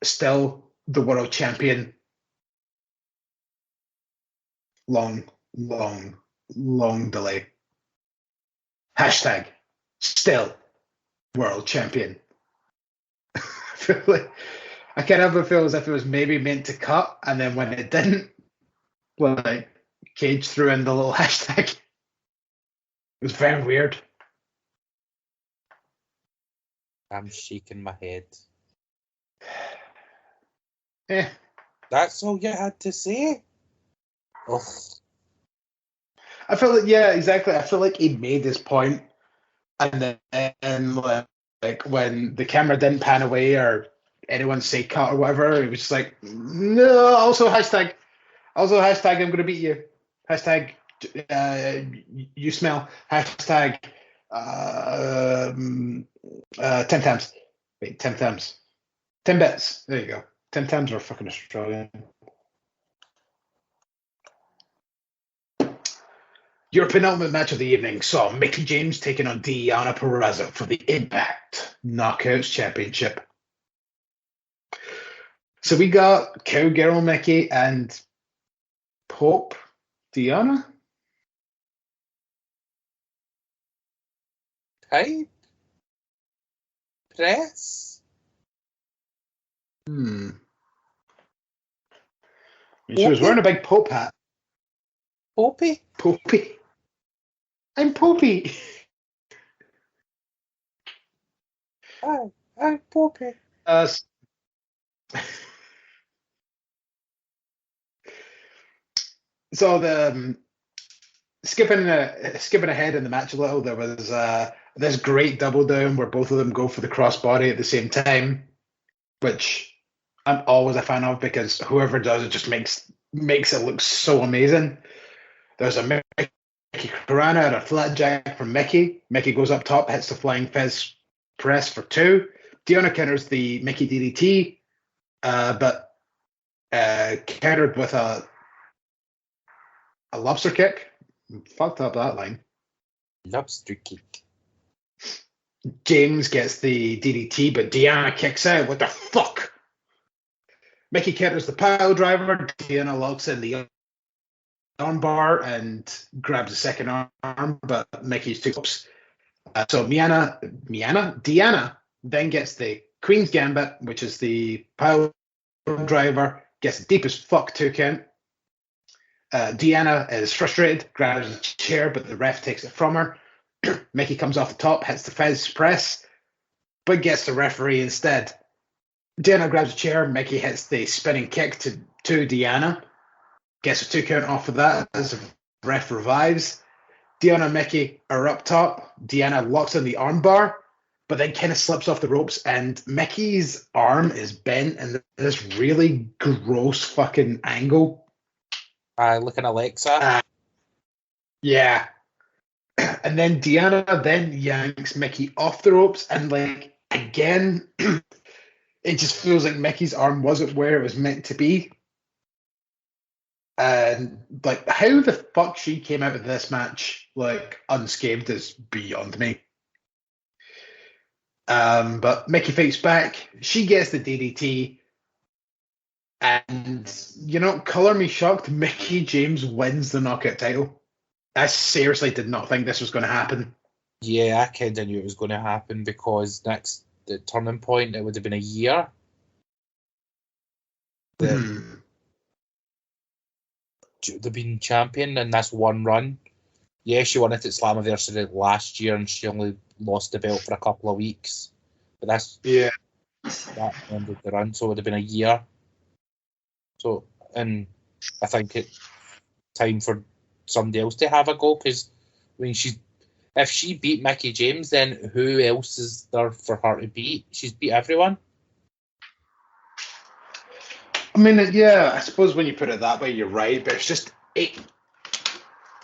Still the world champion. Long delay. Hashtag still world champion. I kind of feel as if it was maybe meant to cut, and then when it didn't, like Cage threw in the little hashtag. It was very weird. I'm shaking my head. Yeah. That's all you had to say? Ugh. I feel like, yeah, exactly. I feel like he made his point, and then like when the camera didn't pan away or anyone say cut or whatever, it was just like, no. Also hashtag, I'm going to beat you. Hashtag, you smell. Hashtag, 10 times. Wait, 10 times. 10 bits. There you go. 10 times are fucking Australian. Your penultimate match of the evening saw Mickie James taking on Deonna Purrazzo for the Impact Knockouts Championship. So we got Cowgirl Mickie and Pope Deonna. Hey? Press? She was wearing a big Pope hat. Popey? Popey. I'm Popey. I'm Popey. So the skipping ahead in the match a little, there was this great double down where both of them go for the crossbody at the same time, which I'm always a fan of because whoever does it just makes it look so amazing. There's a Mickey Corana and a flat jack from Mickie. Mickie goes up top, hits the flying fez press for 2. Deonna counters the Mickie DDT, but countered with a lobster kick. Fucked up that line. Lobster kick. James gets the DDT, but Deonna kicks out. What the fuck? Mickie counters the pile driver. Deonna locks in the armbar and grabs the second arm, but Mickey's too close. So Deonna then gets the Queen's Gambit, which is the pile driver, gets the deepest fuck 2 count. Deonna is frustrated, grabs a chair, but the ref takes it from her. Mickie comes off the top, hits the Fez press, but gets the referee instead. Deonna grabs a chair, Mickie hits the spinning kick to Deonna. Gets a 2 count off of that as the ref revives. Deonna and Mickie are up top. Deonna locks in the armbar, but then kind of slips off the ropes, and Mickey's arm is bent in this really gross fucking angle. Looking Alexa. Yeah. And then Deonna then yanks Mickie off the ropes, and like again, it just feels like Mickey's arm wasn't where it was meant to be. And like how the fuck she came out of this match like unscathed is beyond me. But Mickie fights back. She gets the DDT, and color me shocked. Mickie James wins the knockout title. I seriously did not think this was going to happen. Yeah, I kind of knew it was going to happen because the turning point, it would have been a year. They've been champion in this one run. Yeah, she won it at Slammiversary last year and she only lost the belt for a couple of weeks. But that ended the run, so it would have been a year. So, and I think it's time for somebody else to have a go because, I mean, if she beat Mickey James, then who else is there for her to beat? She's beat everyone. I mean, yeah, I suppose when you put it that way, you're right. But it's just it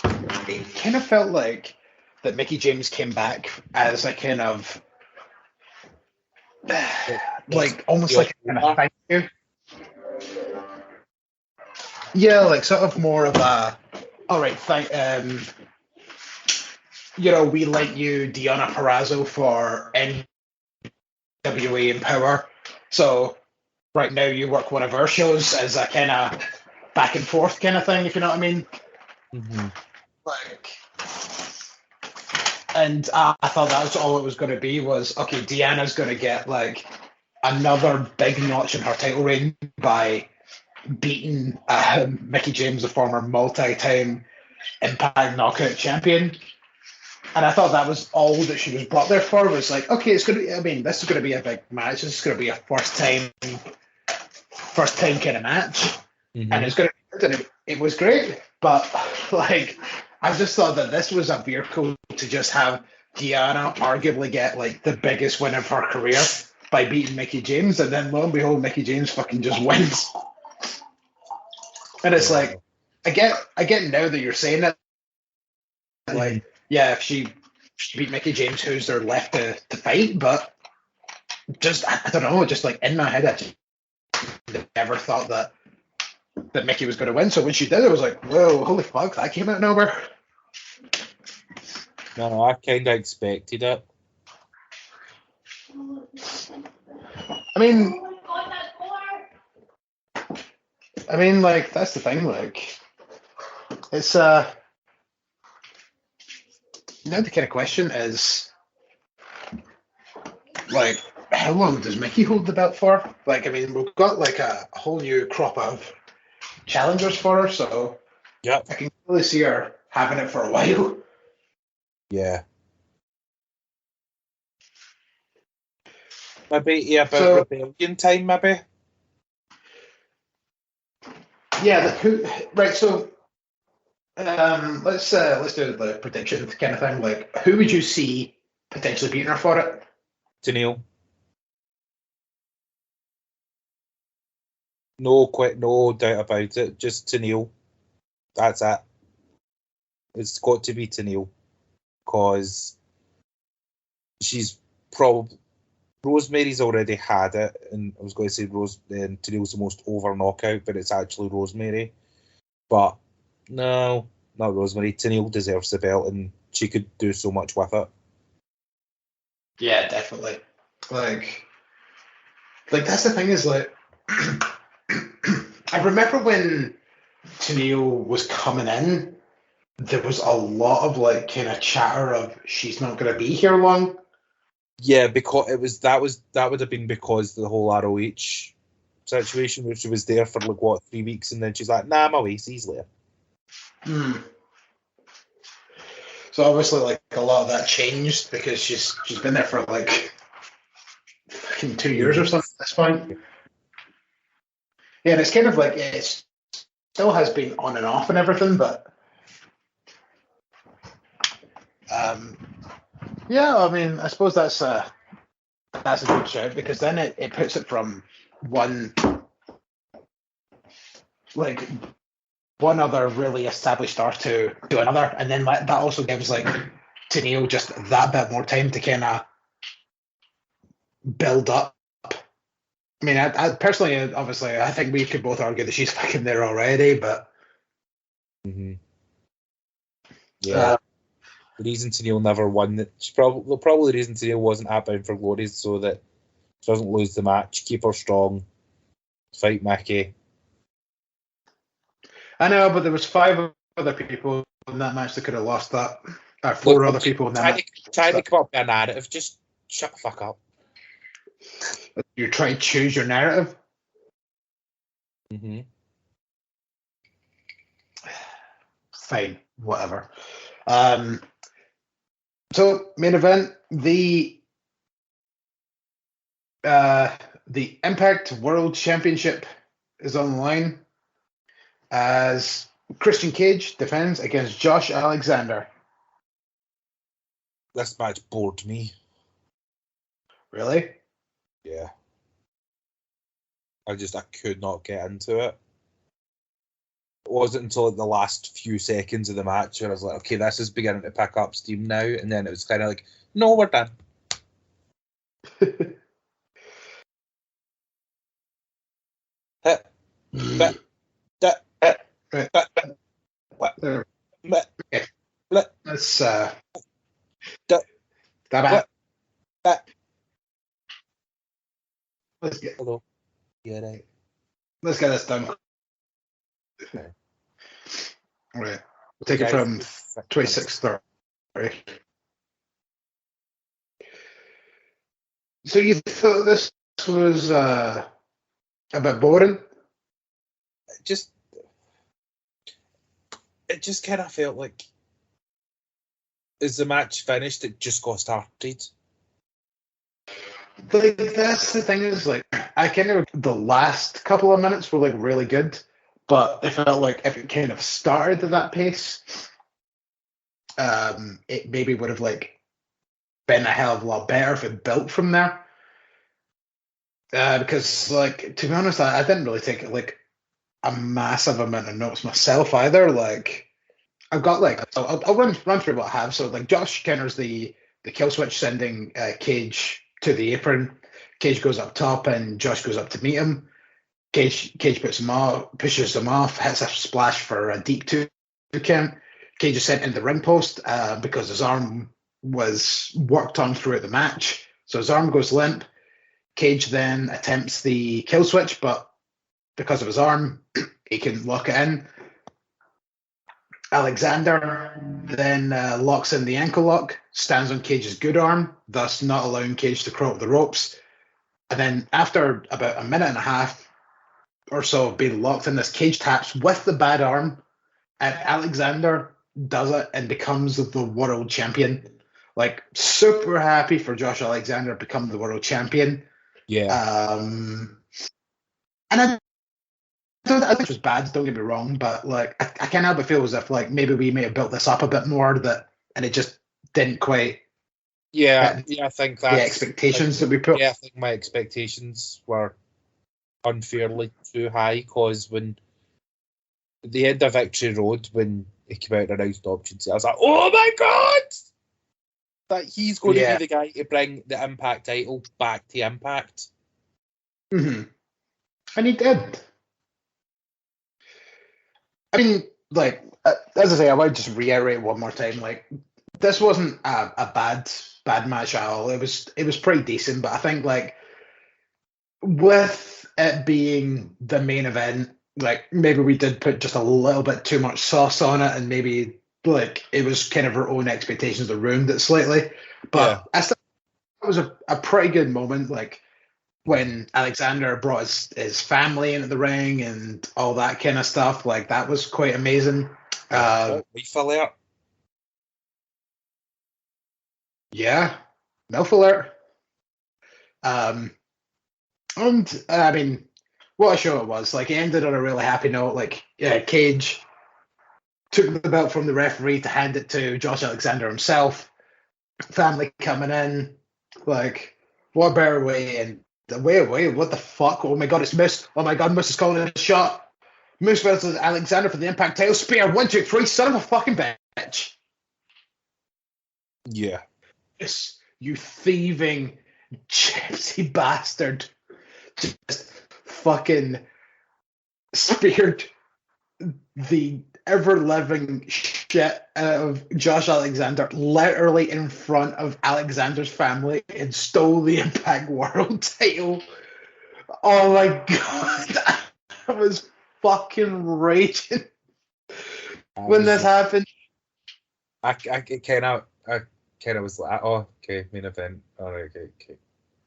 kind of felt like that Mickey James came back as a kind of like almost like a kind of thank you. Yeah, like sort of more of a all right, we like you, Deonna Purrazzo, for NWA Empower. So right now you work one of our shows as a kind of back and forth kind of thing, if you know what I mean. Mm-hmm. Like, and I thought that was all it was going to be was, okay, Deanna's going to get like another big notch in her title reign by beating Mickey James, the former multi-time Impact Knockout champion. And I thought that was all that she was brought there for, was like, okay, it's going to be, I mean, this is going to be a big match. This is going to be a first time kind of match. Mm-hmm. And it's going to be, and it was great. But, like, I just thought that this was a vehicle to just have Deanna arguably get, like, the biggest win of her career by beating Mickey James. And then, lo and behold, Mickey James fucking just wins. And it's like, I get now that you're saying it. Like, yeah, if she beat Mickey James, who's there left to fight? But just, I don't know, just like in my head, I just never thought that Mickey was going to win. So when she did, it was like, whoa, holy fuck, that came out of nowhere. No, I kind of expected it. I mean, like, that's the thing, like, it's, now the kind of question is, like, how long does Mickey hold the belt for? Like, I mean, we've got, like, a whole new crop of challengers for her, so Yep. I can really see her having it for a while. Yeah. Maybe about rebellion time, maybe. Yeah, right, so let's do the prediction kind of thing. Like, who would you see potentially beating her for it? Tenille. No doubt about it. Just Tenille. That's it. It's got to be Tenille, because she's probably Rosemary's already had it, and I was going to say Tenille's the most over knockout, but it's actually Rosemary. But no, not Rosemary. Tenille deserves the belt, and she could do so much with it. Yeah, definitely. Like that's the thing is, like, I remember when Tenille was coming in, there was a lot of like kind of chatter of she's not going to be here long. Yeah, because that would have been because of the whole ROH situation, where she was there for 3 weeks, and then she's like, nah, I'm away, easily. So obviously, like, a lot of that changed because she's been there for like fucking 2 years or something at this point. Yeah, and it's kind of like it still has been on and off and everything, but yeah, I mean, I suppose that's a good shout, because then it puts it from one other really established star to another, and then that also gives like Tenille just that bit more time to kind of build up. I mean, I personally, obviously, I think we could both argue that she's fucking there already, but yeah. The reason Tenille never won, probably the reason Tenille wasn't at Bound for Glory is so that she doesn't lose the match, keep her strong, fight Mickey. I know, but there was 5 other people in that match that could have lost that. 4 other people in that match. Trying to come up with a narrative, just shut the fuck up. You're trying to choose your narrative? Fine, whatever. So, main event, the Impact World Championship is on the line as Christian Cage defends against Josh Alexander. This match bored me. Really? Yeah. I could not get into it. It wasn't until the last few seconds of the match where I was like, okay, this is beginning to pick up steam now. And then it was kind of like, no, we're done. Hit. Bit. That. Right. What? Okay. Let's stab What? Let's get Hello. Yeah, right. let's get this done. Okay. Right. We'll take it from 26:30. So you thought this was a bit boring? It just kind of felt like, as the match finished, it just got started. Like, that's the thing is, like, I kind of, the last couple of minutes were like really good, but it felt like if it kind of started at that pace, it maybe would have like been a hell of a lot better if it built from there. Because, like, to be honest, I didn't really take it like a massive amount of notes myself either. Like, I've got like, I'll run through what I have. So, like, Josh Kenner's the kill switch, sending Cage to the apron. Cage goes up top, and Josh goes up to meet him. Cage puts him off, pushes him off, hits a splash for a deep two count. Cage is sent in the ring post because his arm was worked on throughout the match, so his arm goes limp. Cage then attempts the kill switch, but because of his arm, he couldn't lock it in. Alexander then locks in the ankle lock, stands on Cage's good arm, thus not allowing Cage to crawl up the ropes. And then after about a minute and a half or so of being locked in this, Cage taps with the bad arm, and Alexander does it and becomes the world champion. Like, super happy for Josh Alexander to become the world champion. Yeah. And I think it was bad, don't get me wrong, but like I can't help but feel as if like maybe we may have built this up a bit more, and it just didn't quite Yeah, I think that's the expectations that we put. Yeah, I think my expectations were unfairly too high, because when at the end of Victory Road, when he came out and announced options, I was like, oh my god! That he's going to be the guy to bring the Impact title back to Impact. Mm-hmm. And he did. I mean, like, as I say, I might just reiterate one more time, like, this wasn't a bad match at all. It was pretty decent, but I think, like, with it being the main event, like, maybe we did put just a little bit too much sauce on it, and maybe, like, it was kind of our own expectations that ruined it slightly. But I still thought it was a pretty good moment, like, when Alexander brought his family into the ring and all that kind of stuff. Like, that was quite amazing. We fell out. Yeah, MILF alert. And I mean, what a show it was. Like, it ended on a really happy note. Like, Cage took the belt from the referee to hand it to Josh Alexander himself. Family coming in. Like, what better way? And wait, what the fuck? Oh my god, it's Moose. Oh my god, Moose is calling a shot. Moose versus Alexander for the Impact title. Spear, 1, 2, 3, son of a fucking bitch. Yeah. Yes, you thieving gypsy bastard. Just fucking speared the ever-living shit out of Josh Alexander, literally in front of Alexander's family, and stole the Impact World title. Oh my god, I was fucking raging when this happened. I kind of was like, oh, okay, main event. All right, okay,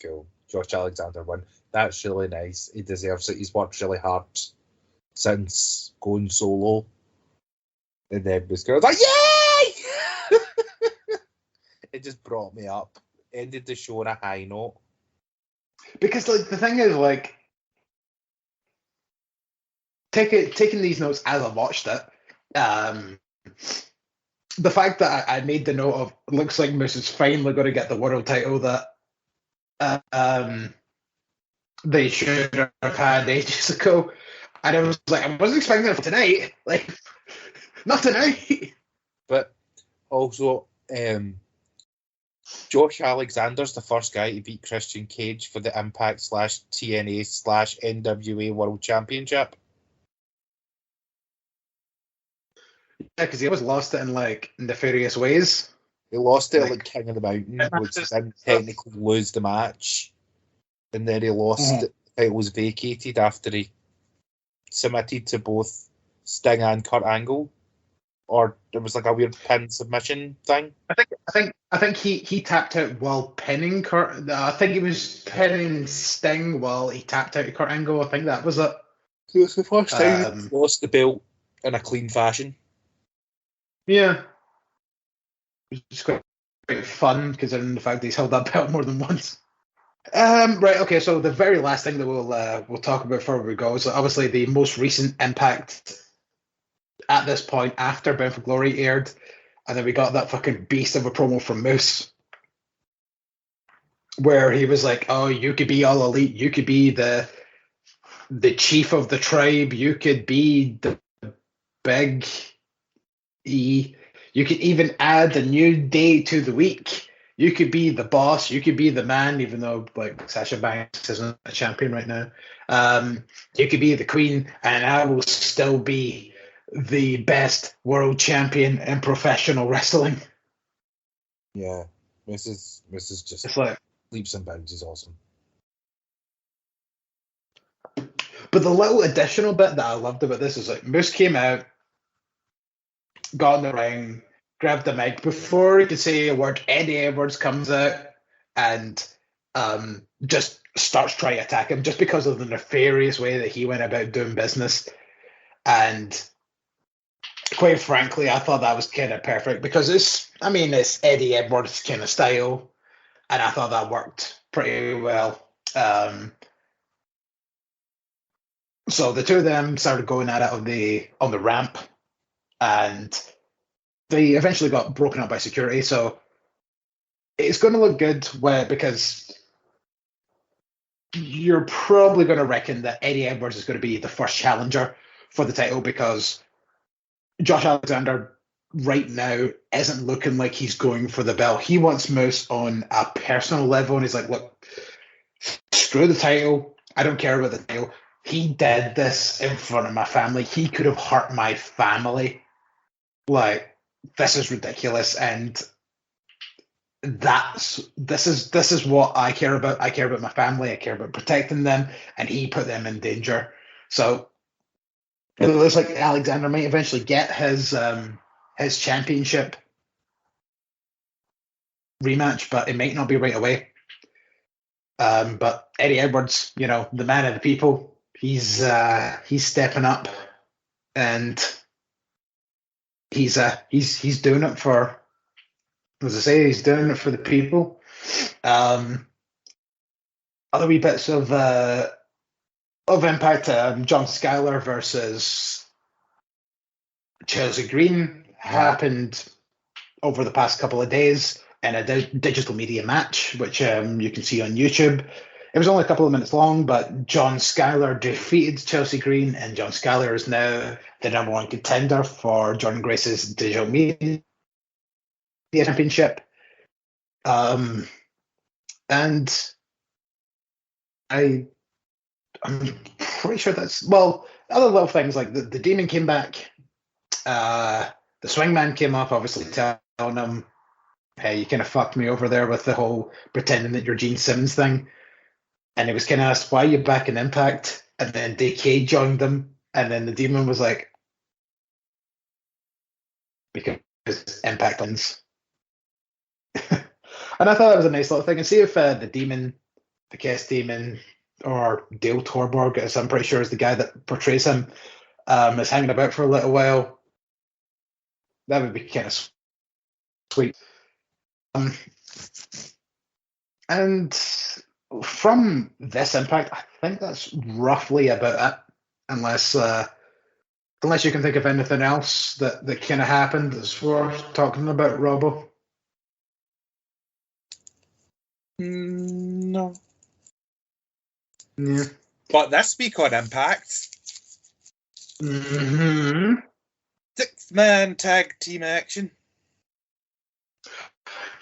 cool. Josh Alexander won. That's really nice. He deserves it. He's worked really hard since going solo. And then was like, yay! It just brought me up. Ended the show on a high note. Because, like, the thing is, like, taking these notes as I watched it, the fact that I made the note of looks like Moose is finally going to get the world title that they should have had ages ago. And I was like, I wasn't expecting it for tonight. Like, not tonight. But also, Josh Alexander's the first guy to beat Christian Cage for the Impact / TNA / NWA World Championship. Yeah, because he always lost it in like nefarious ways. He lost it Like- like King of the Mountain, which didn't technically lose the match. And then he lost it. It was vacated after he submitted to both Sting and Kurt Angle. Or it was like a weird pin submission thing. I think he tapped out while pinning Kurt. I think he was pinning Sting while he tapped out to Kurt Angle. I think that was it. So it's the first time he lost the belt in a clean fashion. Yeah. It's quite fun considering the fact that he's held that belt more than once. Right, okay, so the very last thing that we'll talk about before we go is obviously the most recent Impact at this point after Bound for Glory aired, and then we got that fucking beast of a promo from Moose where he was like, oh, you could be all elite, you could be the chief of the tribe, you could be the big E, you could even add a new day to the week. You could be the boss. You could be the man, even though like Sasha Banks isn't a champion right now. You could be the queen, and I will still be the best world champion in professional wrestling. Yeah, this is just It's like leaps and bounds is awesome. But the little additional bit that I loved about this is like Moose came out, got in the ring, grabbed the mic before he could say a word. Eddie Edwards comes out and just starts trying to attack him just because of the nefarious way that he went about doing business. And quite frankly, I thought that was kind of perfect because it's Eddie Edwards kind of style, and I thought that worked pretty well. So the two of them started going at it on the ramp, and they eventually got broken up by security. So it's going to look good because you're probably going to reckon that Eddie Edwards is going to be the first challenger for the title because Josh Alexander right now isn't looking like he's going for the belt. He wants Moose on a personal level, and he's like, look, screw the title. I don't care about the title. He did this in front of my family. He could have hurt my family. Like, this is ridiculous, and this is what I care about. I care about my family. I care about protecting them, and he put them in danger. So it looks like Alexander might eventually get his championship rematch, but it might not be right away. But Eddie Edwards, the man of the people, he's stepping up, and he's doing it for, as I say, he's doing it for the people. Other wee bits of Impact, John Skyler versus Chelsea Green happened over the past couple of days in a digital media match, which you can see on YouTube. It was only a couple of minutes long, but John Skyler defeated Chelsea Green, and John Skyler is now the number one contender for Jordan Grace's digital media championship. And I'm pretty sure other little things like the Demon came back, the Swingman came up, obviously telling him, hey, you kind of fucked me over there with the whole pretending that you're Gene Simmons thing. And he was kind of asked, why are you back in Impact? And then DK joined them, and then the Demon was like, because Impact wins. And I thought that was a nice little thing. And see if the Demon, the Guest Demon, or Dale Torborg, as I'm pretty sure is the guy that portrays him, is hanging about for a little while. That would be kind of sweet. And from this Impact, I think that's roughly about it, unless Unless you can think of anything else that kind of happened that's worth talking about, Robbo. No. Yeah. But this week on Impact, Mm-hmm. 6-man tag team action.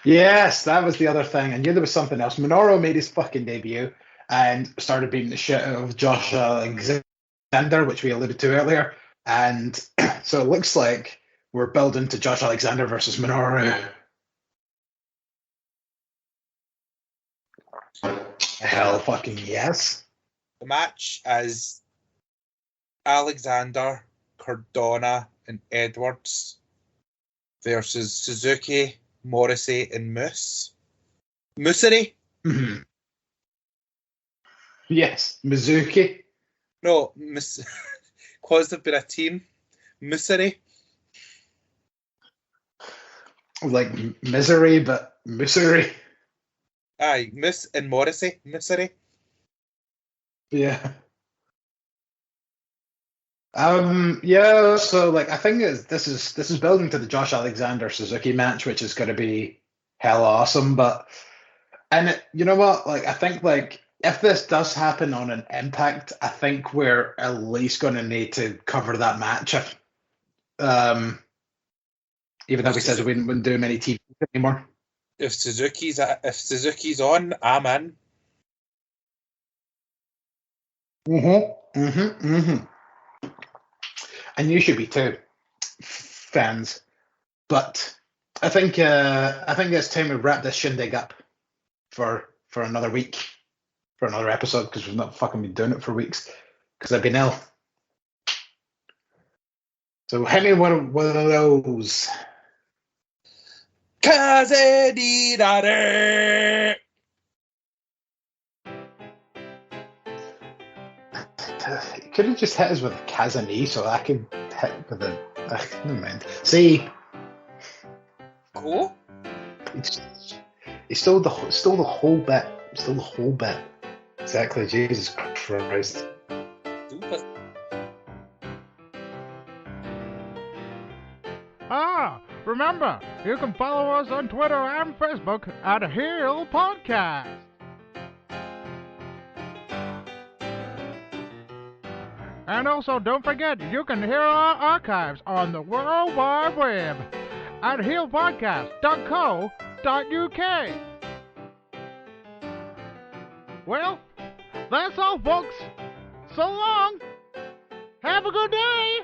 Yes, that was the other thing. I knew there was something else. Minoru made his fucking debut and started beating the shit out of Josh Alexander, which we alluded to earlier. And so it looks like we're building to Josh Alexander versus Minoru. Hell fucking yes. The match is Alexander, Cardona, and Edwards versus Suzuki, Morrissey, and Moose. Moosery? Mm-hmm. Yes, Mizuki. No, because they've been a team. Moosery. Like misery, but misery. Aye, Moose and Morrissey. Moosery. Yeah. Yeah, so like I think this is building to the Josh Alexander Suzuki match, which is going to be hell awesome. But you know what? Like I think like if this does happen on an Impact, I think we're at least going to need to cover that match. Even though we said we wouldn't do many TV anymore. If Suzuki's on, I'm in. And you should be too, fans. But I think it's time we wrap this shindig up for another week, for another episode, because we've not fucking been doing it for weeks because I've been ill. So hit me one of those. Kazedidare. You could have just hit us with a Kazani, so I could hit with a. Never mind. See. Cool. He stole the whole bit. Stole the whole bit. Exactly. Jesus Christ. Stupid. Remember, you can follow us on Twitter and Facebook at Heel Podcast. And also, don't forget, you can hear our archives on the World Wide Web at heelpodcast.co.uk. Well, that's all, folks. So long. Have a good day.